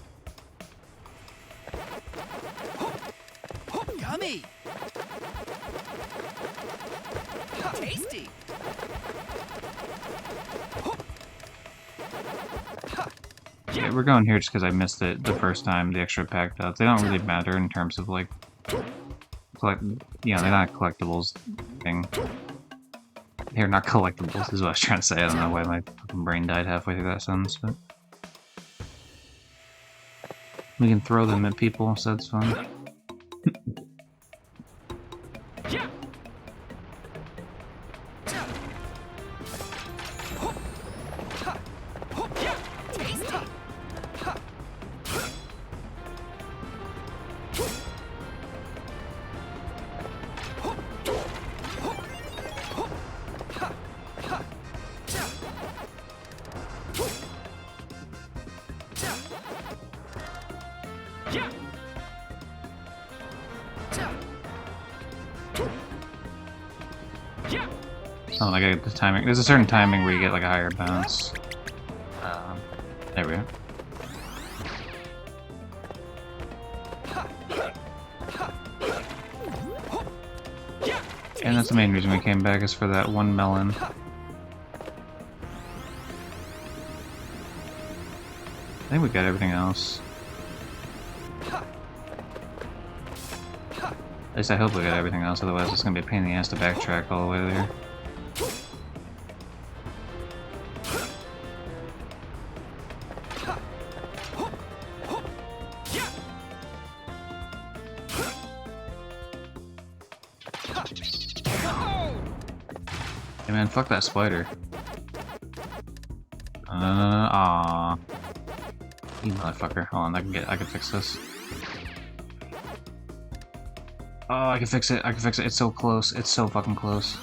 Yummy! Tasty! Yeah, we're going here just because I missed it the first time, the extra pack dots. They don't really matter in terms of, like... they're not collectibles thing. They're not collectibles, is what I was trying to say. I don't know why my fucking brain died halfway through that sentence, but... We can throw them at people, so that's fun. Oh, like I get the timing. There's a certain timing where you get like a higher bounce. There we go. And that's the main reason we came back, is for that one melon. I think we got everything else. At least I hope we got everything else, otherwise it's gonna be a pain in the ass to backtrack all the way there. Hey man, fuck that spider. Aw. You motherfucker. Hold on, I can fix this. Oh, I can fix it. I can fix it. It's so close. It's so fucking close.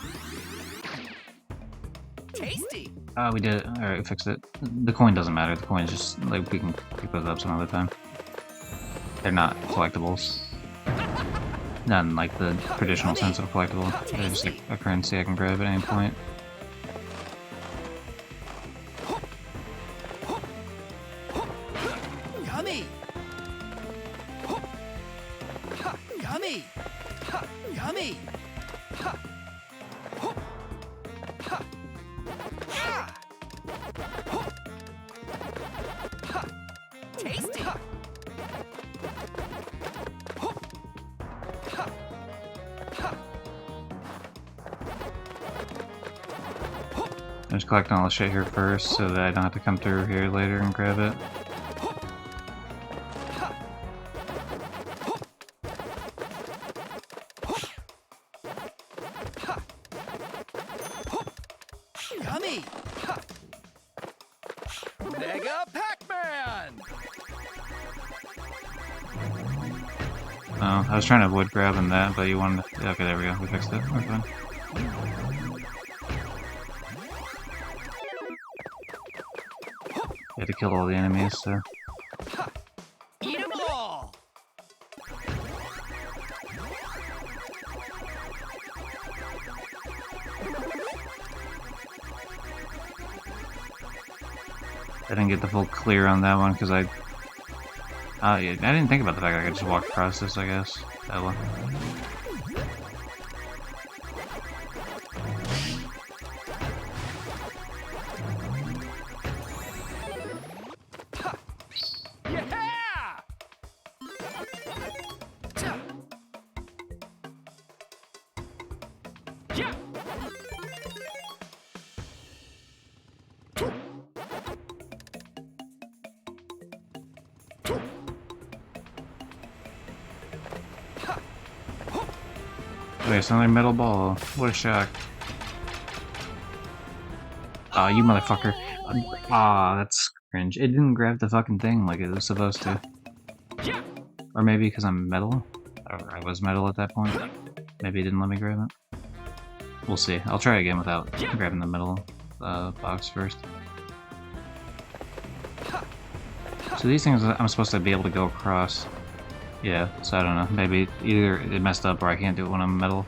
Tasty. Ah, we did it. Alright, we fixed it. The coin doesn't matter. The coin is just, like, we can pick those up some other time. They're not collectibles. Not in, like, the traditional sense of a collectible. They're just, like, a currency I can grab at any point. Yummy. Yummy. Yummy. Tasty. I'm just collecting all the shit here first so that I don't have to come through here later and grab it. Yummy. Mega Pac-Man. Oh, I was trying to avoid grabbing that, but you wanted to... Okay, there we go. We fixed it. We're fine. You had to kill all the enemies, so... Eat 'em all. I didn't get the full clear on that one, because I... yeah, I didn't think about the fact that I could just walk across this, I guess. Oh well. Yeah! Yeah! Wait, it's another metal ball. What a shock. Aw, you motherfucker. Aw, that's cringe. It didn't grab the fucking thing like it was supposed to. Or maybe because I'm metal? Or I was metal at that point. Maybe it didn't let me grab it. We'll see. I'll try again without grabbing the metal box first. So these things I'm supposed to be able to go across. Yeah, so I don't know. Maybe either it messed up or I can't do it when I'm metal.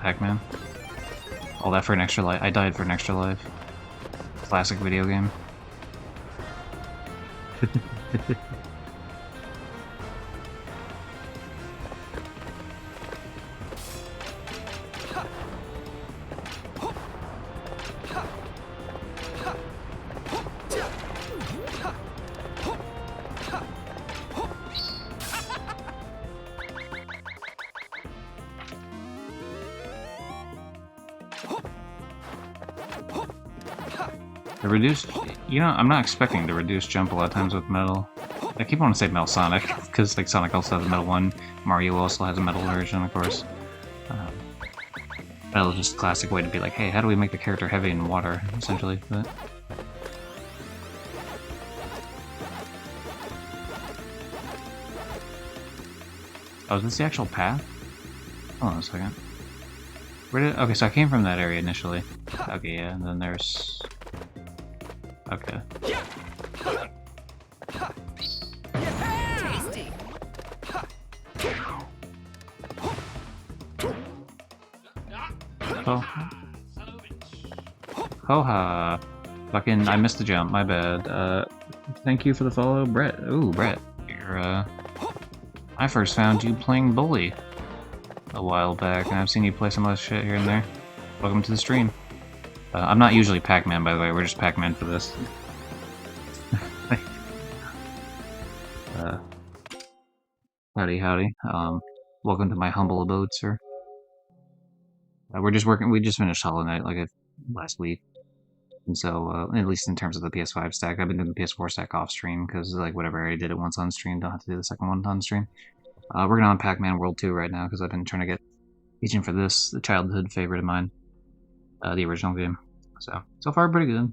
Pac-Man. All that for an extra life. I died for an extra life. Classic video game. The reduced, you know, I'm not expecting the reduced jump a lot of times with metal. I keep wanting to say Metal Sonic, because like Sonic also has a metal one, Mario also has a metal version, of course. Metal is just a classic way to be like, hey, how do we make the character heavy in water, essentially. But... oh, is this the actual path? Hold on a second. Where did... okay, so I came from that area initially. Okay, yeah, and then there's... okay. Tasty. Oh. Ho-ha. Fucking, I missed the jump, my bad. Thank you for the follow, Brett. Ooh, Brett. You're, I first found you playing Bully. a while back, and I've seen you play some of this shit here and there. Welcome to the stream. I'm not usually Pac-Man, by the way. We're just Pac-Man for this. Howdy, howdy. Welcome to my humble abode, sir. We're just working. We just finished Hollow Knight last week, and so at least in terms of the PS5 stack, I've been doing the PS4 stack off stream because like whatever I did it once on stream, don't have to do the second one on stream. Working on Pac-Man World 2 right now because I've been trying to get teaching for this, the childhood favorite of mine, the original game. So far pretty good.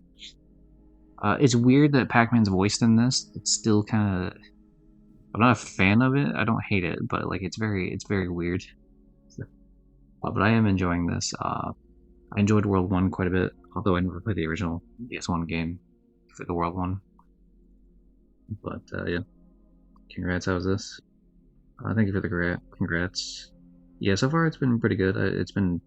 It's weird that Pac-Man's voiced in this. It's still kind of. I'm not a fan of it. I don't hate it, but like it's very weird. But I am enjoying this. I enjoyed World 1 quite a bit, although I never played the original PS1 game for the World 1. But yeah, congrats. How was this? Thank you for the congrats. Yeah, so far it's been pretty good. It's been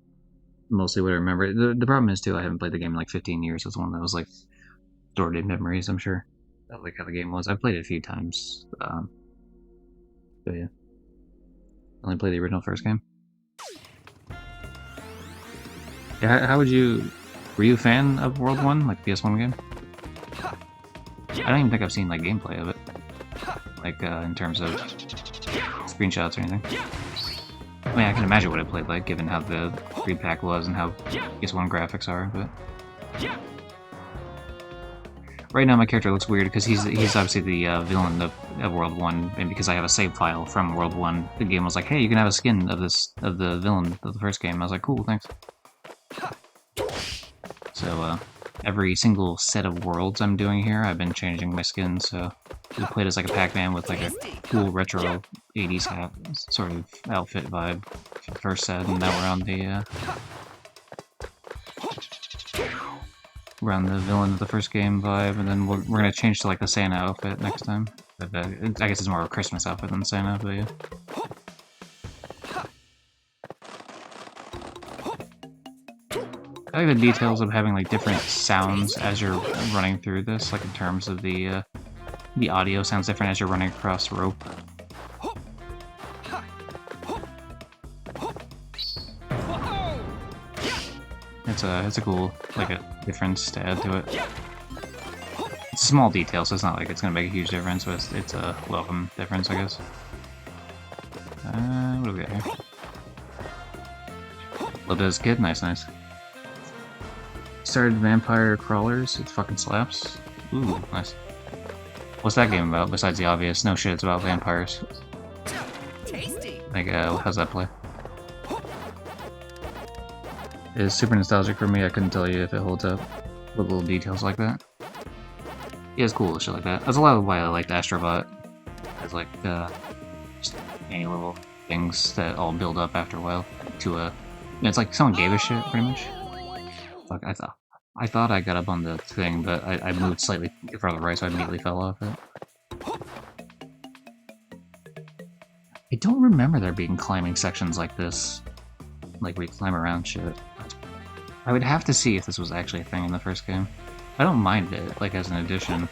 mostly what I remember. The problem is too, I haven't played the game in like 15 years. It's one that was like stored in memories. I'm sure. That like how the game was. I've played it a few times. So yeah, only played the original first game. Yeah, how would you? Were you a fan of World 1, like the PS1 game? I don't even think I've seen like gameplay of it, like in terms of screenshots or anything. I mean, I can imagine what it played like, given how the Re-Pac was and how PS1 graphics are, but right now my character looks weird because he's obviously the villain of World 1, and because I have a save file from World 1, the game was like, hey, you can have a skin of the villain of the first game. I was like, cool, thanks. So every single set of worlds I'm doing here, I've been changing my skin, so we played as like a Pac-Man with like a cool retro 80s sort of outfit vibe for the first set, and now we're on the villain of the first game vibe, and then we're gonna change to like the Santa outfit next time. But, I guess it's more of a Christmas outfit than Santa, but yeah. I like the details of having like different sounds as you're running through this, like in terms of the audio sounds different as you're running across rope. It's a cool like a difference to add to it. It's a small detail, so it's not like it's gonna make a huge difference, but it's a welcome difference, I guess. What do we got here? Little bit as a kid, nice. Started Vampire Crawlers, it fucking slaps. Ooh, nice. What's that game about, besides the obvious? No shit, it's about vampires. Tasty. Like, how's that play? It's super nostalgic for me, I couldn't tell you if it holds up with little details like that. Yeah, it's cool, shit like that. That's a lot of why I liked Astrobot. It's like, just any little things that all build up after a while to a... It's like someone gave a shit, pretty much. Fuck, I thought I got up on the thing, but I moved slightly further right, so I immediately fell off it. I don't remember there being climbing sections like this. Like, where you climb around shit. I would have to see if this was actually a thing in the first game. I don't mind it, like, as an addition.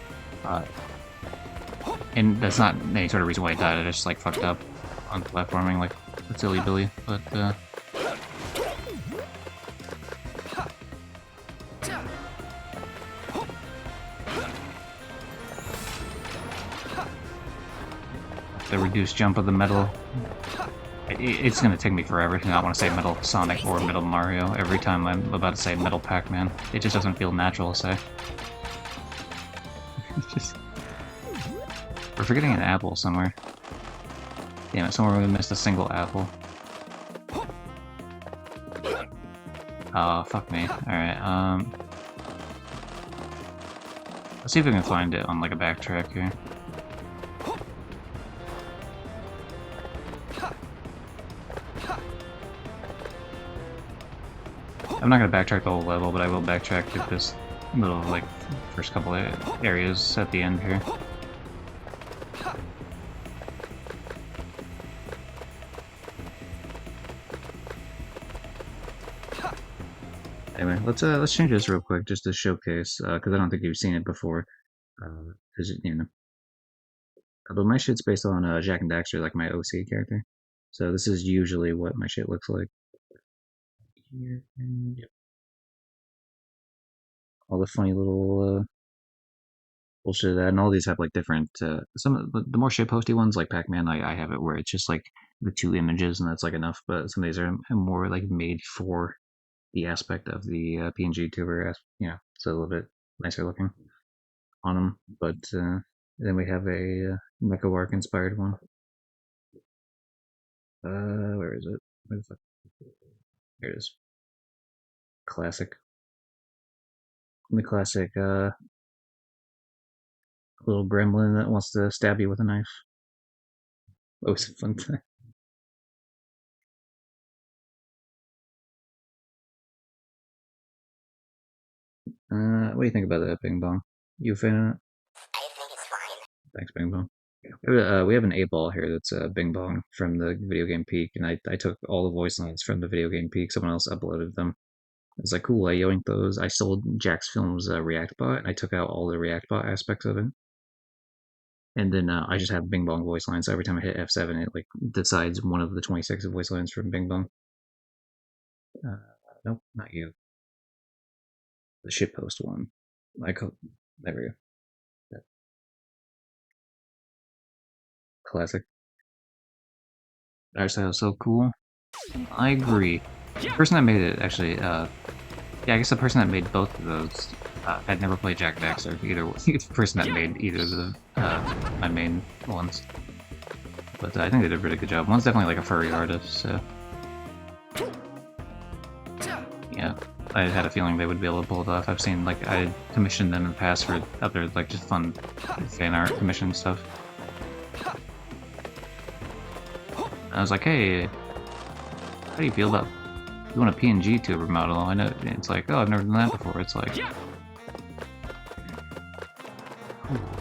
And that's not any sort of reason why I died, I just, like, fucked up on platforming, like, a silly Billy, but, the reduced jump of the metal. It's gonna take me forever to not want to say Metal Sonic or Metal Mario every time I'm about to say Metal Pac-Man. It just doesn't feel natural to say. We're forgetting an apple somewhere. Damn it, somewhere we missed a single apple. Oh, fuck me. Alright, let's see if we can find it on like a backtrack here. I'm not gonna backtrack the whole level, but I will backtrack to this little, like, first couple of areas at the end here. Anyway, let's change this real quick just to showcase, because I don't think you've seen it before. Because you know, but my shit's based on Jak and Daxter, like my OC character. So this is usually what my shit looks like. Here, and yep. All the funny little bullshit of that, and all these have like different. Some of the more shitposty ones, like Pac-Man, I have it where it's just like the 2 images and that's like enough. But some of these are more like made for the aspect of the PNG tuber, so a little bit nicer looking on them. But then we have a Mecha Wark inspired one. Where is it? Where the fuck? Here it is. Classic. The classic little gremlin that wants to stab you with a knife. Always a fun thing. What do you think about that, Bing Bong? You a fan of it? I think it's fine. Thanks, Bing Bong. We have an A-ball here that's Bing Bong from the video game Peak, and I took all the voice lines from the video game Peak. Someone else uploaded them. It's like, cool, I yoinked those. I sold Jax Films ReactBot, and I took out all the ReactBot aspects of it. And then I just have Bing Bong voice lines. So every time I hit F7, it like decides one of the 26 voice lines from Bing Bong. Nope, not you. The shitpost one. There we go. Classic. Art style is so cool. I agree. The person that made it actually, yeah, I guess the person that made both of those had never played Jak and Daxter. Either the person that made either of the my main ones, but I think they did a pretty good job. One's definitely like a furry artist, so yeah, I had a feeling they would be able to pull it off. I've seen like I commissioned them in the past for other like just fun fan art commission stuff. I was like, hey, how do you feel about doing a PNG tuber model? I know it's like, oh, I've never done that before. It's like,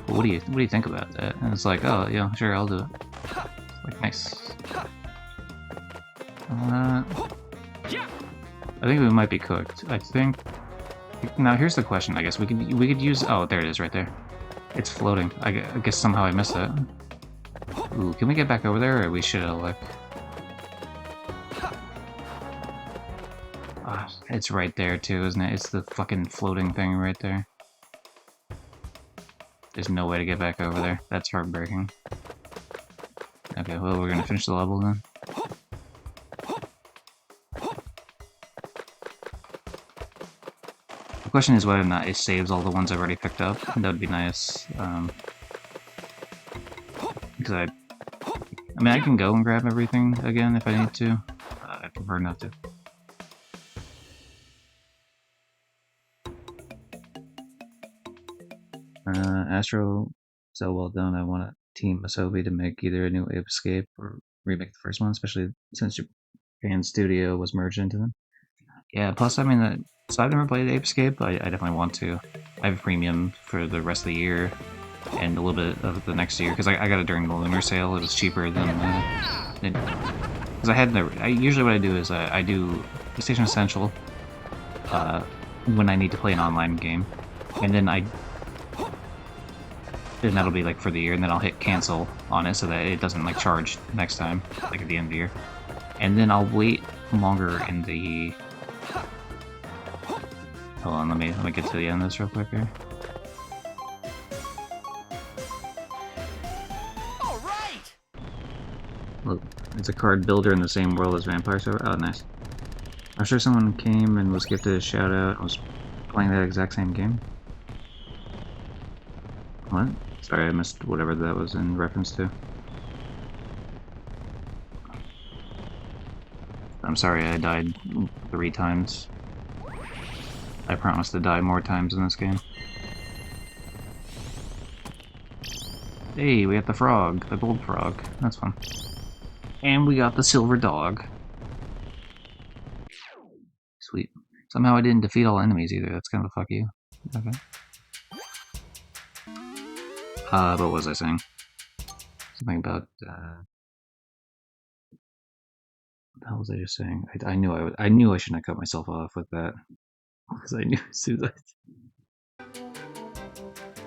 what do you think about that? And it's like, oh yeah, sure, I'll do it. It's like, nice. I think we might be cooked. I think. Now here's the question. I guess we could use. Oh, there it is, right there. It's floating. I guess somehow I missed it. Ooh, can we get back over there, or we should have like. It's right there too, isn't it? It's the fucking floating thing right there. There's no way to get back over there. That's heartbreaking. Okay, well, we're gonna finish the level then. The question is whether or not it saves all the ones I've already picked up. That would be nice. Because I mean, I can go and grab everything again if I need to. I prefer not to. Astro, so well done. I want to team Asobi to make either a new Ape Escape or remake the first one, especially since Japan Studio was merged into them. Yeah, plus, I mean, so I've never played Ape Escape, but I definitely want to. I have a premium for the rest of the year and a little bit of the next year because I got it during the Lunar Sale. It was cheaper than because I usually what I do is I do PlayStation Essential when I need to play an online game, and then that'll be like for the year, and then I'll hit cancel on it so that it doesn't like charge next time, like at the end of the year. And then I'll wait longer in the. Hold on, let me get to the end of this real quick here. All right. Look, it's a card builder in the same world as Vampire Server. Oh, nice. I'm sure someone came and was gifted a shout out. I was playing that exact same game. What? Sorry, I missed whatever that was in reference to. I'm sorry I died 3 times. I promise to die more times in this game. Hey, we got the frog, the gold frog. That's fun. And we got the silver dog. Sweet. Somehow I didn't defeat all enemies either. That's kind of a fuck you. Okay. What was I saying? Something about, what the hell was I just saying? I knew I shouldn't have cut myself off with that. Because I knew as soon as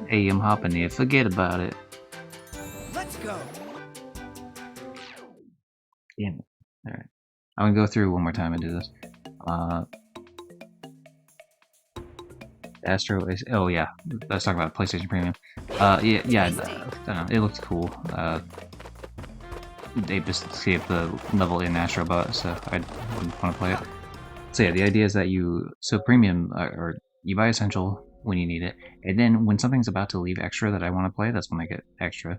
Hey, I'm hopping here. Forget about it. Let's go. Damn it. Alright. I'm gonna go through one more time and do this. Astro is. Oh, yeah. Let's talk about PlayStation Premium. Yeah, I don't know. It looked cool. They just escaped the level in Astro Bot, so I wouldn't want to play it. So, yeah, the idea is that so Premium, or you buy Essential when you need it, and then when something's about to leave Extra that I want to play, that's when I get Extra.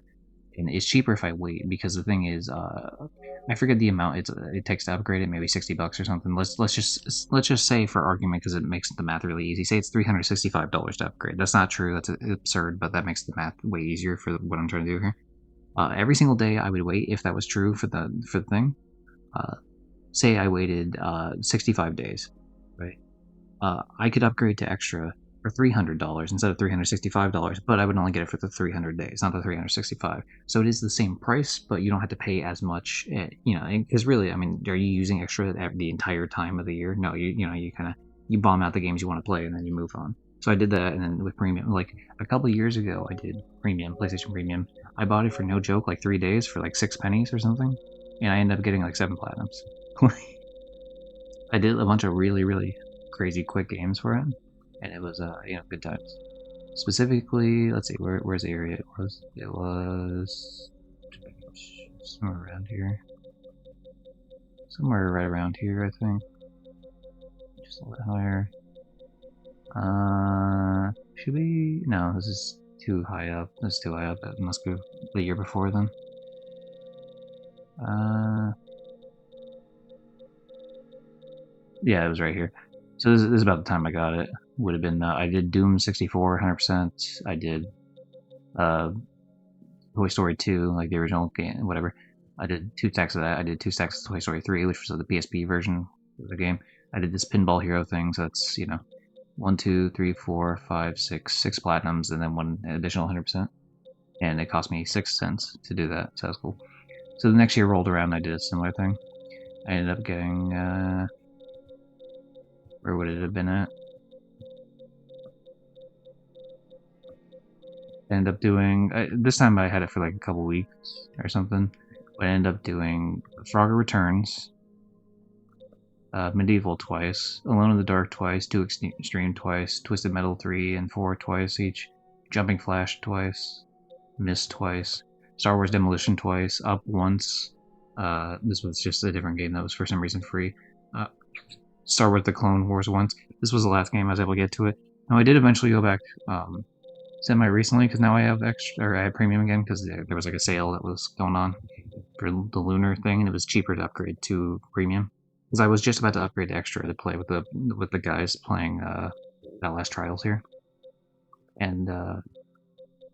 And it's cheaper if I wait, because the thing is, I forget the amount it takes to upgrade it, maybe $60 or something. Let's just say, for argument, because it makes the math really easy, say it's $365 to upgrade. That's not true. That's absurd, but that makes the math way easier for what I'm trying to do here. Every single day I would wait, if that was true for the thing. Say I waited 65 days, right? I could upgrade to Extra for $300 instead of $365, but I would only get it for the 300 days, not the 365. So it is the same price, but you don't have to pay as much, because really, I mean, are you using Extra the entire time of the year? No, you kind of, you bomb out the games you want to play and then you move on. So I did that, and then with Premium, like a couple years ago, I did Premium, PlayStation Premium. I bought it for no joke, like 3 days for like 6 pennies or something, and I ended up getting like 7 platinums. I did a bunch of really, really crazy quick games for it, and it was good times. Specifically, let's see, where's the area it was? It was somewhere around here. Somewhere right around here, I think. Just a little bit higher. Should we? No, this is too high up. This is too high up. It must be the year before then. Yeah, it was right here. So this is about the time I got it. Would have been, I did Doom 64, 100%. I did Toy Story 2, like the original game, whatever. I did 2 stacks of that. I did 2 stacks of Toy Story 3, which was the PSP version of the game. I did this Pinball Hero thing, so that's, 1, 2, 3, 4, 5, 6 platinums, and then 1 additional 100%. And it cost me 6 cents to do that, so that's cool. So the next year rolled around, I did a similar thing. I ended up getting, where would it have been at? I ended up doing, this time I had it for like a couple weeks or something. But I ended up doing Frogger Returns, Medieval twice, Alone in the Dark twice, 2 Extreme twice, Twisted Metal 3 and 4 twice each, Jumping Flash twice, Mist twice, Star Wars Demolition twice, Up once. This was just a different game that was for some reason free. Star Wars The Clone Wars once. This was the last game I was able to get to it. Now I did eventually go back semi-recently, because now I have extra, or I have Premium again, because there was like a sale that was going on for the Lunar thing, and it was cheaper to upgrade to Premium. Because I was just about to upgrade to Extra to play with the guys playing Outlast Trials here. And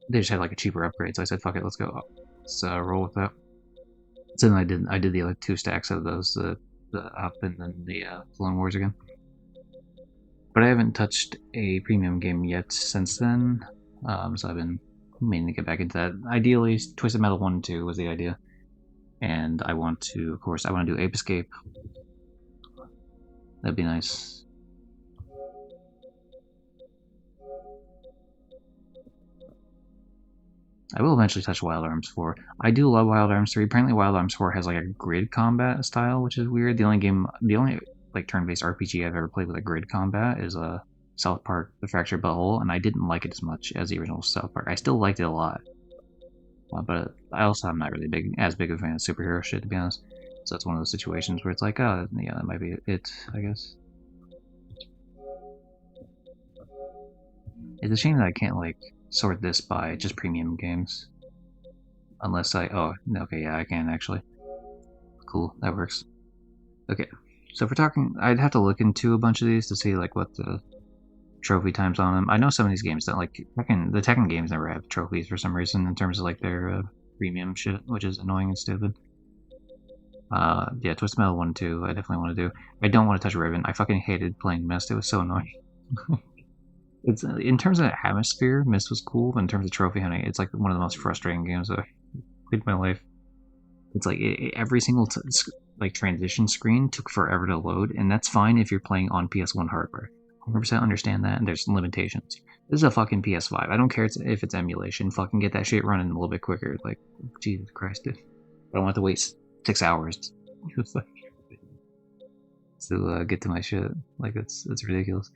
they just had like a cheaper upgrade, so I said, fuck it, let's go. Let's roll with that. So then I did the other 2 stacks of those, the Up and then the Clone Wars again. But I haven't touched a Premium game yet since then, so I've been meaning to get back into that. Ideally, Twisted Metal 1 and 2 was the idea. And I want to, of course, do Ape Escape. That'd be nice. I will eventually touch Wild Arms 4. I do love Wild Arms 3. Apparently Wild Arms 4 has like a grid combat style, which is weird. The only like turn-based RPG I've ever played with a grid combat is South Park: The Fractured Butthole, and I didn't like it as much as the original South Park. I still liked it a lot. But I also am not really as big of a fan of superhero shit, to be honest. So that's one of those situations where it's like, oh, yeah, that might be it, I guess. It's a shame that I can't, like, sort this by just Premium games. Unless okay, yeah, I can, actually. Cool, that works. Okay, so if we're talking, I'd have to look into a bunch of these to see, like, what the trophy times on them. I know some of these games don't, like, the Tekken games never have trophies for some reason in terms of, like, their premium shit, which is annoying and stupid. Yeah, Twisted Metal 1 and 2, I definitely want to do. I don't want to touch Ribbon. I fucking hated playing Mist. It was so annoying. It's in terms of atmosphere, Mist was cool, but in terms of trophy hunting, it's like one of the most frustrating games I've played in my life. It's like every single like transition screen took forever to load, and that's fine if you're playing on PS1 hardware. 100% understand that, and there's limitations. This is a fucking PS5. I don't care if it's emulation. Fucking get that shit running a little bit quicker. Like, Jesus Christ, dude. I don't want to wait 6 hours It's like to get to my shit. Like it's ridiculous.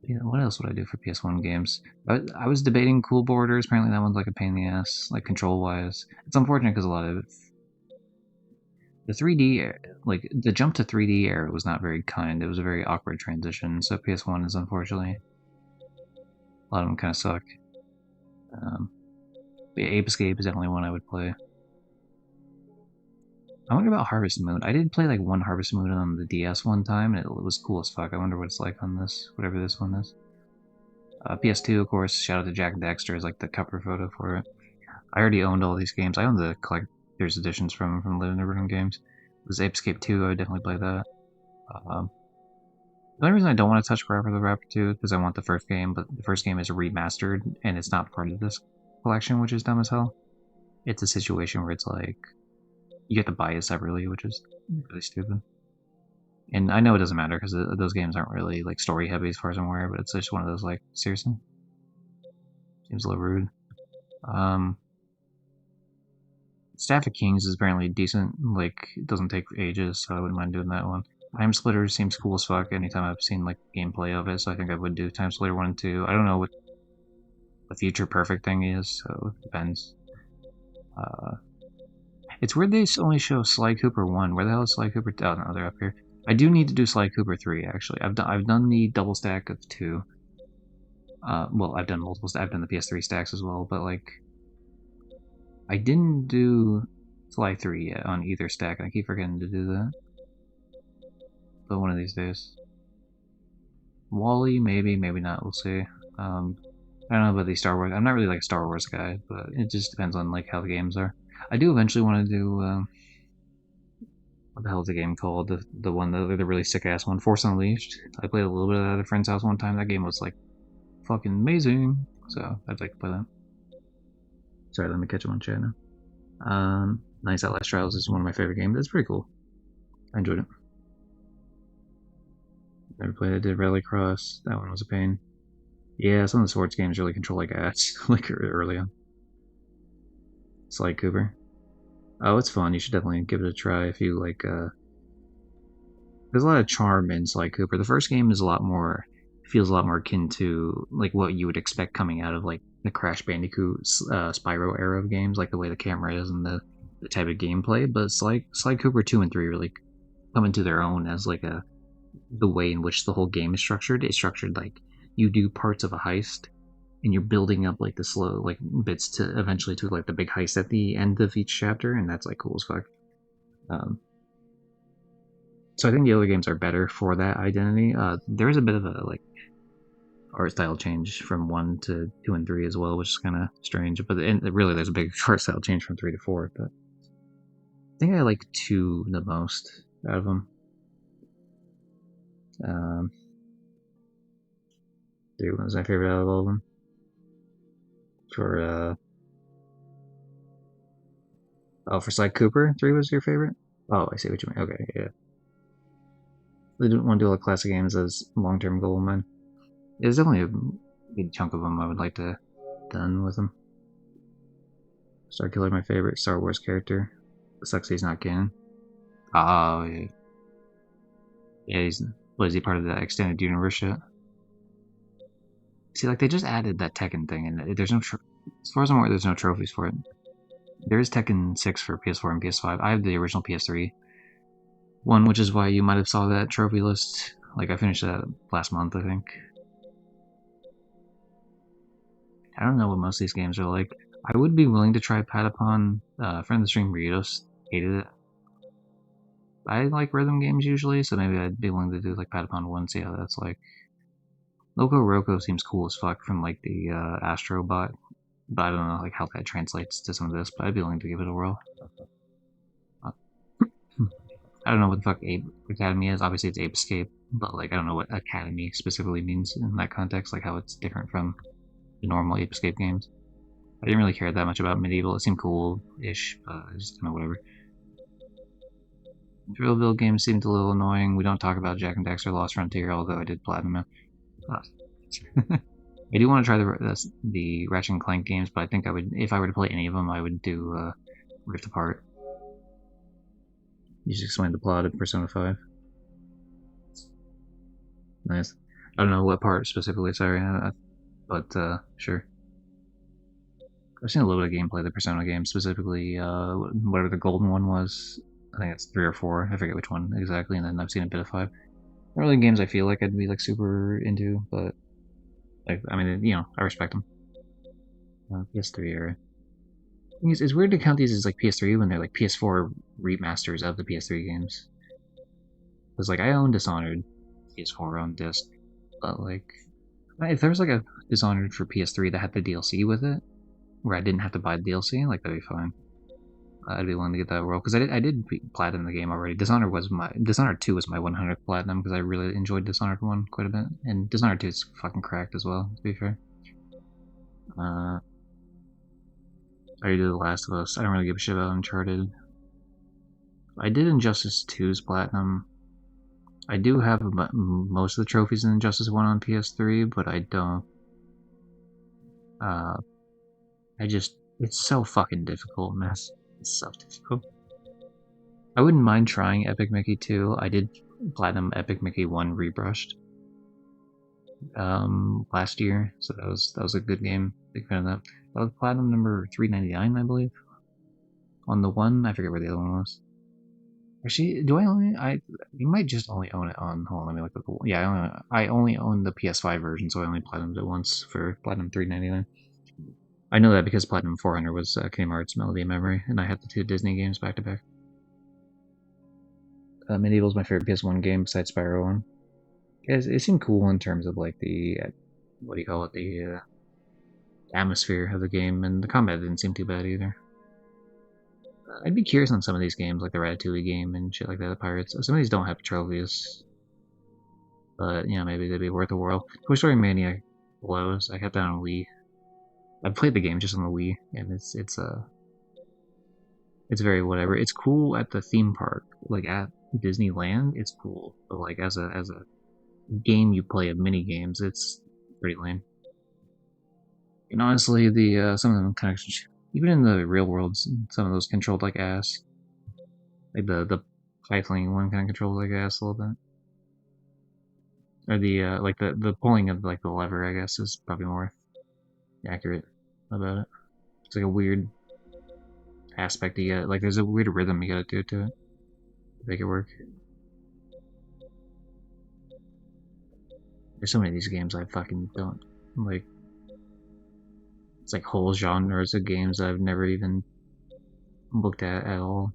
Yeah, what else would I do for PS1 games? I was debating Cool Borders. Apparently, that one's like a pain in the ass, like control wise. It's unfortunate because a lot of the 3D, like the jump to 3D era, was not very kind. It was a very awkward transition. So PS1 is unfortunately a lot of them kind of suck. But yeah, Ape Escape is definitely one I would play. I wonder about Harvest Moon. I did play like one Harvest Moon on the DS one time, and it was cool as fuck. I wonder what it's like on this, whatever this one is. PS2, of course, shout out to Jack Dexter is like the cover photo for it. I already owned all these games. I owned the collector's editions from Living the Rhythm Games. It was Ape Escape 2, I would definitely play that. The only reason I don't want to touch Parappa the Rapper 2 is because I want the first game, but the first game is remastered, and it's not part of this collection, which is dumb as hell. It's a situation where it's like, you get to buy it separately, which is really stupid. And I know it doesn't matter because those games aren't really like story heavy as far as I'm aware, but it's just one of those like, seriously? Seems a little rude. Staff of Kings is apparently decent, like, it doesn't take ages, so I wouldn't mind doing that one. Time Splitter seems cool as fuck anytime I've seen like gameplay of it, so I think I would do Time Splitter 1 and 2. I don't know what the future perfect thing is, so it depends. It's weird they only show Sly Cooper 1. Where the hell is Sly Cooper 2? Oh no, they're up here. I do need to do Sly Cooper 3, actually. I've done the double stack of 2. Well, I've done multiple I've done the PS3 stacks as well, but like, I didn't do Sly 3 yet on either stack, and I keep forgetting to do that. But one of these days. Wally, maybe, maybe not, we'll see. I don't know about the Star Wars. I'm not really like a Star Wars guy, but it just depends on like how the games are. I do eventually want to do what the hell is the game called? The one, the really sick ass one, Force Unleashed. I played a little bit of that at a friend's house one time. That game was like fucking amazing. So I'd like to play that. Sorry, let me catch up on chat now. Nice Outlast Trials is one of my favorite games. It's pretty cool. I enjoyed it. Never played it. Did Rallycross. That one was a pain. Yeah, some of the sports games really control like ass, like early on. Sly Cooper. Oh, it's fun. You should definitely give it a try if you like. There's a lot of charm in Sly Cooper. The first game is feels a lot more akin to like what you would expect coming out of like the Crash Bandicoot, Spyro era of games, like the way the camera is and the type of gameplay. But Sly Cooper 2 and 3 really come into their own as like the way in which the whole game is structured. It's structured like you do parts of a heist and you're building up like the slow like bits to eventually to like the big heist at the end of each chapter, and that's like cool as fuck. So I think the other games are better for that identity. There is a bit of a like art style change from 1 to 2 and 3 as well, which is kind of strange. But really, there's a big art style change from 3 to 4. But I think I like 2 the most out of them. 3 was my favorite out of all of them. For Sly Cooper, 3 was your favorite? Oh, I see what you mean. Okay, yeah. They didn't want to do all the classic games as long-term goal of mine. There's definitely a big chunk of them I would like to done with them. Starkiller, my favorite Star Wars character. It sucks he's not canon. Oh, yeah. Yeah, was he part of the extended universe shit? See, like, they just added that Tekken thing, and there's no, as far as I'm aware, there's no trophies for it. There is Tekken 6 for PS4 and PS5. I have the original PS3 one, which is why you might have saw that trophy list. Like, I finished that last month, I think. I don't know what most of these games are like. I would be willing to try Patapon. Friend of the stream, Rios, hated it. I like rhythm games usually, so maybe I'd be willing to do like Patapon 1, see how that's like. Loco Roco seems cool as fuck from like the Astro Bot, but I don't know like how that translates to some of this, but I'd be willing to give it a whirl. I don't know what the fuck Ape Academy is. Obviously it's Ape Escape, but like I don't know what Academy specifically means in that context, like how it's different from the normal Ape Escape games. I didn't really care that much about Medieval. It seemed cool-ish, but just kind of whatever. Thrillville games seemed a little annoying. We don't talk about Jak and Daxter Lost Frontier, although I did platinum it. I do want to try the Ratchet and Clank games, but I think I would, if I were to play any of them, I would do Rift Apart. You just explained the plot of Persona 5. Nice. I don't know what part specifically, sorry, but sure. I've seen a little bit of gameplay of the Persona game, specifically whatever the golden one was. I think it's 3 or 4. I forget which one exactly, and then I've seen a bit of 5. Not really games I feel like I'd be like super into, but like I mean, you know, I respect them. PS3 era. It's weird to count these as like PS3 when they're like PS4 remasters of the PS3 games. Because like I own Dishonored PS4 on disc, but like if there was like a Dishonored for PS3 that had the DLC with it, where I didn't have to buy the DLC, like that'd be fine. I'd be willing to get that world because I did platinum the game already. Dishonored 2 was my 100th platinum because I really enjoyed Dishonored 1 quite a bit, and Dishonored 2 is fucking cracked as well. To be fair, I already did The Last of Us. I don't really give a shit about Uncharted. I did Injustice 2's platinum. I do have most of the trophies in Injustice 1 on PS3, but I don't. It's so fucking difficult, man. It's so difficult. I wouldn't mind trying Epic Mickey 2. I did platinum Epic Mickey 1 rebrushed last year, so that was a good game. Big fan of that. That was platinum number 399, I believe. On the one, I forget where the other one was. Actually, do I only? You might just only own it on. Hold on, let me look at the. Yeah, I only own the PS5 version, so I only platinumed it once for platinum 399. I know that because Platinum 400 was Kingdom Hearts Melody of Memory, and I had the 2 Disney games back to back. Medieval is my favorite PS1 game besides Spyro 1. It seemed cool in terms of like the, what do you call it, the atmosphere of the game, and the combat didn't seem too bad either. I'd be curious on some of these games, like the Ratatouille game and shit like that, the Pirates. Some of these don't have trophies, but you know, maybe they'd be worth a whirl. Toy Story Mania blows. I kept that on Wii. I played the game just on the Wii, and it's very whatever. It's cool at the theme park, like at Disneyland. It's cool, but like as a game you play of mini games, it's pretty lame. And honestly, the some of them kind of, even in the real world, some of those controlled like ass. Like the Flying one kind of controlled like ass a little bit. Or the like the pulling of like the lever, I guess, is probably more accurate about it. It's like a weird aspect you get. Like there's a weird rhythm you gotta do to it to make it work. There's so many of these games I fucking don't like. It's like whole genres of games I've never even looked at all.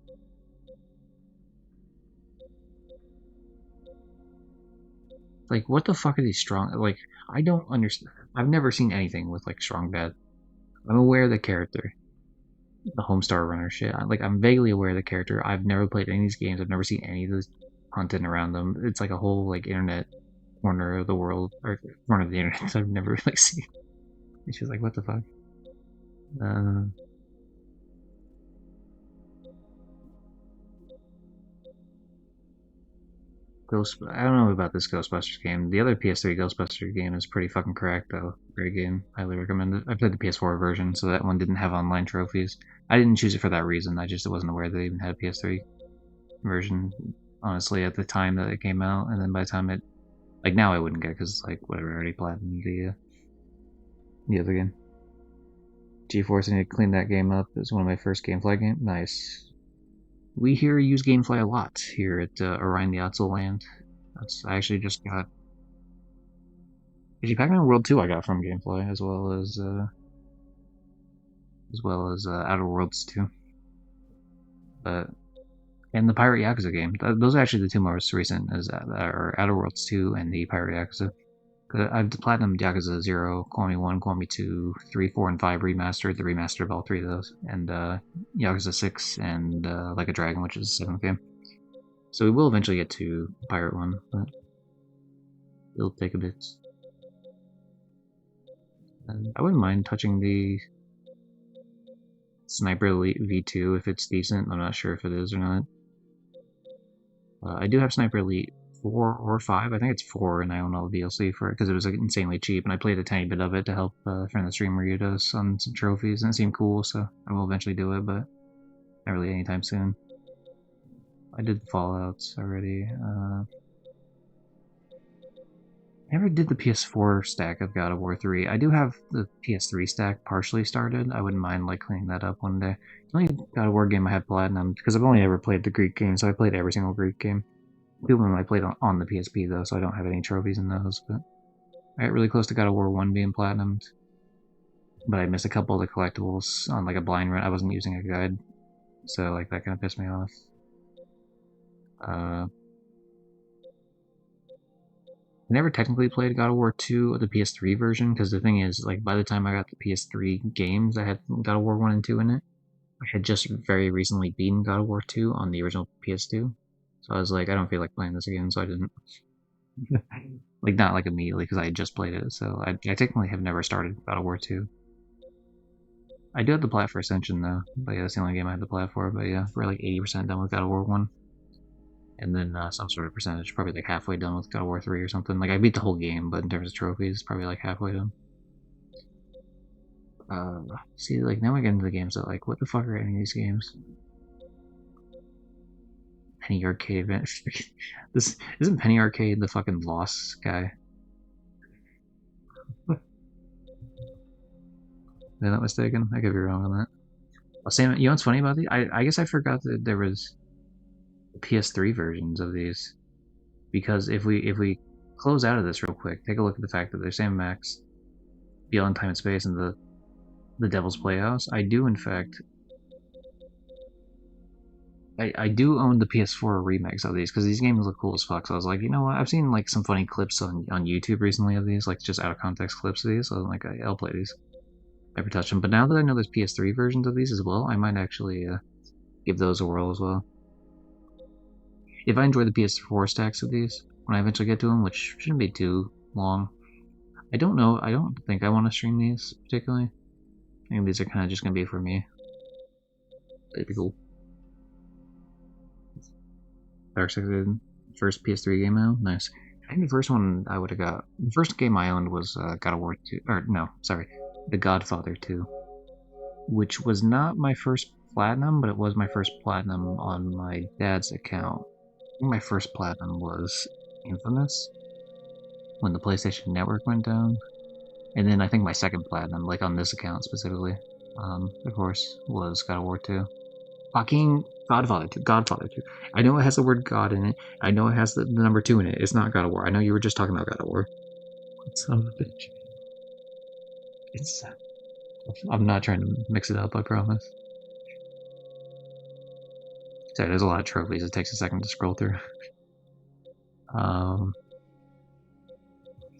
Like, what the fuck are these strong? Like, I don't understand. I've never seen anything with like strong bad. I'm aware of the character, the Homestar Runner shit. I'm vaguely aware of the character. I've never played any of these games. I've never seen any of this content around them. It's like a whole like internet corner of the world, or corner of the internet that I've never like seen. It's just like, what the fuck? I don't know about this Ghostbusters game. The other PS3 Ghostbusters game is pretty fucking cracked though. Great game. Highly recommend it. I played the PS4 version, so that one didn't have online trophies. I didn't choose it for that reason. I just wasn't aware they even had a PS3 version, honestly, at the time that it came out. And then by the time it, like now I wouldn't get, because like whatever, I already platinumed the other game. GeForce, I need to clean that game up. It's one of my first GameFly games. Nice. We here use GameFly a lot here at Orion the Otzel Land. I actually just got. Actually, Pac-Man World 2 I got from GameFly, as well as Outer Worlds 2. And the Pirate Yakuza game. Those are actually the 2 most recent, are Outer Worlds 2 and the Pirate Yakuza. I've platinumed Yakuza 0, Kiwami 1, Kiwami 2, 3, 4, and 5 remastered, the remaster of all 3 of those, and Yakuza 6 and Like a Dragon, which is the 7th game. So we will eventually get to Pirate 1, but it'll take a bit. And I wouldn't mind touching the Sniper Elite V2 if it's decent. I'm not sure if it is or not. I do have Sniper Elite 4 or 5. I think it's 4, and I own all the DLC for it because it was like, insanely cheap, and I played a tiny bit of it to help a friend of the streamer Ryudos on some trophies, and it seemed cool, so I will eventually do it, but not really anytime soon. I did Fallouts already. Never did the PS4 stack of God of War 3. I do have the PS3 stack partially started. I wouldn't mind like cleaning that up one day. The only God of War game I had platinum because I've only ever played the Greek game, so I played every single Greek game. Two of them I played on the PSP though, so I don't have any trophies in those. But I got really close to God of War 1 being platinumed, but I missed a couple of the collectibles on like a blind run. I wasn't using a guide, so like that kind of pissed me off. I never technically played God of War 2 the PS3 version because the thing is, like, by the time I got the PS3 games, I had God of War 1 and 2 in it. I had just very recently beaten God of War 2 on the original PS2. So I was like, I don't feel like playing this again, so I didn't. Like, not like immediately because I had just played it, so I technically have never started God of War 2. I do have the plat for Ascension though, but yeah, that's the only game I have the plat for, but yeah, we're like 80% done with God of War 1. And then some sort of percentage, probably like halfway done with God of War 3 or something. Like I beat the whole game, but in terms of trophies, probably like halfway done. See, like now we get into the games that like, what the fuck are any of these games? Penny Arcade event. This isn't Penny Arcade the fucking Lost guy. Am I not mistaken? I could be wrong on that. Sam, you know what's funny about these? I guess I forgot that there was PS3 versions of these. Because if we close out of this real quick, take a look at the fact that there's Sam Max, Beyond Time and Space, and the Devil's Playhouse. I do in fact I do own the PS4 remakes of these because these games look cool as fuck. So I was like, you know what? I've seen like some funny clips on YouTube recently of these, like just out of context clips of these. So I'm like, I'll play these. Never touch them. But now that I know there's PS3 versions of these as well, I might actually give those a whirl as well. If I enjoy the PS4 stacks of these when I eventually get to them, which shouldn't be too long. I don't know. I don't think I want to stream these particularly. I think these are kind of just gonna be for me. That'd be cool. Darkseid, first PS3 game out. Nice. I think the first one I would have got. The first game I owned was God of War 2. Or, no, sorry. The Godfather 2. Which was not my first platinum, but it was my first platinum on my dad's account. I think my first platinum was Infamous. When the PlayStation Network went down. And then I think my second platinum, like on this account specifically, of course, was God of War 2. Fucking Godfather 2. Godfather 2. I know it has the word God in it. I know it has the number 2 in it. It's not God of War. I know you were just talking about God of War. Son of a bitch. It's. I'm not trying to mix it up, I promise. Sorry, there's a lot of trophies. It takes a second to scroll through.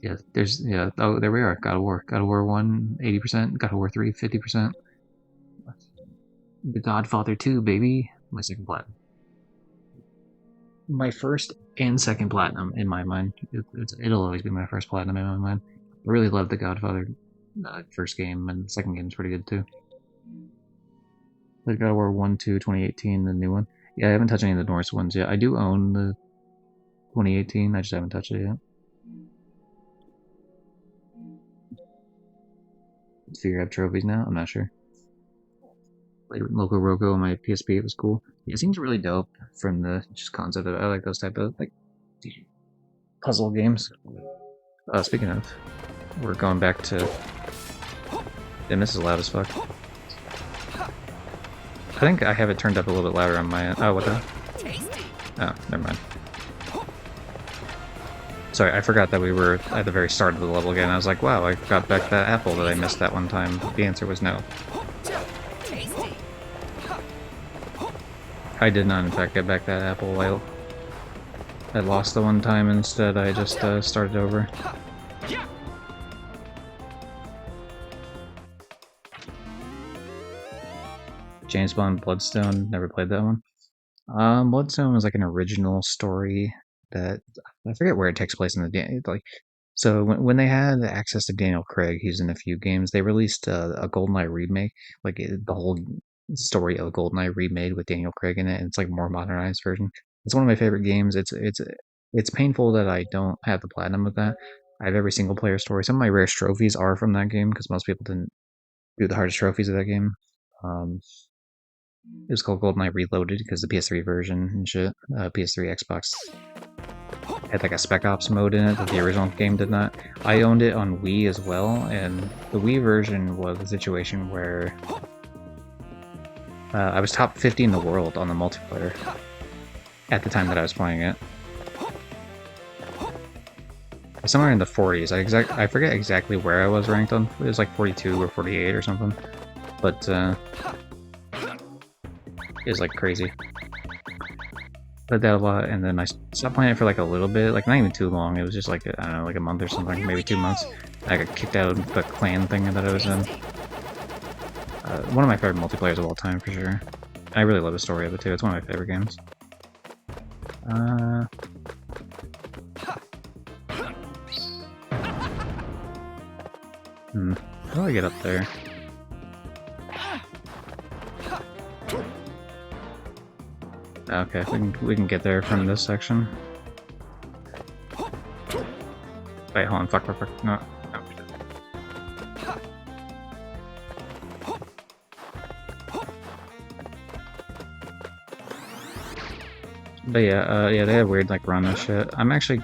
Yeah, there's. Yeah, oh, there we are. God of War. God of War 1, 80%. God of War 3, 50%. The Godfather 2, baby. My second platinum. My first and second platinum in my mind. It'll always be my first platinum in my mind. I really love the Godfather first game, and the second game is pretty good too. Like God of War 1, 2, 2018, the new one. Yeah, I haven't touched any of the Norse ones yet. I do own the 2018, I just haven't touched it yet. Let's figure out trophies now, I'm not sure. Like Loco Roco on my PSP, it was cool. Yeah, it seems really dope from the just concept of it. I like those type of like puzzle games. Speaking of, we're going back to. Damn, this is loud as fuck. I think I have it turned up a little bit louder on my end. Oh, what the? Oh, never mind. Sorry, I forgot that we were at the very start of the level again. I was like, wow, I got back that apple that I missed that one time. The answer was no. I did not, in fact, get back that apple. I lost the one time instead. I just started over. James Bond Bloodstone, never played that one. Bloodstone was like an original story that I forget where it takes place in the like. So when they had access to Daniel Craig, he's in a few games. They released a GoldenEye remake, like the whole story of GoldenEye remade with Daniel Craig in it. And it's like a more modernized version. It's one of my favorite games. It's painful that I don't have the platinum of that. I have every single player story. Some of my rarest trophies are from that game because most people didn't do the hardest trophies of that game. It was called GoldenEye Reloaded because the PS3 version and shit, PS3, Xbox had like a Spec Ops mode in it that the original game did not. I owned it on Wii as well, and the Wii version was a situation where I was top 50 in the world on the multiplayer at the time that I was playing it. Somewhere in the 40s. I forget exactly where I was ranked on. It was like 42 or 48 or something. But it was like crazy. Played that a lot, and then I stopped playing it for like a little bit, like not even too long. It was just like, I don't know, like a month or something, maybe 2 months. I got kicked out of the clan thing that I was in. One of my favorite multiplayers of all time, for sure. I really love the story of it too. It's one of my favorite games. How do I get up there? Okay, we can get there from this section. Wait, hold on, fuck, no. But yeah, they have weird like run and shit. I'm actually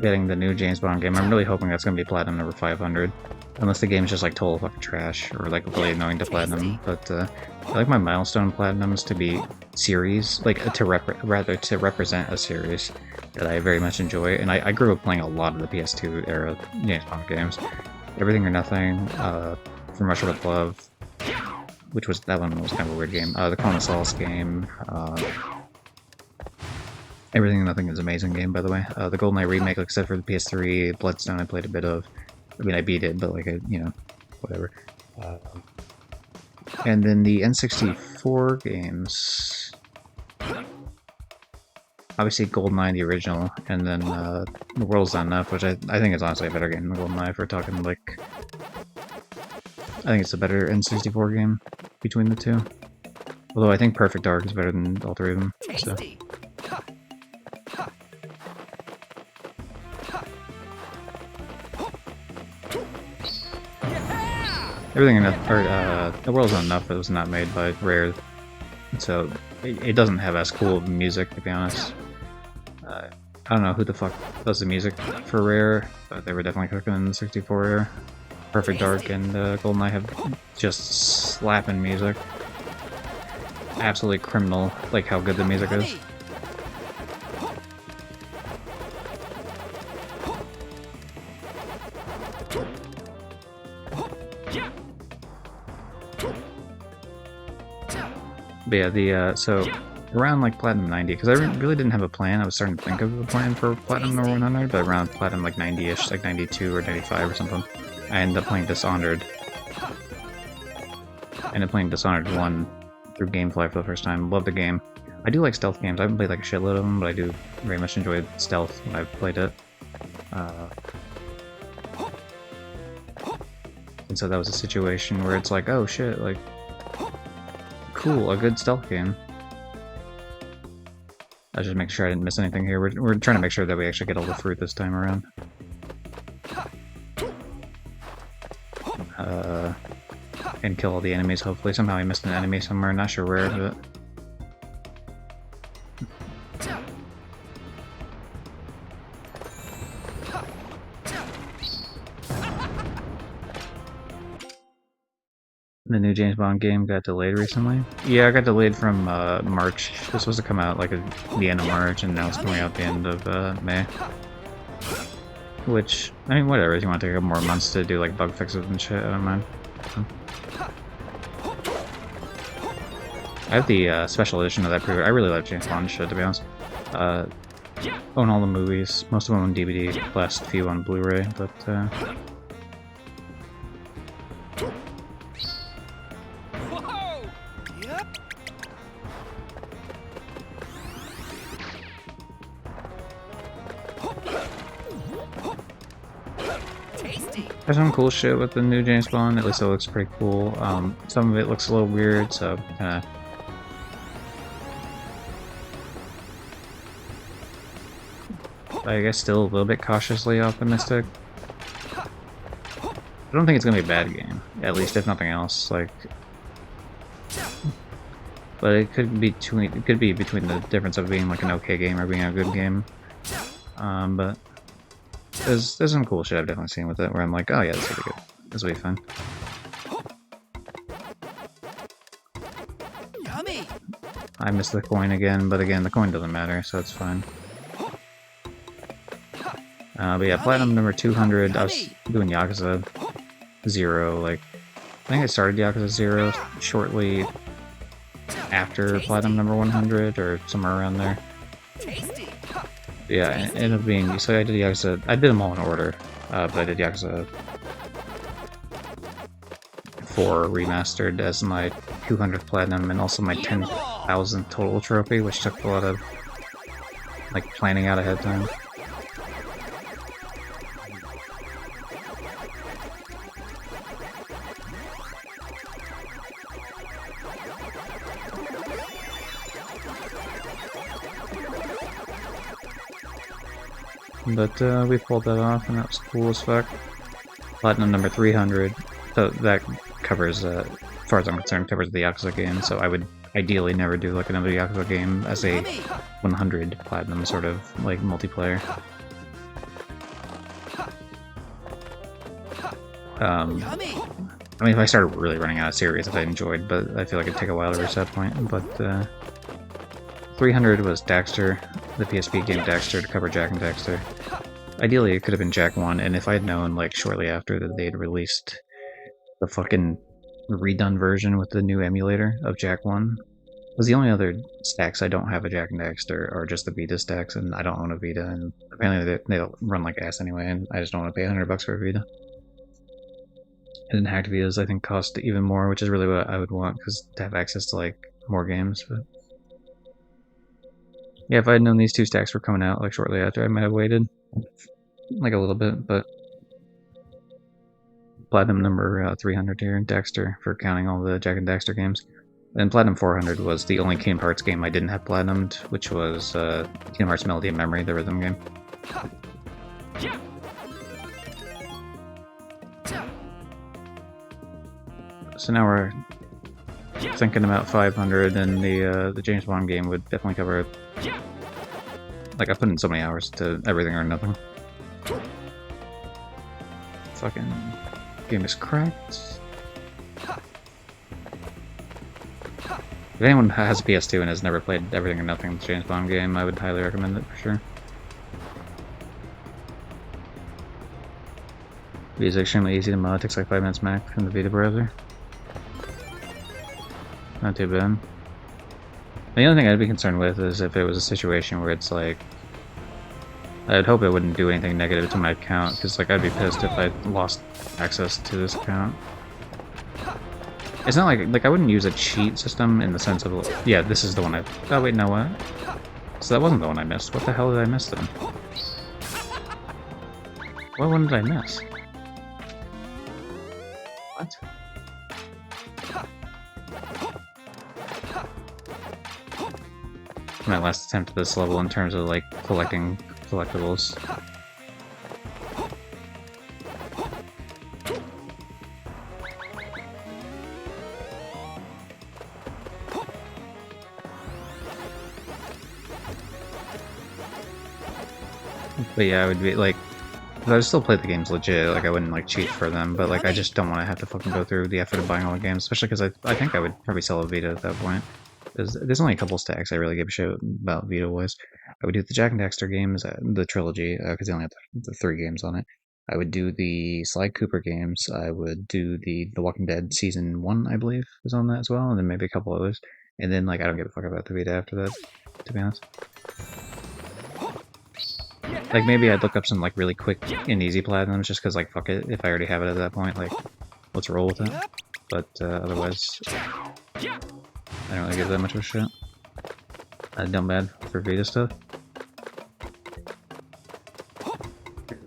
getting the new James Bond game. I'm really hoping that's gonna be platinum number 500. Unless the game's just like total fucking trash or like really annoying to platinum. But I like my milestone platinums to be series, like to represent a series that I very much enjoy. And I grew up playing a lot of the PS2 era James Bond games. Everything or Nothing, From Russia with Love, that one was kind of a weird game. The Clone of Solace game, Everything or Nothing is an amazing game, by the way. The GoldenEye remake, except for the PS3, Bloodstone I played a bit of. I mean, I beat it, but like, whatever. And then the N64 games, obviously GoldenEye, the original, and then The World's Not Enough, which I think is honestly a better game than GoldenEye if we're talking like... I think it's a better N64 game between the two. Although I think Perfect Dark is better than all three of them. So. Everything in The World's Not Enough, it was not made by Rare, so it doesn't have as cool of music, to be honest. I don't know who the fuck does the music for Rare, but they were definitely cooking in the 64 era. Perfect Dark and GoldenEye have just slapping music. Absolutely criminal, like how good the music is. But yeah, so around like Platinum 90, because I really didn't have a plan. I was starting to think of a plan for Platinum number 100, but around Platinum like 90-ish, like 92 or 95 or something, I ended up playing Dishonored. I ended up playing Dishonored 1 through Gamefly for the first time. Love the game. I do like stealth games. I haven't played like a shitload of them, but I do very much enjoy stealth when I've played it. And so that was a situation where it's like, oh shit, like, cool, a good stealth game. I'll just make sure I didn't miss anything here. We're trying to make sure that we actually get all the fruit this time around. And kill all the enemies, hopefully. Somehow I missed an enemy somewhere, not sure where, but... The new James Bond game got delayed recently. Yeah, it got delayed from March. It was supposed to come out like the end of March, and now it's coming out the end of May. Which, I mean, whatever. If you want to take a couple more months to do like bug fixes and shit, I don't mind. I have the special edition of that pre-order. I really like James Bond shit, to be honest. Own all the movies, most of them on DVD, last few on Blu-ray, but there's some cool shit with the new James Bond, at least it looks pretty cool. Some of it looks a little weird, so kinda... I guess still a little bit cautiously optimistic. I don't think it's gonna be a bad game, at least if nothing else. Like, But it could be between the difference of being like an okay game or being a good game. But there's some cool shit I've definitely seen with it where I'm like, oh yeah, this will be good. This will be fun. Yummy. I missed the coin again, but again, the coin doesn't matter, so it's fine. But yeah, platinum number 200, I was doing Yakuza 0, like, I think I started Yakuza 0 shortly after platinum number 100, or somewhere around there. Tasty. Yeah, it ended up being, so I did Yakuza, I did them all in order, but I did Yakuza 4 remastered as my 200th platinum, and also my 10,000th total trophy, which took a lot of, like, planning out ahead of time. But we pulled that off, and that was cool as fuck. Platinum number 300, so that covers, as far as I'm concerned, covers the Yakuza game, so I would ideally never do like another Yakuza game as a 100 platinum sort of like multiplayer. I mean, if I started really running out of series that I enjoyed, but I feel like it'd take a while to reach that point. But 300 was Daxter, the PSP game Daxter, to cover Jak and Daxter. Ideally, it could have been Jak 1, and if I had known, like, shortly after that they'd released the fucking redone version with the new emulator of Jak 1, because the only other stacks I don't have a Jak and Daxter are just the Vita stacks, and I don't own a Vita, and apparently they run like ass anyway, and I just don't want to pay $100 for a Vita. And then hacked Vitas, I think, cost even more, which is really what I would want, because to have access to, like, more games, but... Yeah, if I had known these two stacks were coming out, like, shortly after, I might have waited, like, a little bit, but... Platinum number 300 here, Daxter, for counting all the Jak and Daxter games. And Platinum 400 was the only Kingdom Hearts game I didn't have platinumed, which was Kingdom Hearts Melody of Memory, the rhythm game. So now we're thinking about 500, and the James Bond game would definitely cover it. Like, I put in so many hours to Everything or Nothing. Fucking game is cracked. If anyone has a PS2 and has never played Everything or Nothing, the James Bond game, I would highly recommend it for sure. It is extremely easy to mod, takes like 5 minutes max from the Vita browser. Not too bad. The only thing I'd be concerned with is if it was a situation where it's like... I'd hope it wouldn't do anything negative to my account, because like I'd be pissed if I lost access to this account. It's not like I wouldn't use a cheat system in the sense of, yeah, this is the one I... Oh wait, no, what? So that wasn't the one I missed. What the hell did I miss then? What one did I miss? What? My last attempt at this level in terms of like collecting collectibles. But yeah, I would be like, I would still play the games legit, like I wouldn't like cheat for them, but like I just don't want to have to fucking go through the effort of buying all the games, especially because I think I would probably sell a Vita at that point. There's only a couple stacks I really give a shit about Vita-wise. I would do the Jak and Daxter games, the trilogy, because they only have the 3 games on it. I would do the Sly Cooper games. I would do the Walking Dead Season 1, I believe, is on that as well, and then maybe a couple others. And then, like, I don't give a fuck about the Vita after that, to be honest. Like, maybe I'd look up some, like, really quick and easy platinums, just because, like, fuck it, if I already have it at that point, like, let's roll with it. But, otherwise... I don't really give that much of a shit. I've done bad for Vita stuff.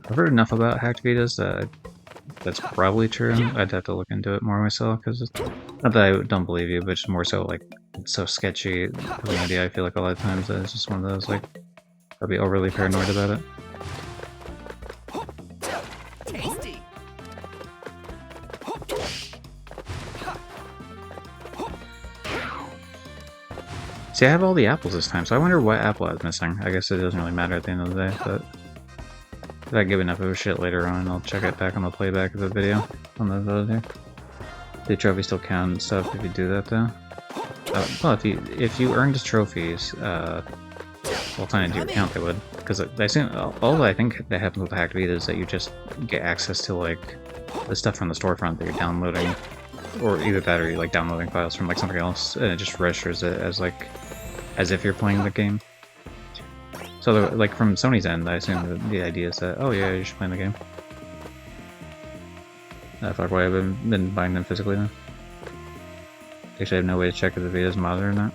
I've heard enough about hacked Vitas that that's probably true. I'd have to look into it more myself, because it's not that I don't believe you, but just more so like it's so sketchy of an idea. I feel like a lot of times that it's just one of those like I'd be overly paranoid about it. See, I have all the apples this time, so I wonder what apple I was missing. I guess it doesn't really matter at the end of the day, but if I give enough of a shit later on, I'll check it back on the playback of the video on those other two. The trophies still count and stuff if you do that though. Well, if you earned trophies, well, time into your account they would, because I assume all I think that happens with the hacked Vita is that you just get access to like the stuff from the storefront that you're downloading, or either that or you're like downloading files from like something else, and it just registers it as like as if you're playing the game. So like from Sony's end, I assume the idea is that, oh yeah, you're just playing the game. Fuck, why I've been buying them physically now. Actually, I have no way to check if the Vita's modded or not.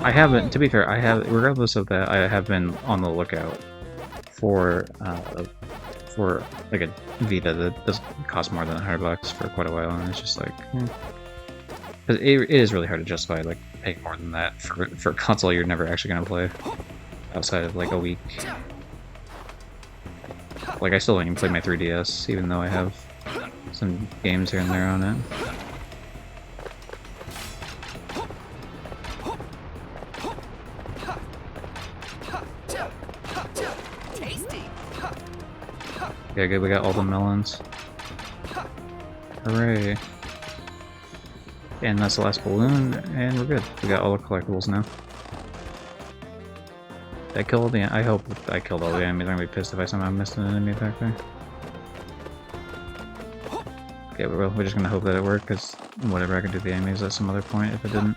I haven't, to be fair, regardless of that, I have been on the lookout for like a Vita that doesn't cost more than $100 for quite a while, and it's just like, Cause it is really hard to justify like paying more than that for a console you're never actually gonna play outside of like a week. Like I still don't even play my 3DS, even though I have some games here and there on it. Yeah, good, we got all the melons. Hooray. And that's the last balloon, and we're good. We got all the collectibles now. Did I kill all the... I hope I killed all the enemies. I'm gonna be pissed if I somehow missed an enemy back there. Okay, but we're just gonna hope that it worked, because whatever, I could do the enemies at some other point if it didn't.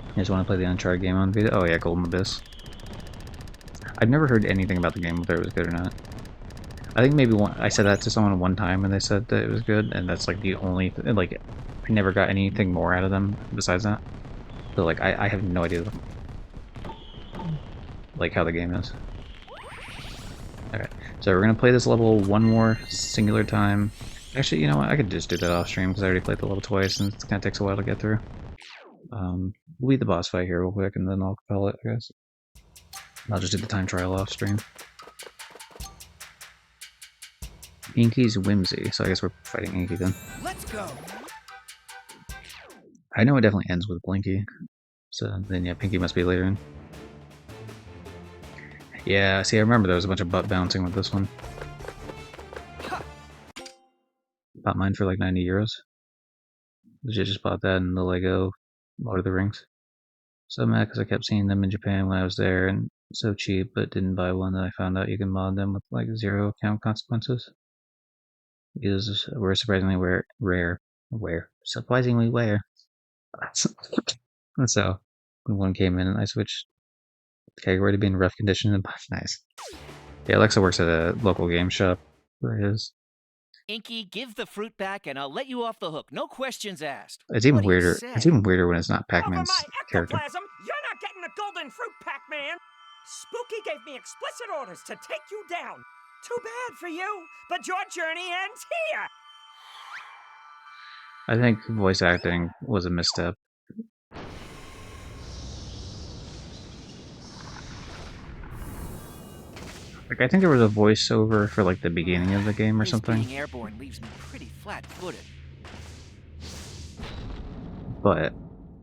You just want to play the Uncharted game on Vita? Oh yeah, Golden Abyss. I've never heard anything about the game, whether it was good or not. I think maybe I said that to someone one time and they said that it was good, and that's like the only like I never got anything more out of them besides that. So like I have no idea like how the game is. Alright, so we're gonna play this level one more singular time. Actually, you know what? I could just do that off stream because I already played the level twice and it kind of takes a while to get through. We'll lead the boss fight here real quick and then I'll compel it, I guess. I'll just do the time trial off stream. Inky's Whimsy, so I guess we're fighting Inky then. Let's go. I know it definitely ends with Blinky, so then yeah, Pinky must be later in. Yeah, see, I remember there was a bunch of butt bouncing with this one. Bought mine for like 90 euros. Legit just bought that in the Lego Lord of the Rings. So mad because I kept seeing them in Japan when I was there, and so cheap, but didn't buy one. That I found out you can mod them with like 0 account consequences. These were surprisingly rare. Surprisingly rare. So when one came in, I switched the category to be in rough condition and nice. Yeah, Alexa works at a local game shop. Where it is. Inky, give the fruit back and I'll let you off the hook. No questions asked. It's even What do you weirder. say? It's even weirder when it's not Over Pac-Man's my character. ectoplasm, you're not getting a golden fruit, Pac-Man! Spooky gave me explicit orders to take you down. Too bad for you, but your journey ends here! I think voice acting was a misstep. Like, I think there was a voiceover for like the beginning of the game or His something, being airborne leaves me pretty flat-footed. but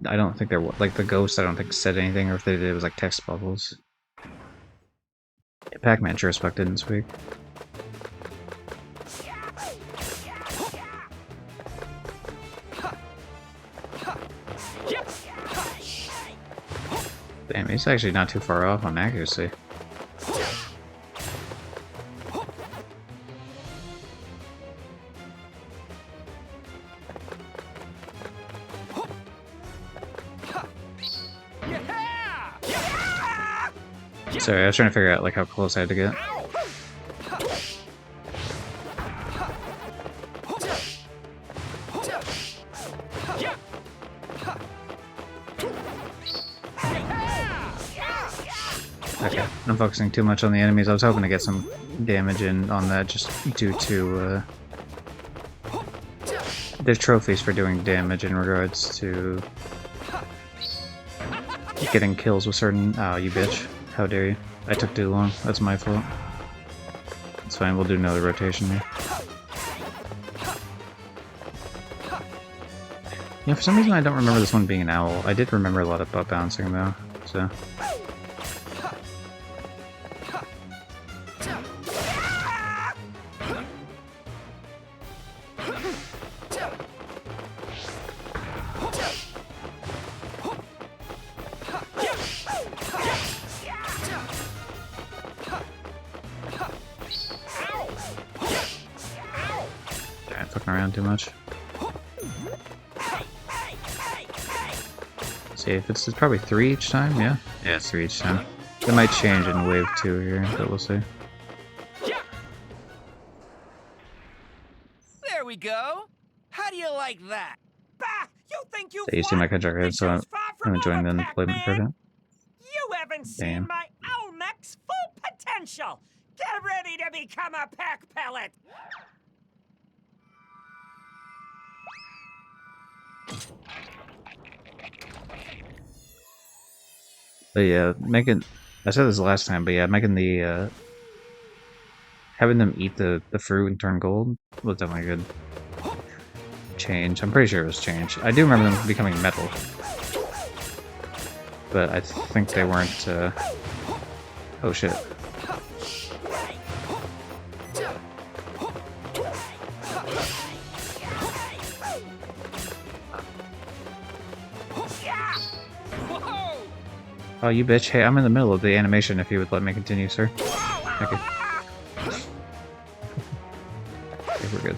I don't think there was like the ghost. I don't think said anything, or if they did, it was like text bubbles. Yeah, Pac-Man sure as fuck didn't speak. Damn, he's actually not too far off on accuracy. Sorry, I was trying to figure out like how close I had to get. Okay, I'm focusing too much on the enemies. I was hoping to get some damage in on that just due to there's trophies for doing damage in regards to getting kills with certain... Oh, you bitch. How dare you. I took too long. That's my fault. It's fine. We'll do another rotation here. Yeah, for some reason I don't remember this one being an owl. I did remember a lot about bouncing though, so. Alright, fucking around too much. See if it's probably 3 each time, yeah? Yeah, it's 3 each time. It might change in wave 2 here, but we'll see. There we go. How do you like that? Bah! You think you've So you see my won? contract head, It's so I'm just far from gonna join over, the deployment for Pac-Man. that. You haven't seen Damn. my Owlmech's full potential. Get ready to become a Pac pellet. But yeah, making, I said this last time, but yeah, making the, having them eat the fruit and turn gold was definitely a good change. I'm pretty sure it was change. I do remember them becoming metal. But I think they weren't, oh shit. Oh, you bitch. Hey, I'm in the middle of the animation if you would let me continue, sir. Thank you. Okay, we're good.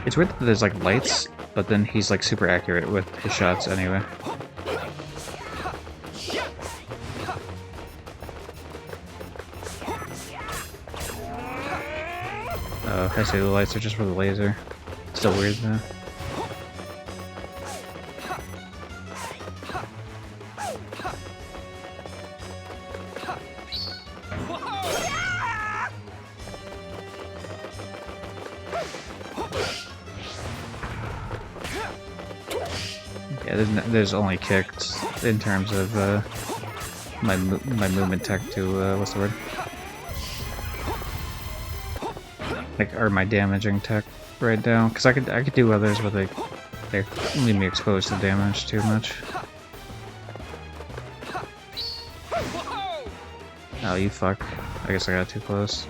It's weird that there's like lights, but then he's like super accurate with his shots anyway. Oh, I see the lights are just for the laser. Still weird though. Yeah, there's only kicked in terms of my movement tech to what's the word? Like, or my damaging tech right now, because I could do others, but they leave me exposed to damage too much. Oh, you fuck! I guess I got too close.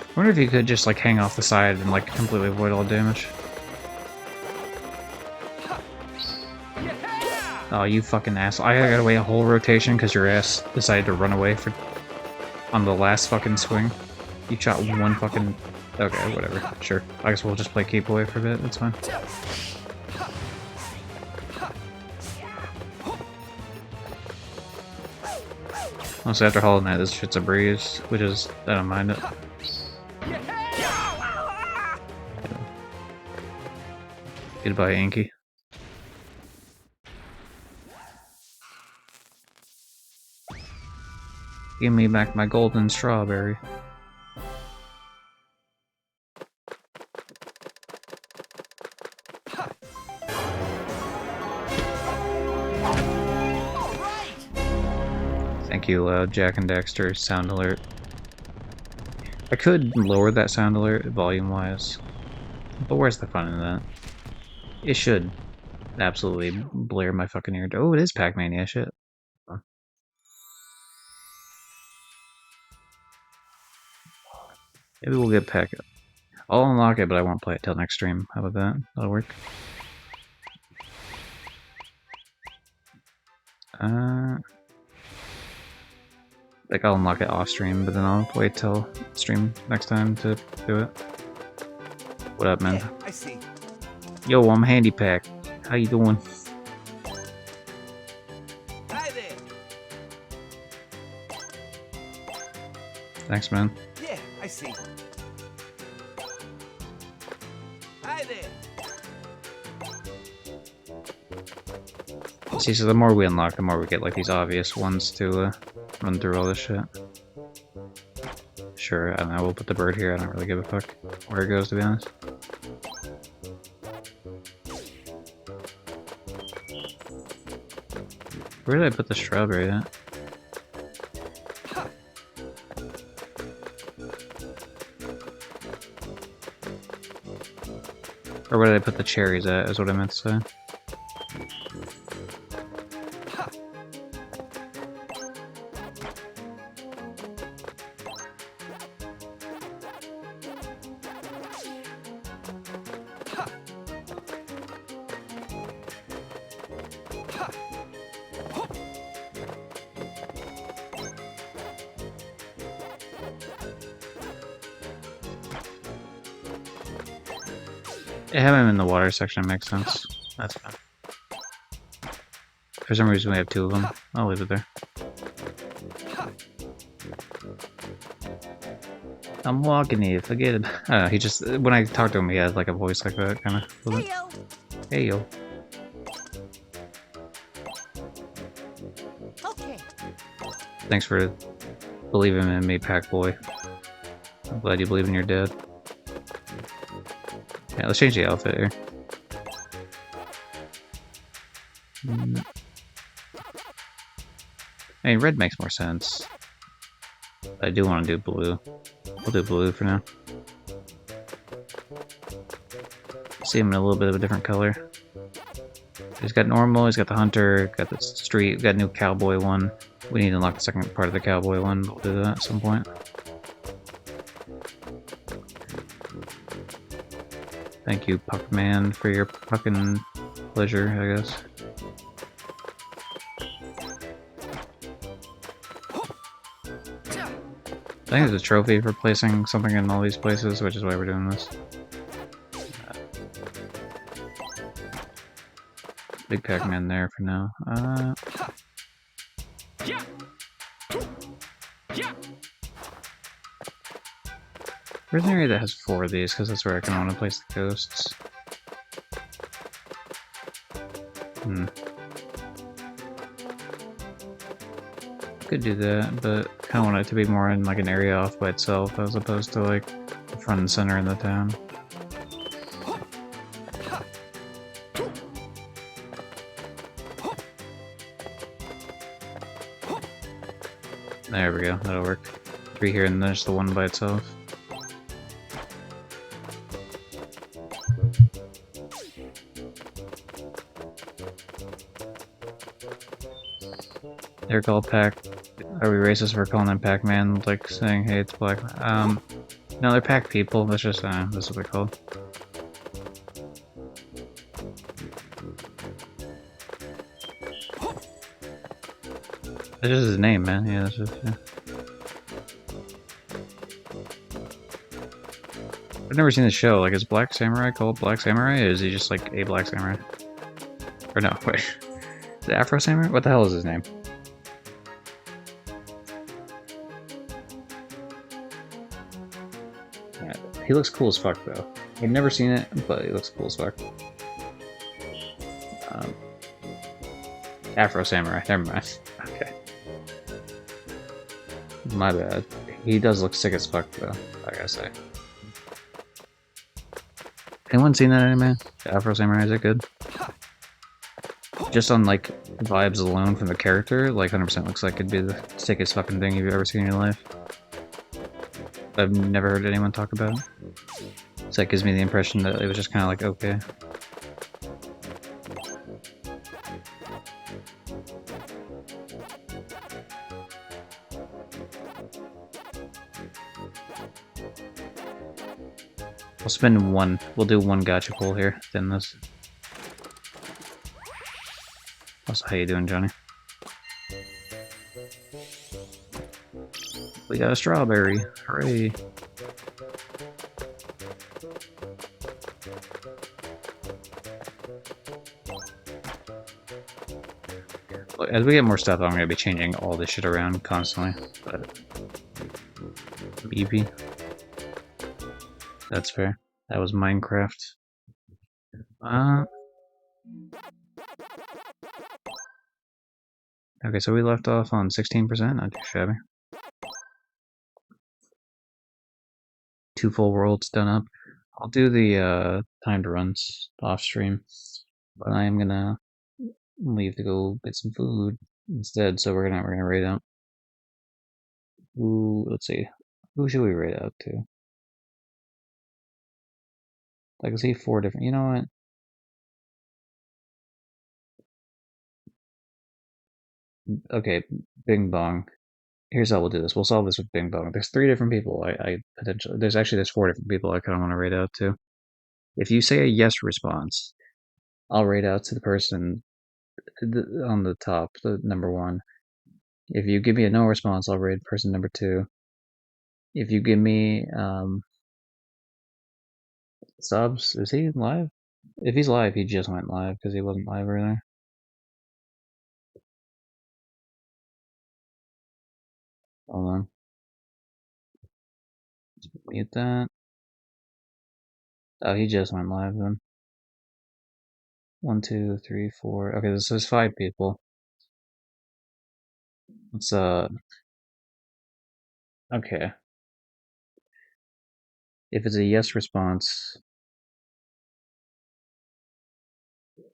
I wonder if you could just like hang off the side and like completely avoid all damage. Oh, you fucking asshole. I gotta wait a whole rotation because your ass decided to run away on the last fucking swing. You shot one fucking... Okay, whatever. Sure. I guess we'll just play keep away for a bit. That's fine. Honestly, after Hollow Knight, this shit's a breeze, which is... I don't mind it. Goodbye, Inky. Give me back my golden strawberry. Thank you, Jack and Dexter. Sound alert. I could lower that sound alert volume-wise, but where's the fun in that? It should absolutely blare my fucking ear. Oh, it is Pac-Man, yeah, shit. Maybe we'll get Pac. I'll unlock it, but I won't play it till next stream. How about that? That'll work. Like, I'll unlock it off stream, but then I'll wait till stream next time to do it. What up, man? Yeah, I see. Yo, I'm Handy Pack. How you doing? Hi there. Thanks, man. Yeah, I see. Hi there. See, so the more we unlock, the more we get like these obvious ones to run through all this shit. Sure, I don't know, we'll put the bird here. I don't really give a fuck where it goes, to be honest. Where did I put the strawberry at? Or where did I put the cherries at, is what I meant to say. Having him in the water section makes sense. That's fine. For some reason we have 2 of them. I'll leave it there. I'm walking here, forget it. I don't know, he just, when I talked to him, he had like a voice like that, kind of. Hey, yo. Hey, yo. Okay. Thanks for believing in me, Pac Boy. I'm glad you believe in your dad. Yeah, let's change the outfit here. I mean, red makes more sense. I do want to do blue. We'll do blue for now. See him in a little bit of a different color. He's got normal, he's got the hunter, got the street, got a new cowboy one. We need to unlock the second part of the cowboy one, but we'll do that at some point. Thank you, Pac-Man, for your fucking pleasure, I guess. I think there's a trophy for placing something in all these places, which is why we're doing this. Big Pac-Man there for now. Where's an area that has 4 of these? Because that's where I kind of want to place the ghosts. Could do that, but kind of want it to be more in like an area off by itself as opposed to like the front and center in the town. There we go, that'll work. 3 here and there's the one by itself. They're called Pac. Are we racist for calling them Pac-Man? Like saying, hey, it's black. No, they're Pac people. That's just, that's what they're called. That's just his name, man. Yeah, that's just, yeah. I've never seen the show. Like, is Black Samurai called Black Samurai, or is he just like a Black Samurai? Or no, wait. Is it Afro Samurai? What the hell is his name? He looks cool as fuck, though. I've never seen it, but he looks cool as fuck. Afro Samurai, never mind. Okay. My bad. He does look sick as fuck, though, I gotta say. Anyone seen that anime? Afro Samurai, is it good? Just on, like, vibes alone from the character, like, 100% looks like it'd be the sickest fucking thing you've ever seen in your life. I've never heard anyone talk about it. So that gives me the impression that it was just kind of like, okay. We'll spend 1. We'll do 1 gacha pull here, then this. Also, how you doing, Johnny? We got a strawberry. Hooray. Look, as we get more stuff, I'm going to be changing all this shit around constantly. But EP. That's fair. That was Minecraft. Okay, so we left off on 16%. Not too shabby. 2 full worlds done up. I'll do the timed runs off stream, but I am gonna leave to go get some food. instead. So we're gonna rate out. Ooh, let's see. Who should we rate out to? I can see 4 different. You know what? Okay, Bing Bong. Here's how we'll do this. We'll solve this with Bing Bong. There's 3 different people. I potentially. There's 4 different people I kind of want to rate out to. If you say a yes response, I'll rate out to the person on the top, the number 1. If you give me a no response, I'll rate person number 2. If you give me subs, is he live? If he's live, he just went live because he wasn't live earlier. Hold on. Let's mute that. Oh, he just went live then. 1, 2, 3, 4. Okay, this is 5 people. Let's okay. If it's a yes response,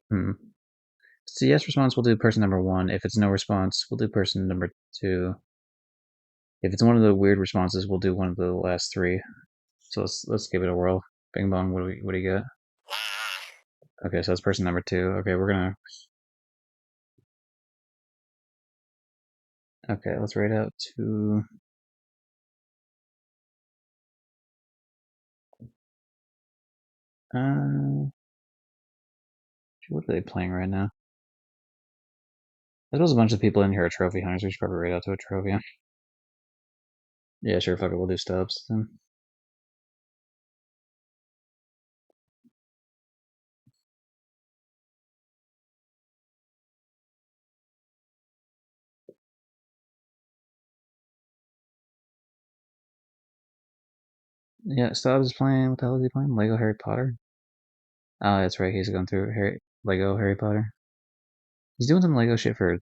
if it's a yes response, we'll do person number 1. If it's no response, we'll do person number 2. If it's one of the weird responses, we'll do one of the last 3. So let's give it a whirl. Bing bong. What do you get? Okay, so that's person number 2. Okay, we're gonna. Okay, let's rate out to. What are they playing right now? I suppose a bunch of people in here are trophy hunters. We should probably rate out to a trophy. Yeah, sure. Fuck it. We'll do stubs then. Yeah, Stubbs is playing. What the hell is he playing? Lego Harry Potter. Oh, that's right. He's going through Lego Harry Potter. He's doing some Lego shit for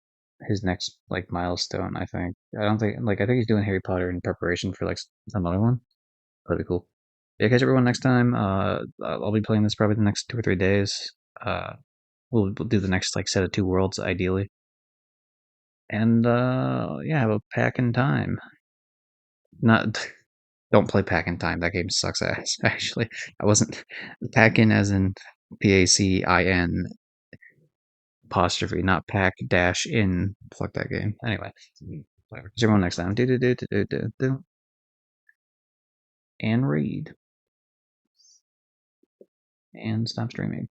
his next like milestone. I think. I don't think I think he's doing Harry Potter in preparation for like some other one. That'd be cool. Yeah, catch everyone next time. I'll be playing this probably the next 2 or 3 days. We'll do the next like set of 2 worlds ideally. And yeah, have a pack in time. Not don't play Pack in Time. That game sucks ass. Actually, I wasn't Packin as in PACIN apostrophe, not Pack dash in. Fuck that game. Anyway, whatever. See everyone next time. Do and read and stop streaming.